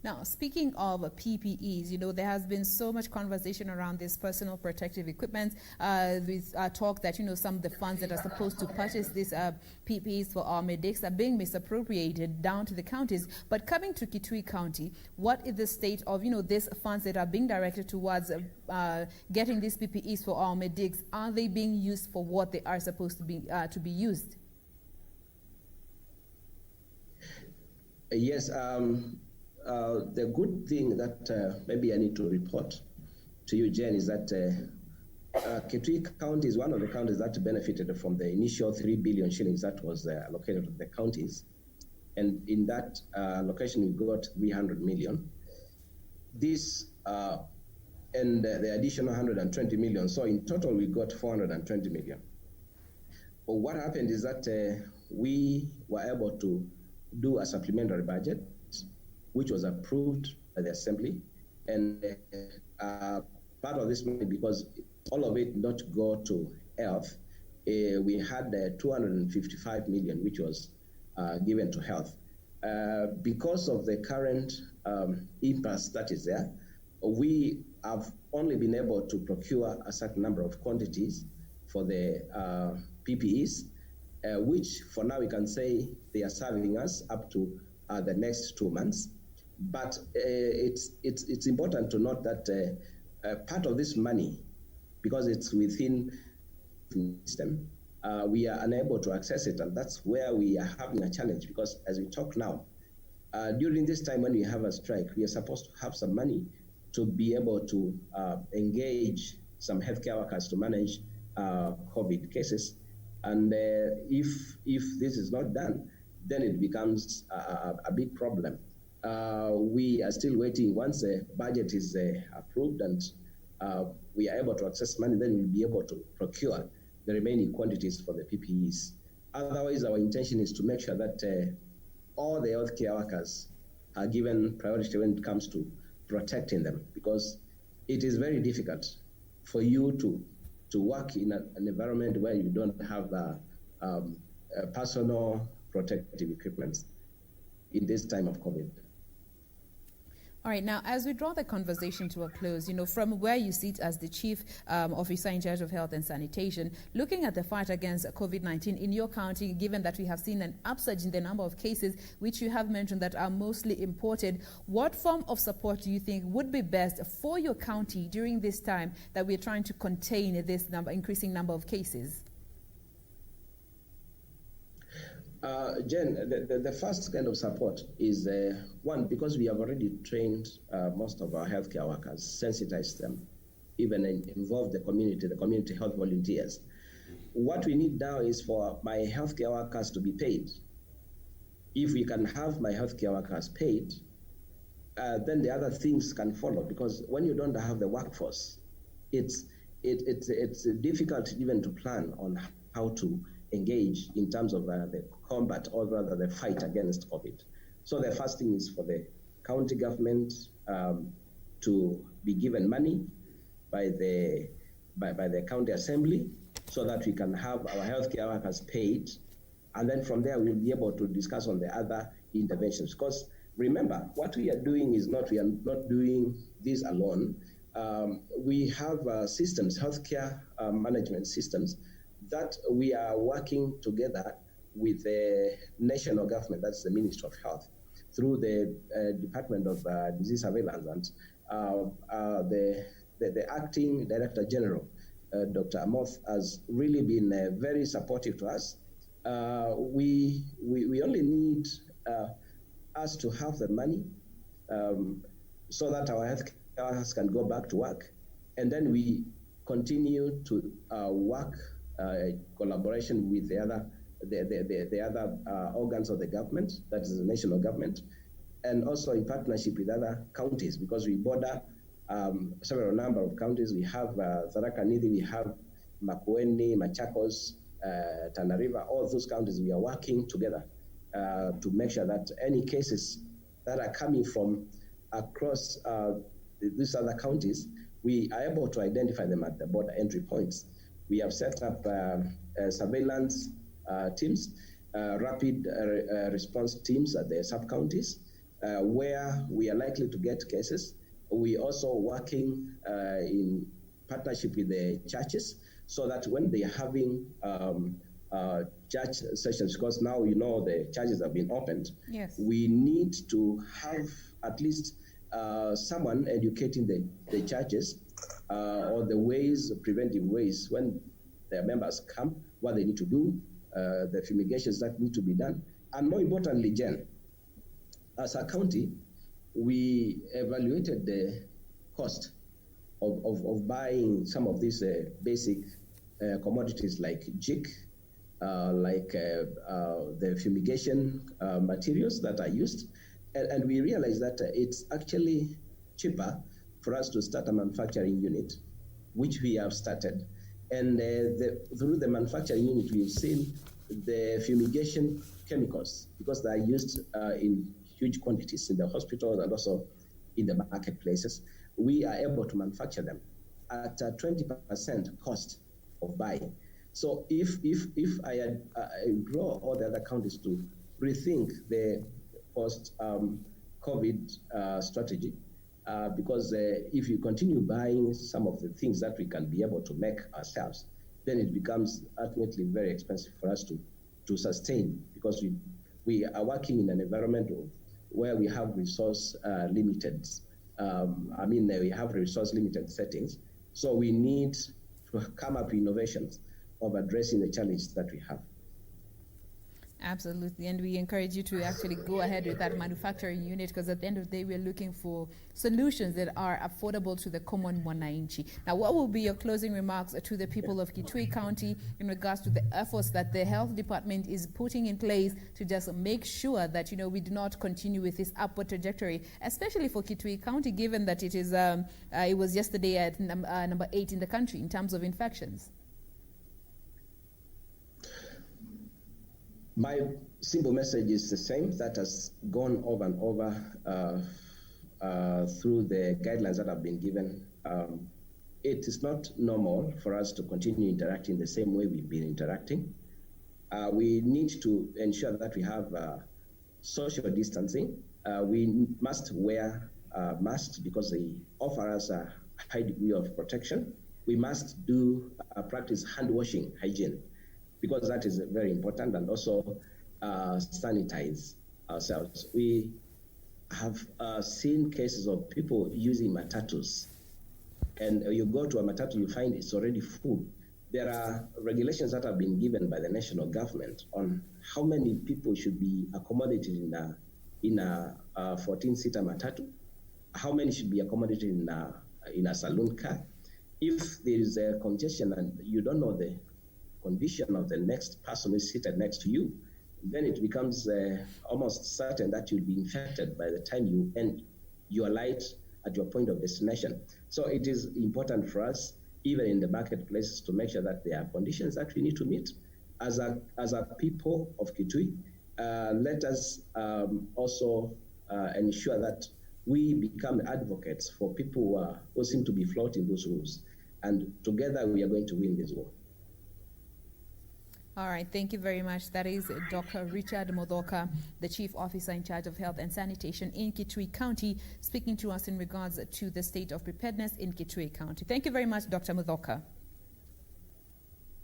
Now, speaking of PPEs, you know, there has been so much conversation around this personal protective equipment with talk that, you know, some of the funds that are supposed to purchase these PPEs for our medics are being misappropriated down to the counties. But coming to Kitui County, what is the state of, you know, these funds that are being directed towards getting these PPEs for our medics? Are they being used for what they are supposed to be used? Yes. The good thing that maybe I need to report to you, Jen, is that Kitui County is one of the counties that benefited from the initial 3 billion shillings that was allocated to the counties. And in that allocation, we got 300 million. This and the additional 120 million. So in total, we got 420 million. But what happened is that we were able to do a supplementary budget, which was approved by the Assembly. And part of this money, because all of it not go to health, we had 255 million, which was given to health. Because of the current impasse that is there, we have only been able to procure a certain number of quantities for the PPEs, which for now we can say they are serving us up to the next 2 months. But it's important to note that part of this money, because it's within the system, we are unable to access it, and that's where we are having a challenge. Because as we talk now, during this time when we have a strike, we are supposed to have some money to be able to engage some healthcare workers to manage COVID cases. And if this is not done, then it becomes a big problem. We are still waiting. Once the budget is approved and we are able to access money, then we'll be able to procure the remaining quantities for the PPEs. Otherwise, our intention is to make sure that all the healthcare workers are given priority when it comes to protecting them, because it is very difficult for you to work in an environment where you don't have personal protective equipment in this time of COVID. All right, now as we draw the conversation to a close, from where you sit as the Chief Officer in charge of Health and Sanitation, looking at the fight against COVID-19 in your county, given that we have seen an upsurge in the number of cases, which you have mentioned that are mostly imported, what form of support do you think would be best for your county during this time that we're trying to contain this increasing number of cases? Jen, the first kind of support is one, because we have already trained most of our healthcare workers, sensitized them, even involved the community health volunteers. What we need now is for my healthcare workers to be paid. If we can have my healthcare workers paid, then the other things can follow, because when you don't have the workforce, it's difficult even to plan on how to engage in terms of the combat, or rather the fight against COVID. So the first thing is for the county government to be given money by the county assembly, so that we can have our healthcare workers paid, and then from there we'll be able to discuss on the other interventions. Because remember, what we are doing we are not doing this alone. We have systems, healthcare management systems, that we are working together with the national government, that's the Ministry of Health, through the Department of Disease Surveillance, and the Acting Director General, Dr. Amoth, has really been very supportive to us. We only need us to have the money so that our healthcare workers can go back to work, and then we continue to work collaboration with the other organs of the government, that is the national government, and also in partnership with other counties, because we border several number of counties. We have Tharaka Nithi, we have Makueni, Machakos, Tana River. All those counties, we are working together to make sure that any cases that are coming from across these other counties, we are able to identify them at the border entry points. We have set up surveillance teams, rapid response teams at the sub-counties, where we are likely to get cases. We also working in partnership with the churches, so that when they are having church sessions, because now the churches have been opened, yes, we need to have at least someone educating the churches or the preventive ways when their members come, what they need to do, the fumigations that need to be done. And more importantly, Jen, as a county, we evaluated the cost of buying some of these basic commodities like jik, like the fumigation materials that are used. And we realized that it's actually cheaper for us to start a manufacturing unit, which we have started. And through the manufacturing unit, we've seen the fumigation chemicals, because they are used in huge quantities in the hospitals and also in the marketplaces. We are able to manufacture them at a 20% cost of buying. So if I draw all the other counties to rethink the post-COVID strategy, because if you continue buying some of the things that we can be able to make ourselves, then it becomes ultimately very expensive for us to sustain, because we are working in an environment where we have resource limited. We have resource limited settings, so we need to come up with innovations of addressing the challenge that we have. Absolutely, and we encourage you to actually go ahead with that manufacturing unit, because at the end of the day, we're looking for solutions that are affordable to the common mwananchi. Now, what will be your closing remarks to the people of Kitui County in regards to the efforts that the health department is putting in place to just make sure that we do not continue with this upward trajectory, especially for Kitui County, given that it is it was yesterday at number 8 in the country in terms of infections? My simple message is the same that has gone over and over through the guidelines that have been given. It is not normal for us to continue interacting the same way we've been interacting. We need to ensure that we have social distancing. We must wear masks because they offer us a high degree of protection. We must practice hand washing hygiene because that is very important, and also sanitize ourselves. We have seen cases of people using matatus, and you go to a matatu, you find it's already full. There are regulations that have been given by the national government on how many people should be accommodated in a 14-seater matatu, how many should be accommodated in a saloon car. If there is a congestion and you don't know the condition of the next person who is seated next to you, then it becomes almost certain that you'll be infected by the time you end your light at your point of destination. So it is important for us, even in the marketplaces, to make sure that there are conditions that we need to meet. As a people of Kitui, let us also ensure that we become advocates for people who seem to be flouting those rules. And together we are going to win this war. All right, thank you very much. That is Dr. Richard Modoka, the Chief Officer in charge of Health and Sanitation in Kitui County, speaking to us in regards to the state of preparedness in Kitui County. Thank you very much, Dr. Modoka.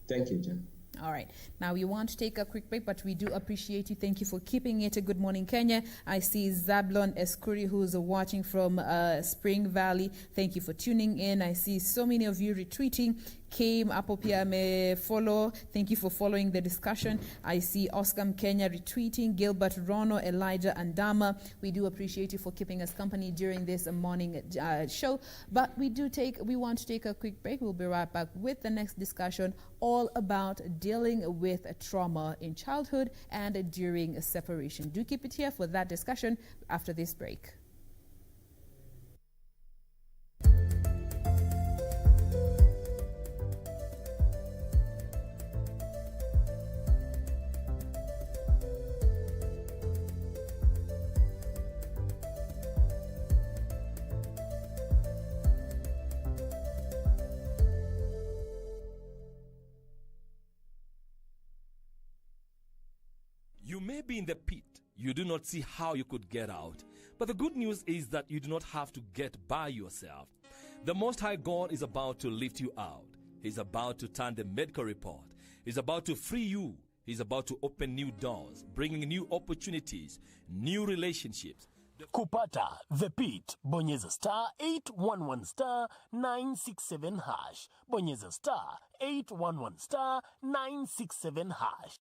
Thank you, Jen. All right. Now, we want to take a quick break, but we do appreciate you. Thank you for keeping it. Good morning, Kenya. I see Zablon Eskuri, who's watching from Spring Valley. Thank you for tuning in. I see so many of you retweeting. Came Apopia me follow. Thank you for following the discussion. I see Oscar Kenya retweeting. Gilbert Rono, Elijah Andama. We do appreciate you for keeping us company during this morning show. But we want to take a quick break. We'll be right back with the next discussion, all about dealing with trauma in childhood and during a separation. Do keep it here for that discussion after this break. You may be in the pit. You do not see how you could get out. But the good news is that you do not have to get by yourself. The Most High God is about to lift you out. He's about to turn the medical report. He's about to free you. He's about to open new doors, bringing new opportunities, new relationships. Kupata The Pit, bonyeza star 811 star 967 hash. Bonyeza star 811 star 967 hash.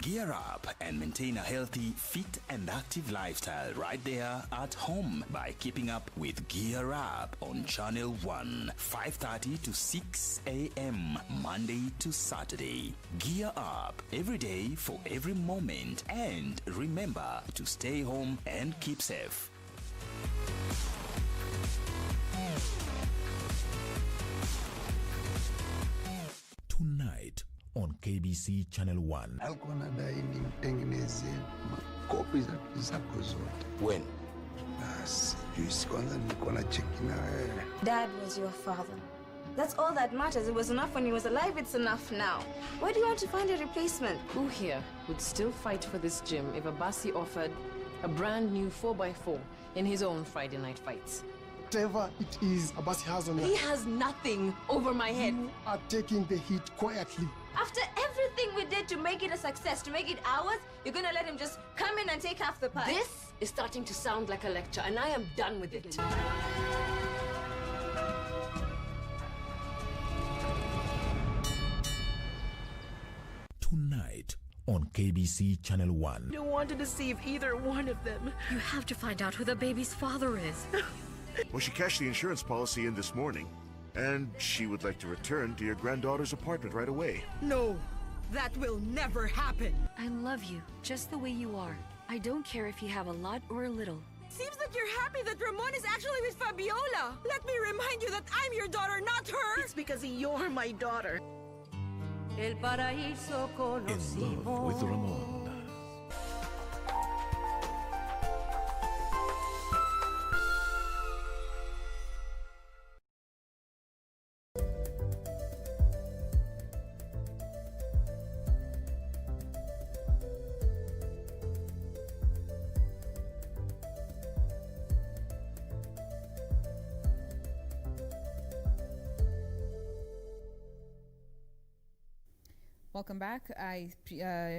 Gear up and maintain a healthy, fit and active lifestyle right there at home by keeping up with Gear Up on Channel 1, 5:30 to 6 a.m. Monday to Saturday. Gear up every day for every moment, and remember to stay home and keep safe. Tonight on KBC Channel 1. Alikuwa nadai nimtengeneze makopi zako zote. When? Juzi kwanza nilikuwa na cheki na wewe. Dad was your father. That's all that matters. It was enough when he was alive, it's enough now. Where do you want to find a replacement? Who here would still fight for this gym if Abasi offered a brand new 4x4 in his own Friday night fights? Whatever it is Abasi has on He has nothing over my head. You are taking the hit quietly. After everything we did to make it a success, to make it ours, you're gonna let him just come in and take half the pie? This is starting to sound like a lecture, and I am done with it. Tonight on KBC Channel 1. I don't want to deceive either one of them. You have to find out who the baby's father is. Well, she cashed the insurance policy in this morning, and she would like to return to your granddaughter's apartment right away. No, that will never happen. I love you just the way you are. I don't care if you have a lot or a little. Seems like you're happy that Ramon is actually with Fabiola. Let me remind you that I'm your daughter, not her. It's because you're my daughter. In love with Ramon. Welcome back. I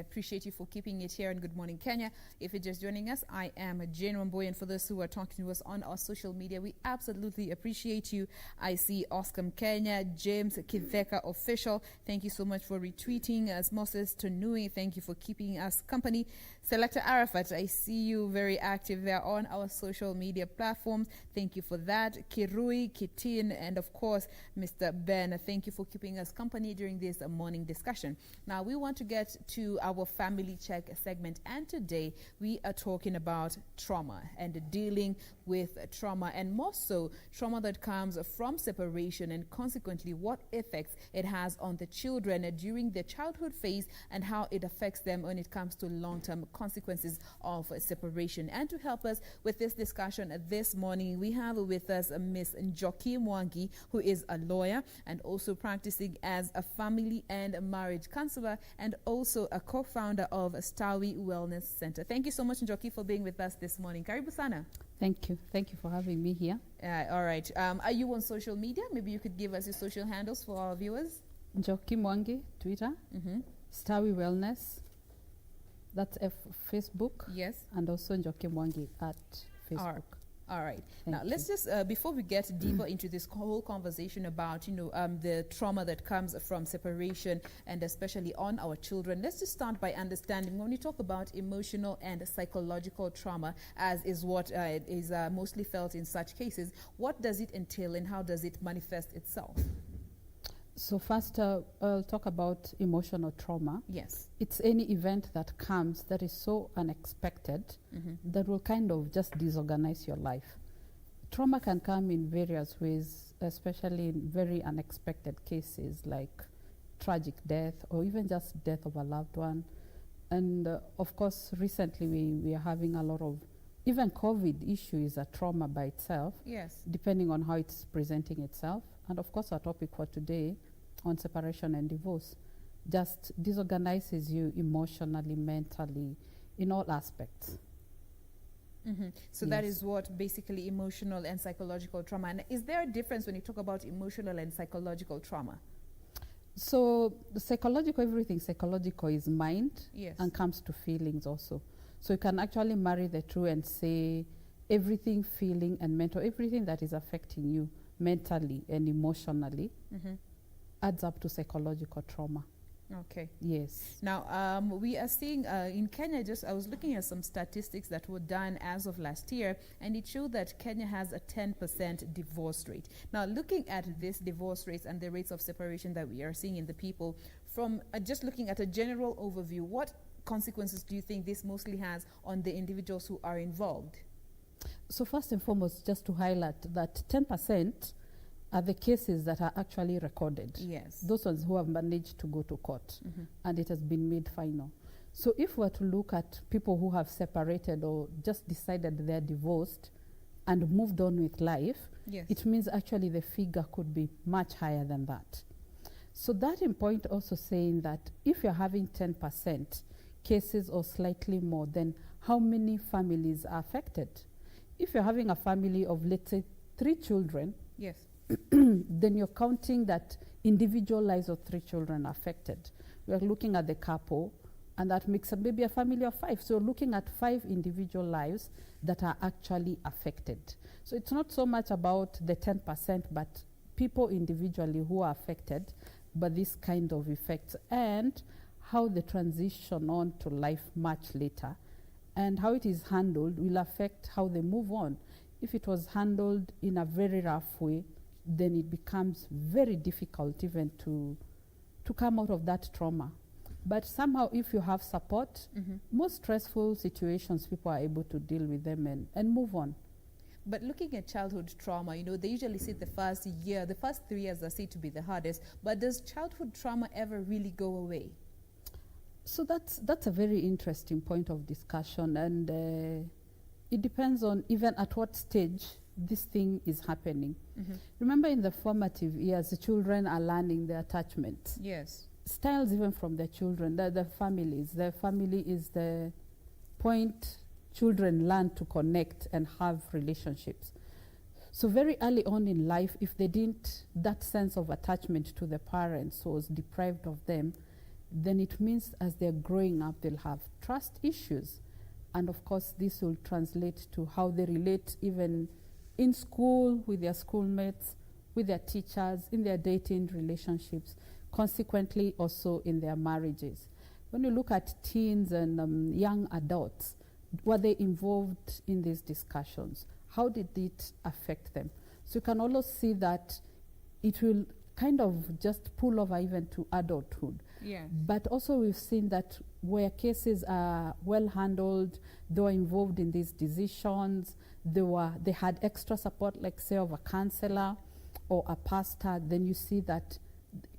appreciate you for keeping it here on Good Morning Kenya. If you're just joining us, I am Jane Wamboy, and for those who are talking to us on our social media, we absolutely appreciate you. I see Oscar Kenya, James Kiveka Official. Thank you so much for retweeting us. Moses Tonui, thank you for keeping us company. Selector Arafat, I see you very active there on our social media platforms. Thank you for that. Kirui, Kitin, and of course, Mr. Ben, thank you for keeping us company during this morning discussion. Now, we want to get to our family check segment, and today we are talking about trauma and dealing with trauma, and more so trauma that comes from separation, and consequently what effects it has on the children during their childhood phase and how it affects them when it comes to long-term consequences of separation. And to help us with this discussion this morning, we have with us Miss Njoki Mwangi, who is a lawyer and also practicing as a family and marriage counselor, and also a co-founder of Stawi Wellness Center. Thank you so much, Njoki, for being with us this morning. Karibu sana. Thank you. Thank you for having me here. All right. Are you on social media? Maybe you could give us your social handles for our viewers. Njoki Mwangi, Twitter. Stawi Wellness. That's Facebook. Yes. And also Njoki Mwangi at Facebook. All right. Now, let's just, before we get deeper into this whole conversation about, the trauma that comes from separation and especially on our children, let's just start by understanding when we talk about emotional and psychological trauma, as is what is mostly felt in such cases, what does it entail and how does it manifest itself? So first, I'll talk about emotional trauma. Yes. It's any event that comes that is so unexpected that will kind of just disorganize your life. Trauma can come in various ways, especially in very unexpected cases like tragic death or even just death of a loved one. And of course, recently we are having a lot of, even COVID issue is a trauma by itself. Yes. Depending on how it's presenting itself. And of course, our topic for today on separation and divorce just disorganizes you emotionally, mentally, in all aspects. So that is what basically emotional and psychological trauma. And is there a difference when you talk about emotional and psychological trauma? So the psychological, everything psychological is mind. Yes. And comes to feelings also. So you can actually marry the two and say everything feeling and mental, everything that is affecting you mentally and emotionally adds up to psychological trauma. Okay. Yes. Now, we are seeing in Kenya, I was looking at some statistics that were done as of last year, and it showed that Kenya has a 10% divorce rate. Now, looking at this divorce rates and the rates of separation that we are seeing in the people, from just looking at a general overview, what consequences do you think this mostly has on the individuals who are involved? So first and foremost, just to highlight that 10% are the cases that are actually recorded. Yes. Those ones who have managed to go to court and it has been made final. So if we're to look at people who have separated or just decided they're divorced and moved on with life, yes, it means actually the figure could be much higher than that. So that in point also saying that if you're having 10% cases or slightly more, then how many families are affected? If you're having a family of, let's say, 3 children, yes, then you're counting that individual lives of 3 children affected. We're looking at the couple, and that makes maybe a family of 5. So looking at 5 individual lives that are actually affected. So it's not so much about the 10%, but people individually who are affected by this kind of effects, and how the transition on to life much later and how it is handled will affect how they move on. If it was handled in a very rough way, then it becomes very difficult even to come out of that trauma. But somehow if you have support, most stressful situations, people are able to deal with them and move on. But looking at childhood trauma, they usually say the first 3 years are said to be the hardest. But does childhood trauma ever really go away? So that's a very interesting point of discussion, and it depends on even at what stage this thing is happening. Remember, in the formative years, the children are learning their attachment. Yes. Styles even from the children, the families. The family is the point children learn to connect and have relationships. So very early on in life, if they didn't, that sense of attachment to the parents was deprived of them, then it means as they're growing up, they'll have trust issues. And of course, this will translate to how they relate even in school, with their schoolmates, with their teachers, in their dating relationships, consequently also in their marriages. When you look at teens and young adults, were they involved in these discussions? How did it affect them? So you can also see that it will kind of just pull over even to adulthood. Yes. But also we've seen that where cases are well handled, they were involved in these decisions, they had extra support, like say of a counselor or a pastor, then you see that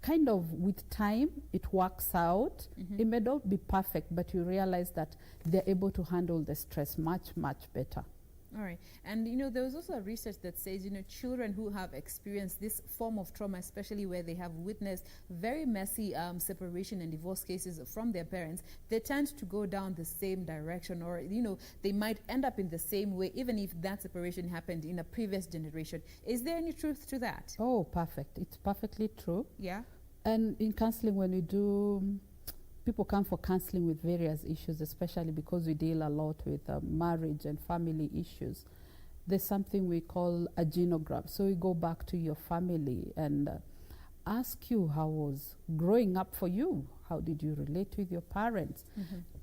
kind of with time it works out. It may not be perfect, but you realize that they're able to handle the stress much, much better. All right. And, there was also a research that says, children who have experienced this form of trauma, especially where they have witnessed very messy separation and divorce cases from their parents, they tend to go down the same direction, or, they might end up in the same way, even if that separation happened in a previous generation. Is there any truth to that? Oh, perfect. It's perfectly true. Yeah. And in counseling, when we do... People come for counseling with various issues, especially because we deal a lot with marriage and family issues. There's something we call a genogram. So we go back to your family and ask you how was growing up for you. How did you relate with your parents?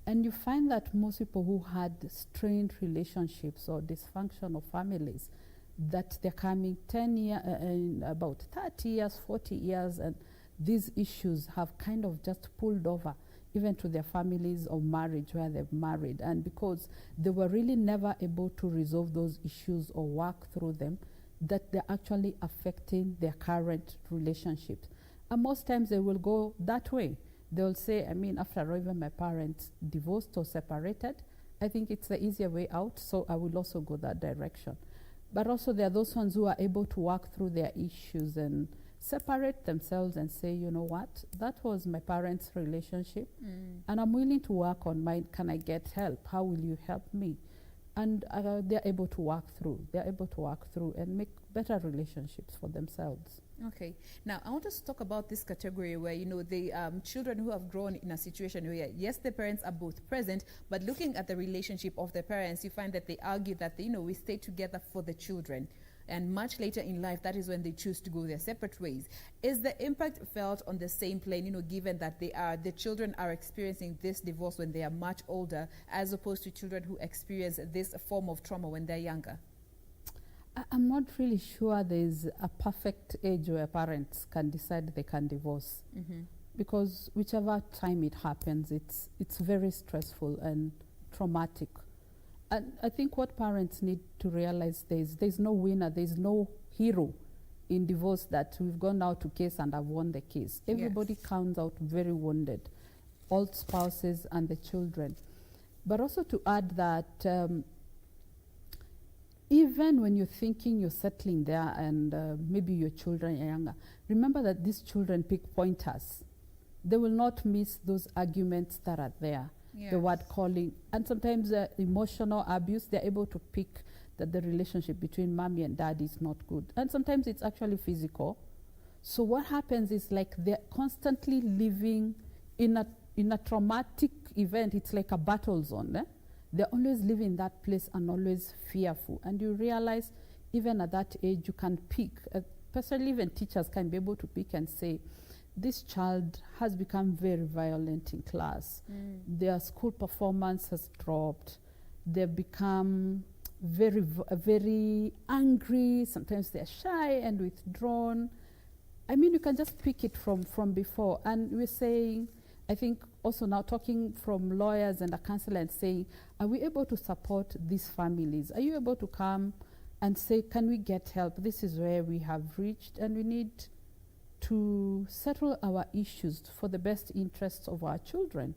And you find that most people who had strained relationships or dysfunctional families, that they're coming 10 years, in about 30 years, 40 years, and these issues have kind of just pulled over even to their families or marriage where they've married. And because they were really never able to resolve those issues or work through them, that they're actually affecting their current relationships. And most times they will go that way. They'll say, after even my parents divorced or separated, I think it's the easier way out, so I will also go that direction. But also there are those ones who are able to work through their issues and separate themselves and say, you know what, that was my parents' relationship, and I'm willing to work on mine. Can I get help? How will you help me? And they're able to work through. They're able to work through and make better relationships for themselves. Okay. Now, I want us to talk about this category where, the children who have grown in a situation where, yes, the parents are both present, but looking at the relationship of the parents, you find that they argue that, we stay together for the children. And much later in life, that is when they choose to go their separate ways. Is the impact felt on the same plane, given that the children are experiencing this divorce when they are much older, as opposed to children who experience this form of trauma when they're younger? I'm not really sure there's a perfect age where parents can decide they can divorce. Because whichever time it happens, it's very stressful and traumatic. And I think what parents need to realize, there's no winner, there's no hero in divorce that we've gone now to case and I've won the case. Everybody comes out very wounded, all spouses and the children. But also to add that even when you're thinking you're settling there and maybe your children are younger, remember that these children pick pointers. They will not miss those arguments that are there. Yes. The word calling, and sometimes emotional abuse, they're able to pick that the relationship between mommy and daddy is not good. And sometimes it's actually physical. So what happens is like they're constantly living in a traumatic event. It's like a battle zone. They always live in that place and always fearful. And you realize even at that age you can pick, especially even teachers can be able to pick and say, this child has become very violent in class. Their school performance has dropped. They've become very, very angry. Sometimes they're shy and withdrawn. You can just pick it from before. And we're saying, I think also now talking from lawyers and a counselor and saying, are we able to support these families? Are you able to come and say, can we get help? This is where we have reached and we need to settle our issues for the best interests of our children.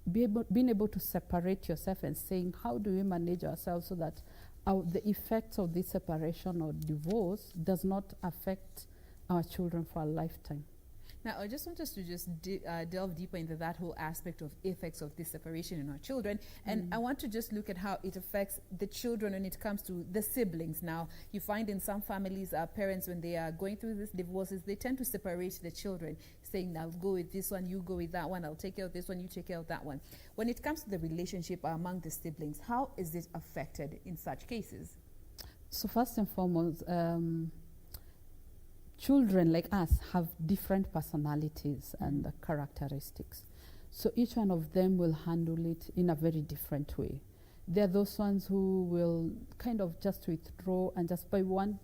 Being able to separate yourself and saying, how do we manage ourselves so that the effects of this separation or divorce does not affect our children for a lifetime. Now, I just want us to just delve deeper into that whole aspect of effects of this separation in our children. And I want to just look at how it affects the children when it comes to the siblings. Now, you find in some families, parents, when they are going through these divorces, they tend to separate the children, saying, I'll go with this one, you go with that one, I'll take care of this one, you take care of that one. When it comes to the relationship among the siblings, how is it affected in such cases? So first and foremost, children like us have different personalities and characteristics. So each one of them will handle it in a very different way. There are those ones who will kind of just withdraw and just want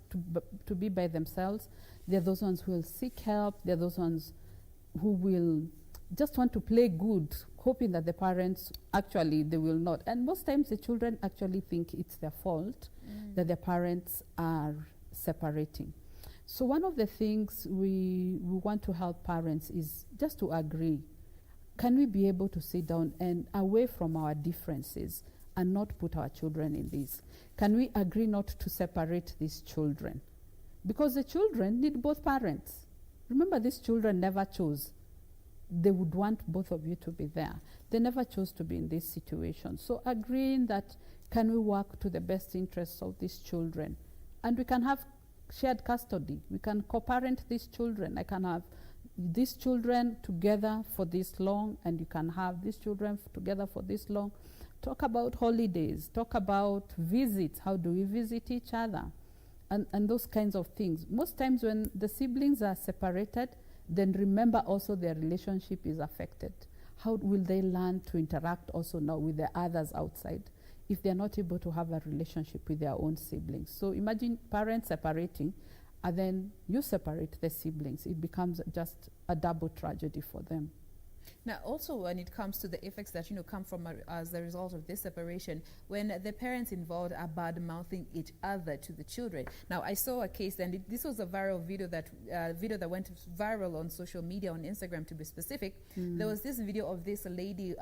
to be by themselves. There are those ones who will seek help. There are those ones who will just want to play good, hoping that the parents actually, they will not. And most times the children actually think it's their fault that their parents are separating. So one of the things we want to help parents is just to agree. Can we be able to sit down and away from our differences and not put our children in this? Can we agree not to separate these children? Because the children need both parents. Remember, these children never chose. They would want both of you to be there. They never chose to be in this situation. So agreeing that, can we work to the best interests of these children? And we can have shared custody. We can co-parent these children. I can have these children together for this long, and you can have these children together for this long. Talk about holidays. Talk about visits. How do we visit each other? And those kinds of things. Most times when the siblings are separated, then remember also their relationship is affected. How will they learn to interact also now with the others outside if they're not able to have a relationship with their own siblings? So imagine parents separating, and then you separate the siblings. It becomes just a double tragedy for them. Now, also when it comes to the effects that come from as a result of this separation, when the parents involved are bad-mouthing each other to the children. Now, I saw a case, and this was a viral video that went viral on social media, on Instagram to be specific. There was this video of this lady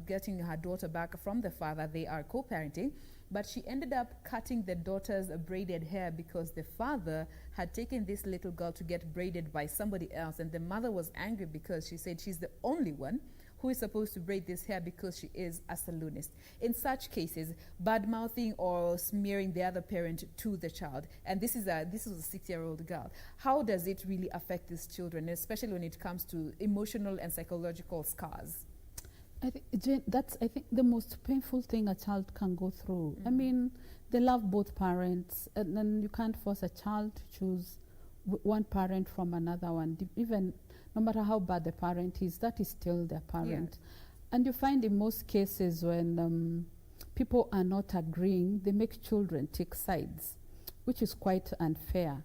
getting her daughter back from the father. They are co-parenting. But she ended up cutting the daughter's braided hair because the father had taken this little girl to get braided by somebody else. And the mother was angry because she said she's the only one who is supposed to braid this hair because she is a saloonist. In such cases, bad-mouthing or smearing the other parent to the child, and this was a 6-year-old girl, how does it really affect these children, especially when it comes to emotional and psychological scars? I think, Jane, that's, I think, the most painful thing a child can go through. I mean, they love both parents, and then you can't force a child to choose one parent from another one. Even no matter how bad the parent is, that is still their parent. Yeah. And you find in most cases when people are not agreeing, they make children take sides, which is quite unfair.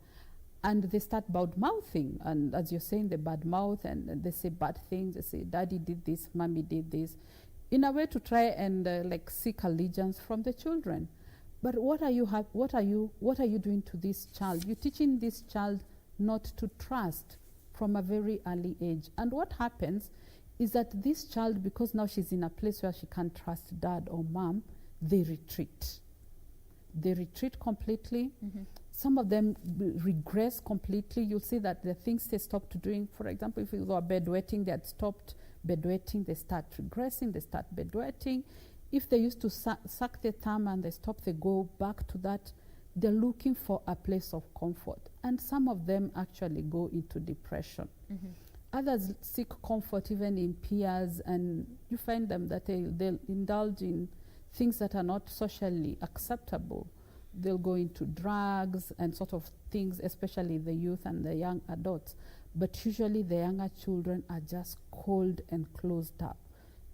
And they start bad-mouthing, and as you're saying, they bad-mouth, and they say bad things. They say, Daddy did this, Mommy did this, in a way to try and like seek allegiance from the children. But what are you doing to this child? You're teaching this child not to trust from a very early age. And what happens is that this child, because now she's in a place where she can't trust dad or mom, they retreat. They retreat completely. Some of them regress completely. You'll see that the things they stopped doing, for example, if you go bedwetting, they had stopped bedwetting, they start regressing, they start bedwetting. If they used to suck their thumb and they stop, they go back to that. They're looking for a place of comfort. And some of them actually go into depression. Others seek comfort even in peers, and you find them that they'll indulge in things that are not socially acceptable. They'll go into drugs and sort of things, especially the youth and the young adults. But usually the younger children are just cold and closed up.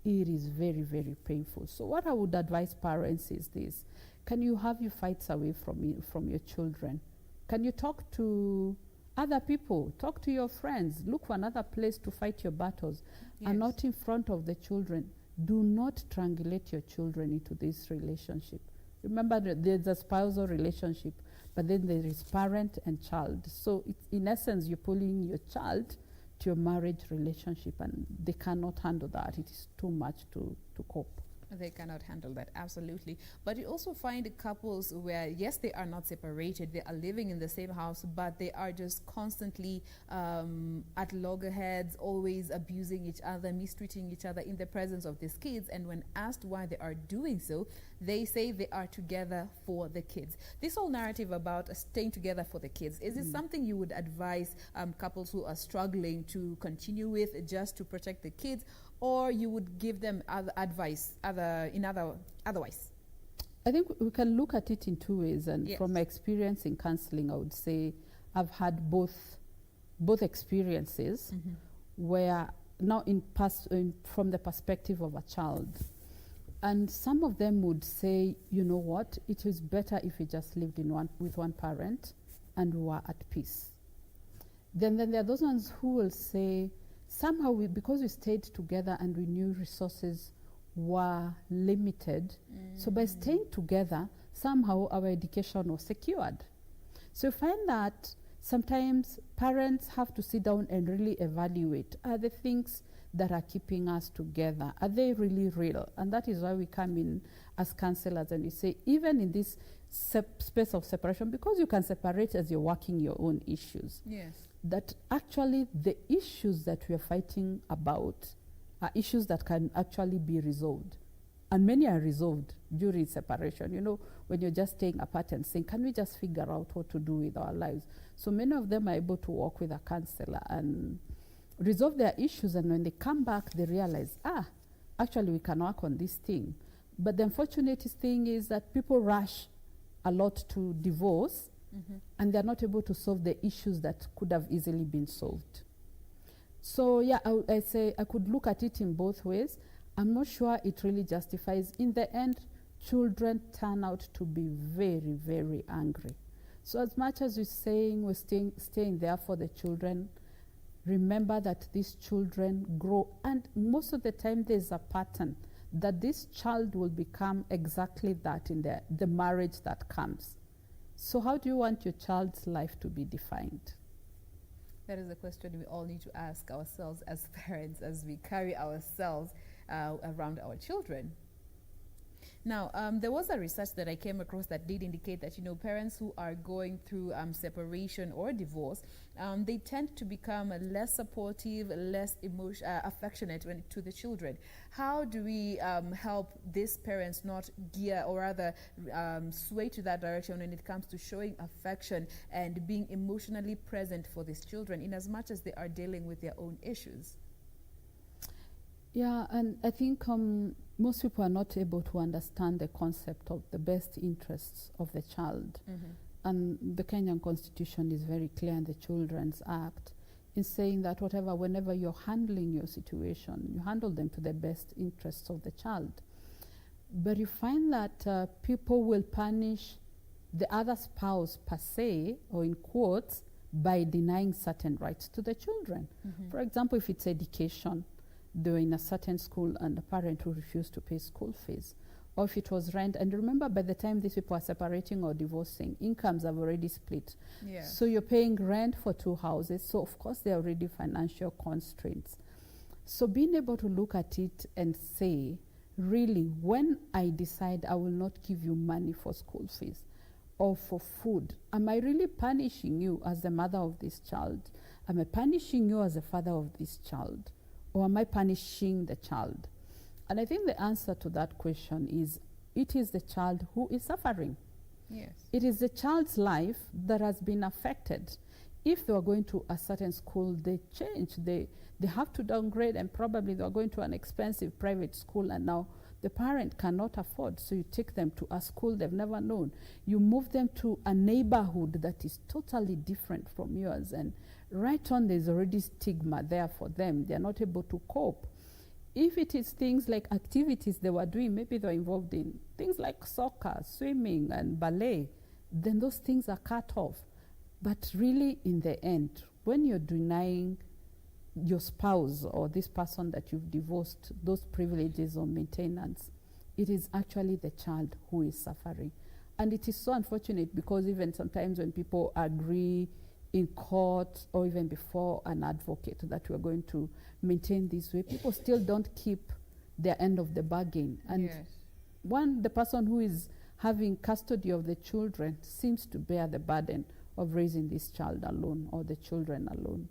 It is very, very painful. So what I would advise parents is this. Can you have your fights away from your children? Can you talk to other people? Talk to your friends. Look for another place to fight your battles, and not in front of the children. Do not triangulate your children into this relationship. Remember that there's a spousal relationship, but then there is parent and child. So it's, in essence, you're pulling your child to your marriage relationship, and they cannot handle that. It is too much to cope. They cannot handle that, absolutely. But you also find couples where, yes, they are not separated, they are living in the same house, but they are just constantly at loggerheads, always abusing each other, mistreating each other in the presence of these kids. And when asked why they are doing so, they say they are together for the kids. This whole narrative about staying together for the kids, is it something you would advise couples who are struggling to continue with just to protect the kids, or you would give them other advice otherwise? I think we can look at it in two ways, and Yes. from my experience in counseling, I would say I've had both experiences where now from the perspective of a child, and some of them would say, you know what, it is better if we just lived with one parent and we were at peace. Then there are those ones who will say, somehow because we stayed together and we knew resources were limited, so by staying together, somehow our education was secured. So you find that sometimes parents have to sit down and really evaluate, are the things that are keeping us together, are they really real? And that is why we come in as counselors and we say, even in this space of separation, because you can separate as you're working your own issues, Yes. that actually the issues that we are fighting about are issues that can actually be resolved. And many are resolved during separation. You know, when you're just staying apart and saying, can we just figure out what to do with our lives? So many of them are able to work with a counselor and resolve their issues. And when they come back, they realize, actually we can work on this thing. But the unfortunate thing is that people rush a lot to divorce, and they're not able to solve the issues that could have easily been solved. So yeah, I say I could look at it in both ways. I'm not sure it really justifies. In the end, children turn out to be very, very angry. So as much as we're saying we're staying there for the children, remember that these children grow, and most of the time there's a pattern that this child will become exactly that in the marriage that comes. So how do you want your child's life to be defined? That is a question we all need to ask ourselves as parents, as we carry ourselves around our children. Now, there was a research that I came across that did indicate that, parents who are going through separation or divorce, they tend to become less supportive, less affectionate to the children. How do we help these parents not gear or rather sway to that direction when it comes to showing affection and being emotionally present for these children in as much as they are dealing with their own issues? Yeah, and I think most people are not able to understand the concept of the best interests of the child. And the Kenyan Constitution is very clear in the Children's Act in saying that whenever you're handling your situation, you handle them to the best interests of the child. But you find that people will punish the other spouse per se, or in quotes, by denying certain rights to the children. For example, if it's education, they were in a certain school and a parent who refused to pay school fees. Or if it was rent, and remember, by the time these people are separating or divorcing, incomes have already split. Yes. So you're paying rent for 2 houses, so of course there are already financial constraints. So being able to look at it and say, really, when I decide I will not give you money for school fees or for food, am I really punishing you as the mother of this child? Am I punishing you as the father of this child? Or am I punishing the child? And I think the answer to that question is, it is the child who is suffering. Yes. It is the child's life that has been affected. If they were going to a certain school, they change. They have to downgrade, and probably they are going to an expensive private school, and now the parent cannot afford. So you take them to a school they've never known. You move them to a neighborhood that is totally different from yours, and right on there's already stigma there for them. They're not able to cope. If it is things like activities they were doing, maybe they're involved in things like soccer, swimming, and ballet, then those things are cut off. But really, in the end, when you're denying your spouse or this person that you've divorced those privileges or maintenance, it is actually the child who is suffering. And it is so unfortunate, because even sometimes when people agree in court or even before an advocate that we're going to maintain this way, people still don't keep their end of the bargain. And Yes. the person who is having custody of the children seems to bear the burden of raising this child alone or the children alone.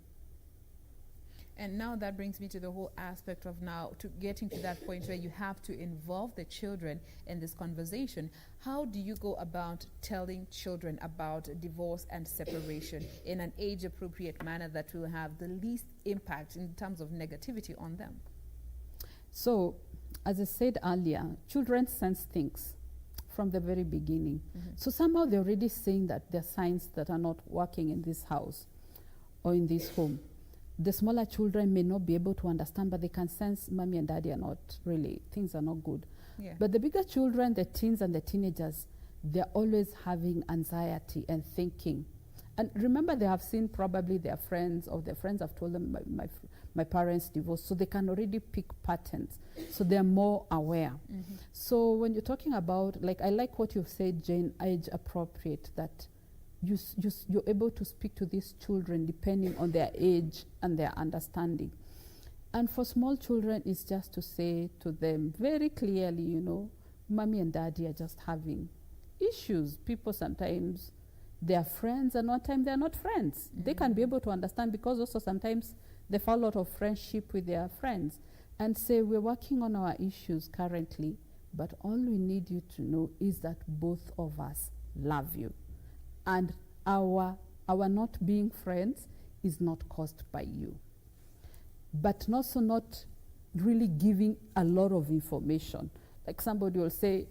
And now that brings me to the whole aspect of now to getting to that point where you have to involve the children in this conversation. How do you go about telling children about divorce and separation in an age-appropriate manner that will have the least impact in terms of negativity on them? So, as I said earlier, children sense things from the very beginning. So somehow they're already saying that there are signs that are not working in this house or in this home. The smaller children may not be able to understand, but they can sense mommy and daddy are not really, things are not good. Yeah. But the bigger children, the teens and the teenagers, they're always having anxiety and thinking. And remember, they have seen probably their friends, or their friends have told them, my parents divorced, so they can already pick patterns. So they're more aware. So when you're talking about, like, I like what you've said, Jane, age appropriate, that you're able to speak to these children depending on their age and their understanding. And for small children, it's just to say to them very clearly, you know, mommy and daddy are just having issues. People sometimes, they are friends, and one time they're not friends. They can be able to understand, because also sometimes they fall out of friendship with their friends, and say, we're working on our issues currently, but all we need you to know is that both of us love you. And our not being friends is not caused by you. But also not really giving a lot of information. Like somebody will say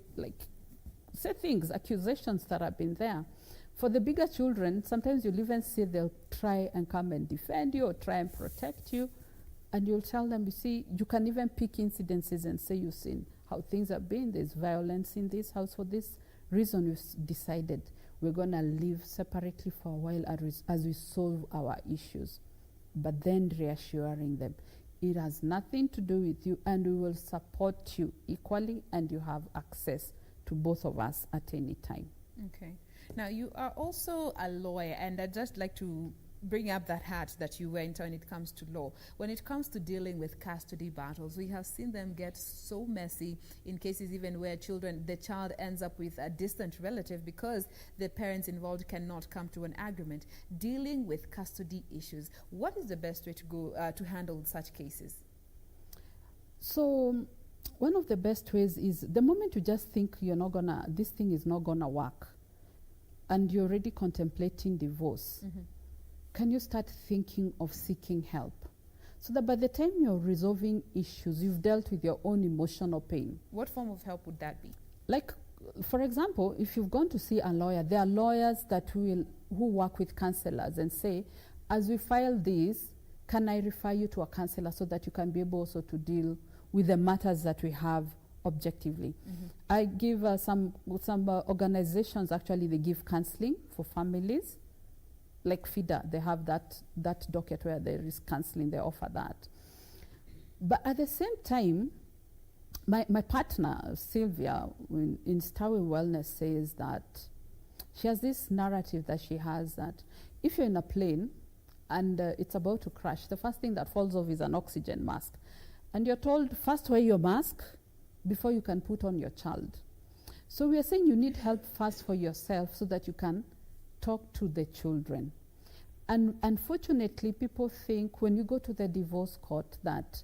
things, accusations that have been there. For the bigger children, sometimes you'll even see they'll try and come and defend you or try and protect you. And you'll tell them, you see, you can even pick incidences and say, you've seen how things have been. There's violence in this house. For this reason, we've decided we're going to live separately for a while as we solve our issues. But then reassuring them, it has nothing to do with you, and we will support you equally, and you have access to both of us at any time. Okay. Now, you are also a lawyer, and I'd just like to bring up that hat that you wear when it comes to law. When it comes to dealing with custody battles, we have seen them get so messy in cases even where the child ends up with a distant relative because the parents involved cannot come to an agreement. Dealing with custody issues, what is the best way to go to handle such cases? So one of the best ways is the moment you just think this thing is not gonna work, and you're already contemplating divorce, can you start thinking of seeking help? So that by the time you're resolving issues, you've dealt with your own emotional pain. What form of help would that be? Like, for example, if you've gone to see a lawyer, there are lawyers who work with counselors and say, as we file this, can I refer you to a counselor so that you can be able also to deal with the matters that we have objectively. I give some organizations, actually, they give counseling for families. Like FIDA, they have that docket where there is counseling, they offer that. But at the same time, my partner, Sylvia, in Starway Wellness, says that she has this narrative that she has that if you're in a plane and it's about to crash, the first thing that falls off is an oxygen mask. And you're told, first wear your mask before you can put on your child. So we are saying you need help first for yourself so that you can talk to the children. And unfortunately, people think when you go to the divorce court that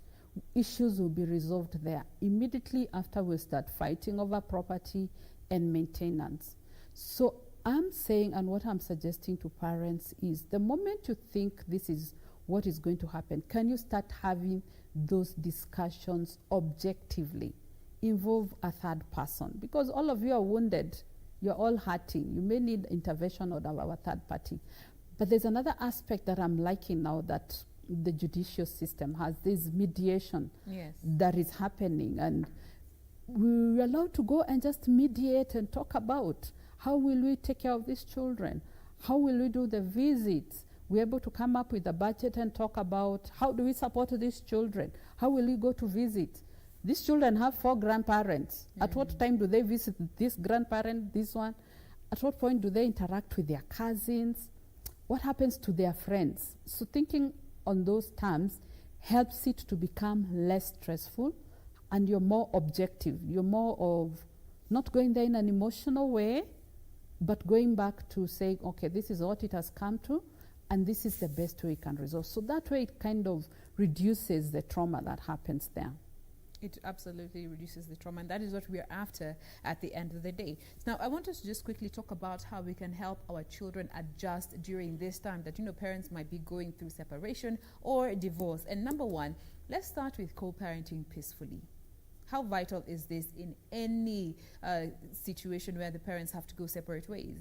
issues will be resolved there. Immediately after, we start fighting over property and maintenance. So I'm saying, and what I'm suggesting to parents is, the moment you think this is what is going to happen, can you start having those discussions objectively? Involve a third person, because all of you are wounded. You're all hurting. You may need intervention of our third party. But there's another aspect that I'm liking now that the judicial system has, this mediation that is happening. And we're allowed to go and just mediate and talk about how will we take care of these children? How will we do the visits? We're able to come up with a budget and talk about how do we support these children? How will we go to visit? These children have 4 grandparents. At what time do they visit this grandparent, this one? At what point do they interact with their cousins? What happens to their friends? So thinking on those terms helps it to become less stressful and you're more objective. You're more of not going there in an emotional way, but going back to saying, okay, this is what it has come to, and this is the best way it can resolve. So that way it kind of reduces the trauma that happens there. It absolutely reduces the trauma, and that is what we are after at the end of the day. Now, I want us to just quickly talk about how we can help our children adjust during this time that, you know, parents might be going through separation or divorce. And number one, let's start with co-parenting peacefully. How vital is this in any situation where the parents have to go separate ways?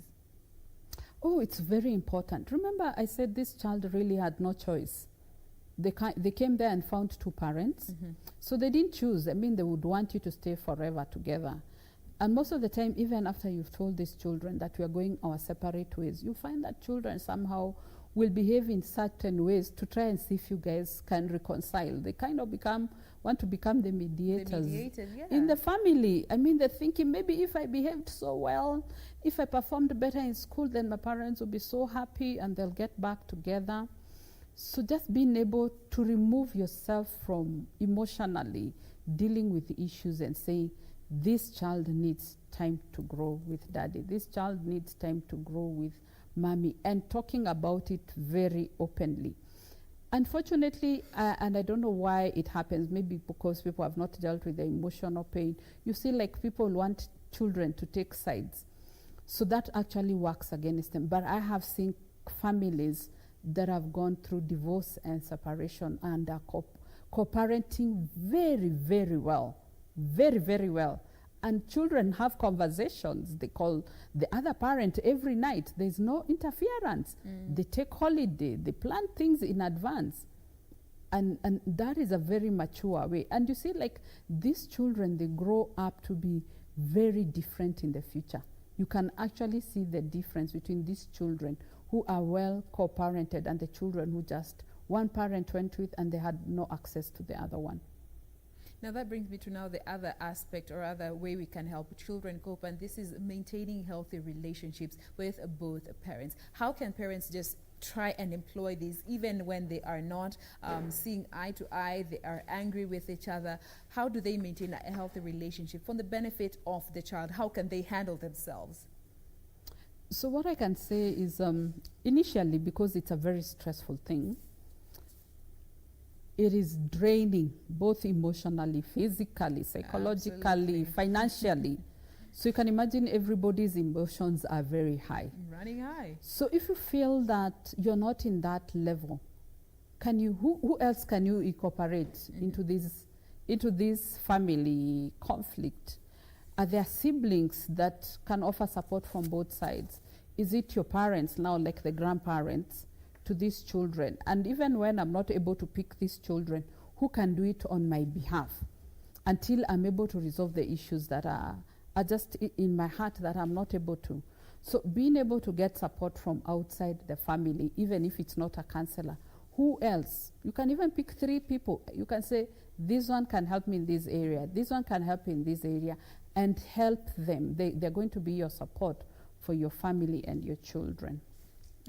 Oh, it's very important. Remember, I said this child really had no choice. They came there and found two parents. So they didn't choose. I mean, they would want you to stay forever together. And most of the time, even after you've told these children that we are going our separate ways, you find that children somehow will behave in certain ways to try and see if you guys can reconcile. They kind of want to become the mediators in the family. I mean, they're thinking, maybe if I behaved so well, if I performed better in school, then my parents will be so happy and they'll get back together. So just being able to remove yourself from emotionally dealing with the issues and saying, this child needs time to grow with daddy. This child needs time to grow with mommy, and talking about it very openly. Unfortunately, and I don't know why it happens, maybe because people have not dealt with the emotional pain, you see like people want children to take sides. So that actually works against them. But I have seen families that have gone through divorce and separation and are co-parenting very, very well. Very, very well. And children have conversations. They call the other parent every night. There's no interference. They take holiday. They plan things in advance. And that is a very mature way. And you see, like, these children, they grow up to be very different in the future. You can actually see the difference between these children who are well co-parented and the children who just one parent went with and they had no access to the other one. Now that brings me to now the other aspect or other way we can help children cope, and this is maintaining healthy relationships with both parents. How can parents just try and employ these even when they are not seeing eye to eye, they are angry with each other? How do they maintain a healthy relationship for the benefit of the child? How can they handle themselves? So what I can say is initially, because it's a very stressful thing, it is draining both emotionally, physically, psychologically, financially. So you can imagine everybody's emotions are very high. Running high. So if you feel that you're not in that level, can you, who else can you incorporate into this family conflict? Are there siblings that can offer support from both sides? Is it your parents now, like the grandparents, to these children? And even when I'm not able to pick these children, who can do it on my behalf until I'm able to resolve the issues that are just in my heart that I'm not able to? So being able to get support from outside the family, even if it's not a counselor, who else? You can even pick 3 people. You can say, this one can help me in this area, this one can help in this area, and help them. They're going to be your support for your family and your children.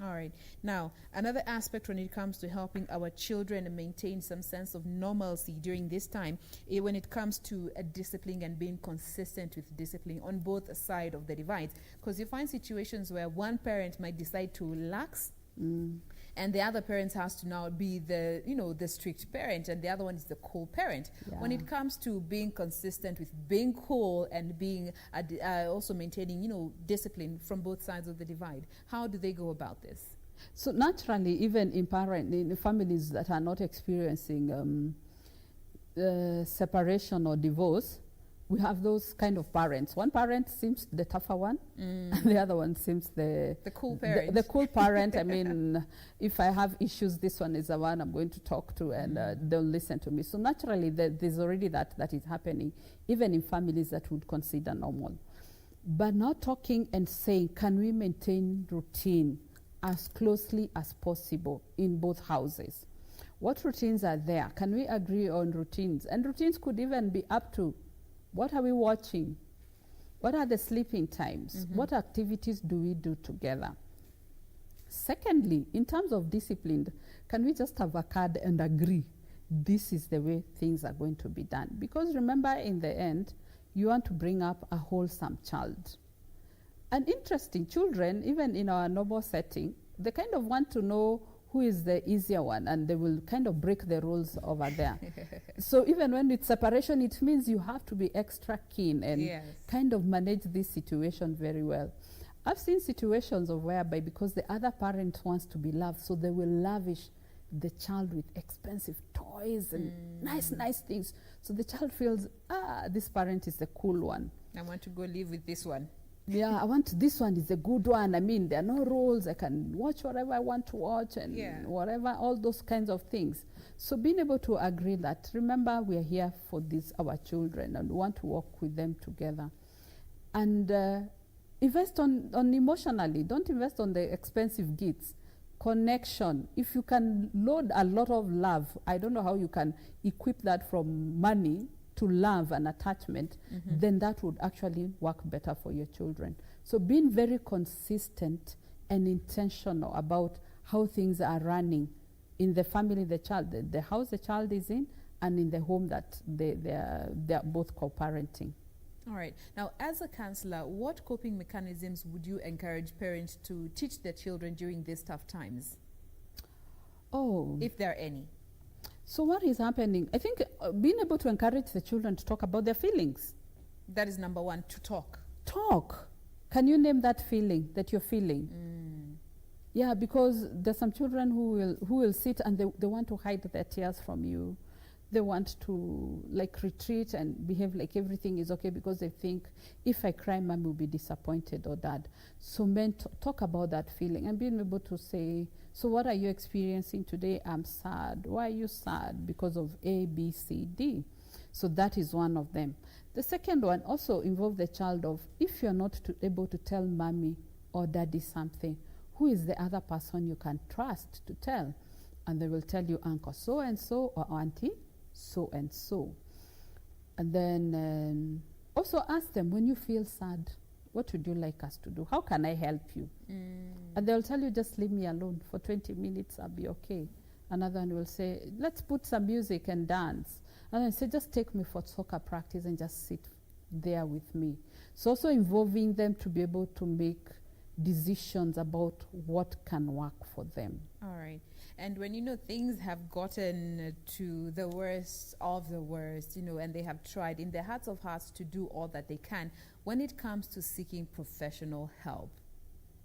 All right. Now, another aspect when it comes to helping our children maintain some sense of normalcy during this time, when it comes to discipline and being consistent with discipline on both sides of the divide. Because you find situations where one parent might decide to relax, and the other parent has to now be the, the strict parent, and the other one is the cool parent. Yeah. When it comes to being consistent with being cool and being also maintaining, discipline from both sides of the divide, how do they go about this? So naturally, even in families that are not experiencing separation or divorce, we have those kind of parents. One parent seems the tougher one, and the other one seems the cool parent. The cool parent. I mean, if I have issues, this one is the one I'm going to talk to, and they'll listen to me. So naturally, there's already that is happening, even in families that would consider normal. But not talking and saying, can we maintain routine as closely as possible in both houses? What routines are there? Can we agree on routines? And routines could even be up to, what are we watching? What are the sleeping times? What activities do we do together? Secondly, in terms of discipline, can we just have a card and agree this is the way things are going to be done. Because remember, in the end, you want to bring up a wholesome child. And interesting, children, even in our normal setting, they kind of want to know who is the easier one, and they will kind of break the rules over there. So even when it's separation, it means you have to be extra keen and kind of manage this situation very well. I've seen situations of whereby, because the other parent wants to be loved, so they will lavish the child with expensive toys and nice things. So the child feels, this parent is the cool one. I want to go live with this one. Yeah, I want this one is a good one. I mean, there are no rules. I can watch whatever I want to watch and whatever, all those kinds of things. So being able to agree that, remember, we are here for this, our children, and we want to work with them together. And invest on emotionally. Don't invest on the expensive gifts. Connection. If you can load a lot of love, I don't know how you can equip that from money to love and attachment, then that would actually work better for your children. So being very consistent and intentional about how things are running in the family, the child, the house the child is in, and in the home that they're both co-parenting. All right. Now, as a counselor, what coping mechanisms would you encourage parents to teach their children during these tough times? Oh. If there are any. So what is happening? I think being able to encourage the children to talk about their feelings. That is number one, to talk. Talk. Can you name that feeling that you're feeling? Yeah, because there's some children who will sit and they want to hide their tears from you. They want to like retreat and behave like everything is okay because they think, if I cry, mom will be disappointed, or dad. So men talk about that feeling and being able to say, so what are you experiencing today? I'm sad. Why are you sad? Because of A, B, C, D. So that is one of them. The second one also involves the child of, if you're not able to tell mommy or daddy something, who is the other person you can trust to tell? And they will tell you uncle so-and-so or auntie so-and-so. And then also ask them, when you feel sad, what would you like us to do? How can I help you? And they'll tell you, just leave me alone for 20 minutes, I'll be okay. Another one will say, let's put some music and dance. And then say, just take me for soccer practice and just sit there with me. So also involving them to be able to make decisions about what can work for them. All right. And when, things have gotten to the worst of the worst, and they have tried in their hearts of hearts to do all that they can, when it comes to seeking professional help,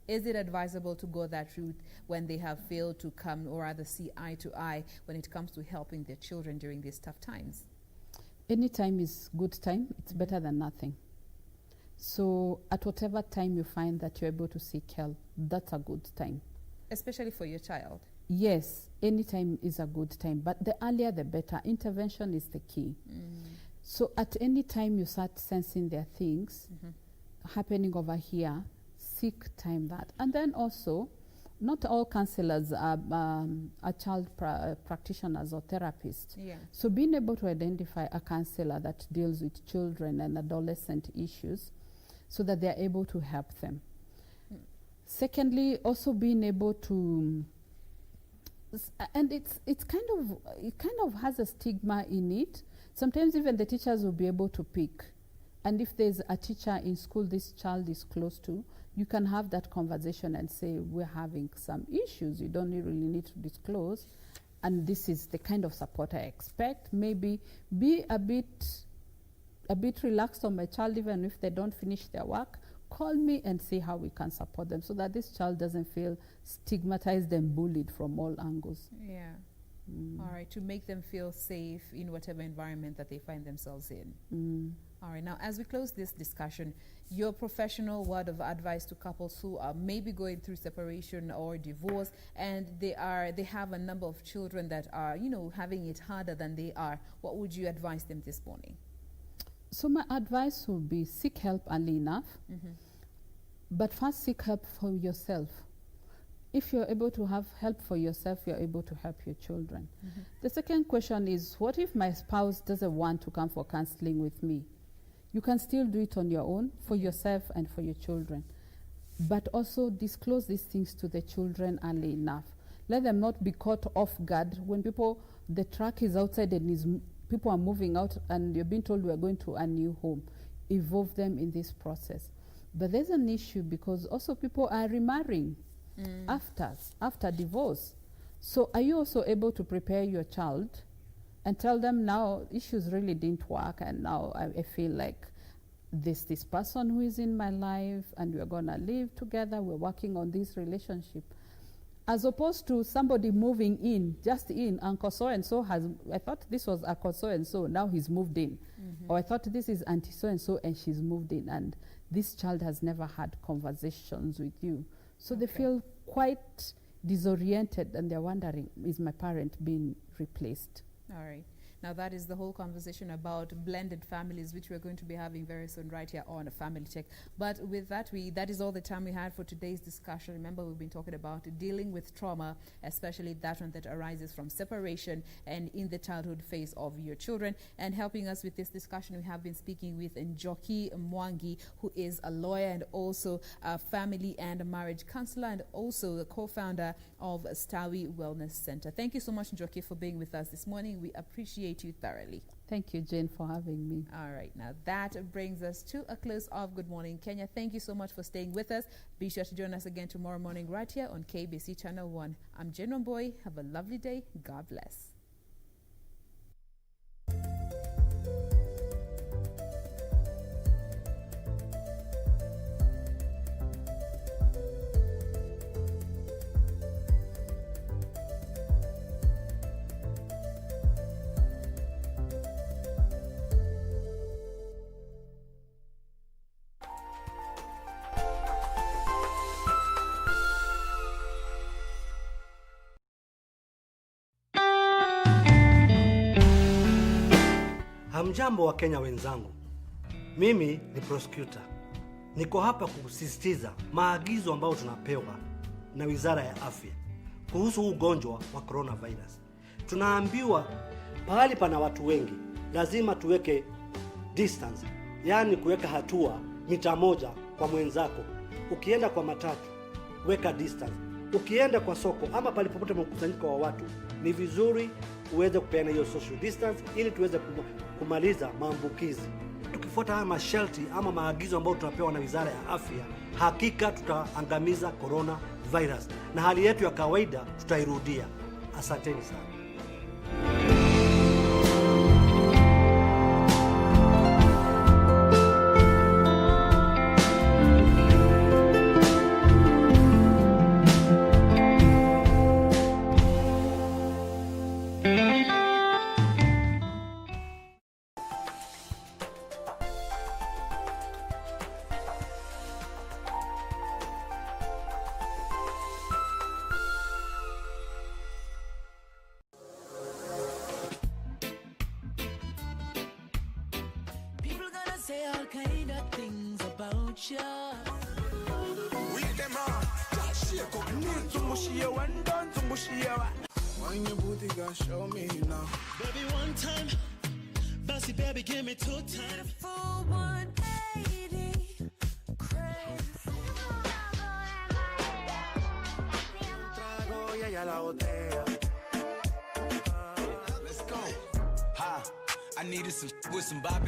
is it advisable to go that route when they have failed to come, or rather see eye to eye, when it comes to helping their children during these tough times? Any time is good time. It's better than nothing. So at whatever time you find that you're able to seek help, that's a good time. Especially for your child? Yes, any time is a good time. But the earlier the better. Intervention is the key. So at any time you start sensing there are things happening over here, seek time that. And then also, not all counselors are child practitioners or therapists. So being able to identify a counselor that deals with children and adolescent issues so that they're able to help them. Secondly, also being able to, and it kind of has a stigma in it. Sometimes even the teachers will be able to pick. And if there's a teacher in school this child is close to, you can have that conversation and say, we're having some issues. You don't really need to disclose. And this is the kind of support I expect. Maybe be a bit relaxed on my child, even if they don't finish their work. Call me and see how we can support them so that this child doesn't feel stigmatized and bullied from all angles. Yeah. All right, to make them feel safe in whatever environment that they find themselves in. All right, now as we close this discussion, your professional word of advice to couples who are maybe going through separation or divorce, and they have a number of children that are, having it harder than they are. What would you advise them this morning? So my advice would be seek help early enough, but first seek help for yourself. If you're able to have help for yourself, you're able to help your children. The second question is, what if my spouse doesn't want to come for counseling with me? You can still do it on your own for yourself and for your children. But also disclose these things to the children early enough. Let them not be caught off guard when people the truck is outside and people are moving out and you're being told we are going to a new home. Involve them in this process. But there's an issue because also people are remarrying after divorce. So are you also able to prepare your child and tell them now issues really didn't work and now I feel like this person who is in my life and we're going to live together, we're working on this relationship. As opposed to somebody moving in, just in, Uncle so-and-so I thought this was Uncle so-and-so, now he's moved in. Or I thought this is Auntie so-and-so and she's moved in. And this child has never had conversations with you. So they feel quite disoriented and they're wondering, is my parent being replaced? All right. Now that is the whole conversation about blended families, which we're going to be having very soon right here on a Family Check. But with that, that is all the time we had for today's discussion. Remember, we've been talking about dealing with trauma, especially that one that arises from separation and in the childhood phase of your children. And helping us with this discussion, we have been speaking with Njoki Mwangi, who is a lawyer and also a family and a marriage counselor and also the co-founder of Stawi Wellness Center. Thank you so much, Njoki, for being with us this morning. We appreciate you thoroughly. Thank you, Jane, for having me. All right, now that brings us to a close of Good Morning Kenya. Thank you so much for staying with us. Be sure to join us again tomorrow morning right here on KBC Channel 1. I'm Jane Romboy. Have a lovely day. God bless. Hamjambo wa Kenya wenzangu, mimi ni prosecutor. Niko hapa kusisitiza maagizo ambayo tunapewa na Wizara ya Afya kuhusu ugonjwa wa coronavirus. Tunaambiwa pahali pana watu wengi lazima tuweke distance, yani kuweka hatua mita 1 kwa mwenzako. Ukienda kwa matatu, weka distance. Ukienda kwa soko ama palipopote mkusanyiko wa watu, ni vizuri uweze kupeana hiyo social distance ili tuweze kumaliza maambukizi. Tukifuata haya masharti ama maagizo ambayo tunapewa na Wizara ya Afya, hakika tutaangamiza coronavirus na hali yetu ya kawaida tutairudia. Asanteni sana. Say all kind of things about you. With them on, just shake up. Need to mush you and done to mush you. When your booty gon' show me now. Baby, one time, bossy baby, give me 2 times. Full 180, crazy. Trago y ella la botella. Let's go. Ha. I needed some with some bop.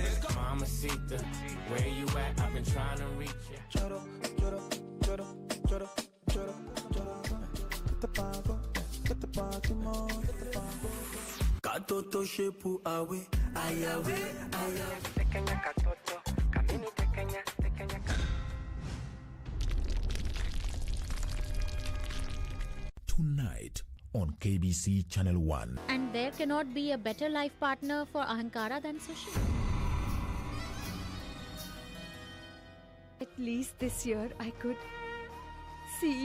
Mamacita, where you at? I've been trying to reach you. Choro, choro, choro, choro, choro, choro. Get the pago, get the party more, get the pago. Katoto shepu awe, ayawe, ayawe. Pequeña katoto, camini pequeña, pequeña. Tonight on KBC Channel 1. And there cannot be a better life partner for Ahankara than Sushi. At least this year I could see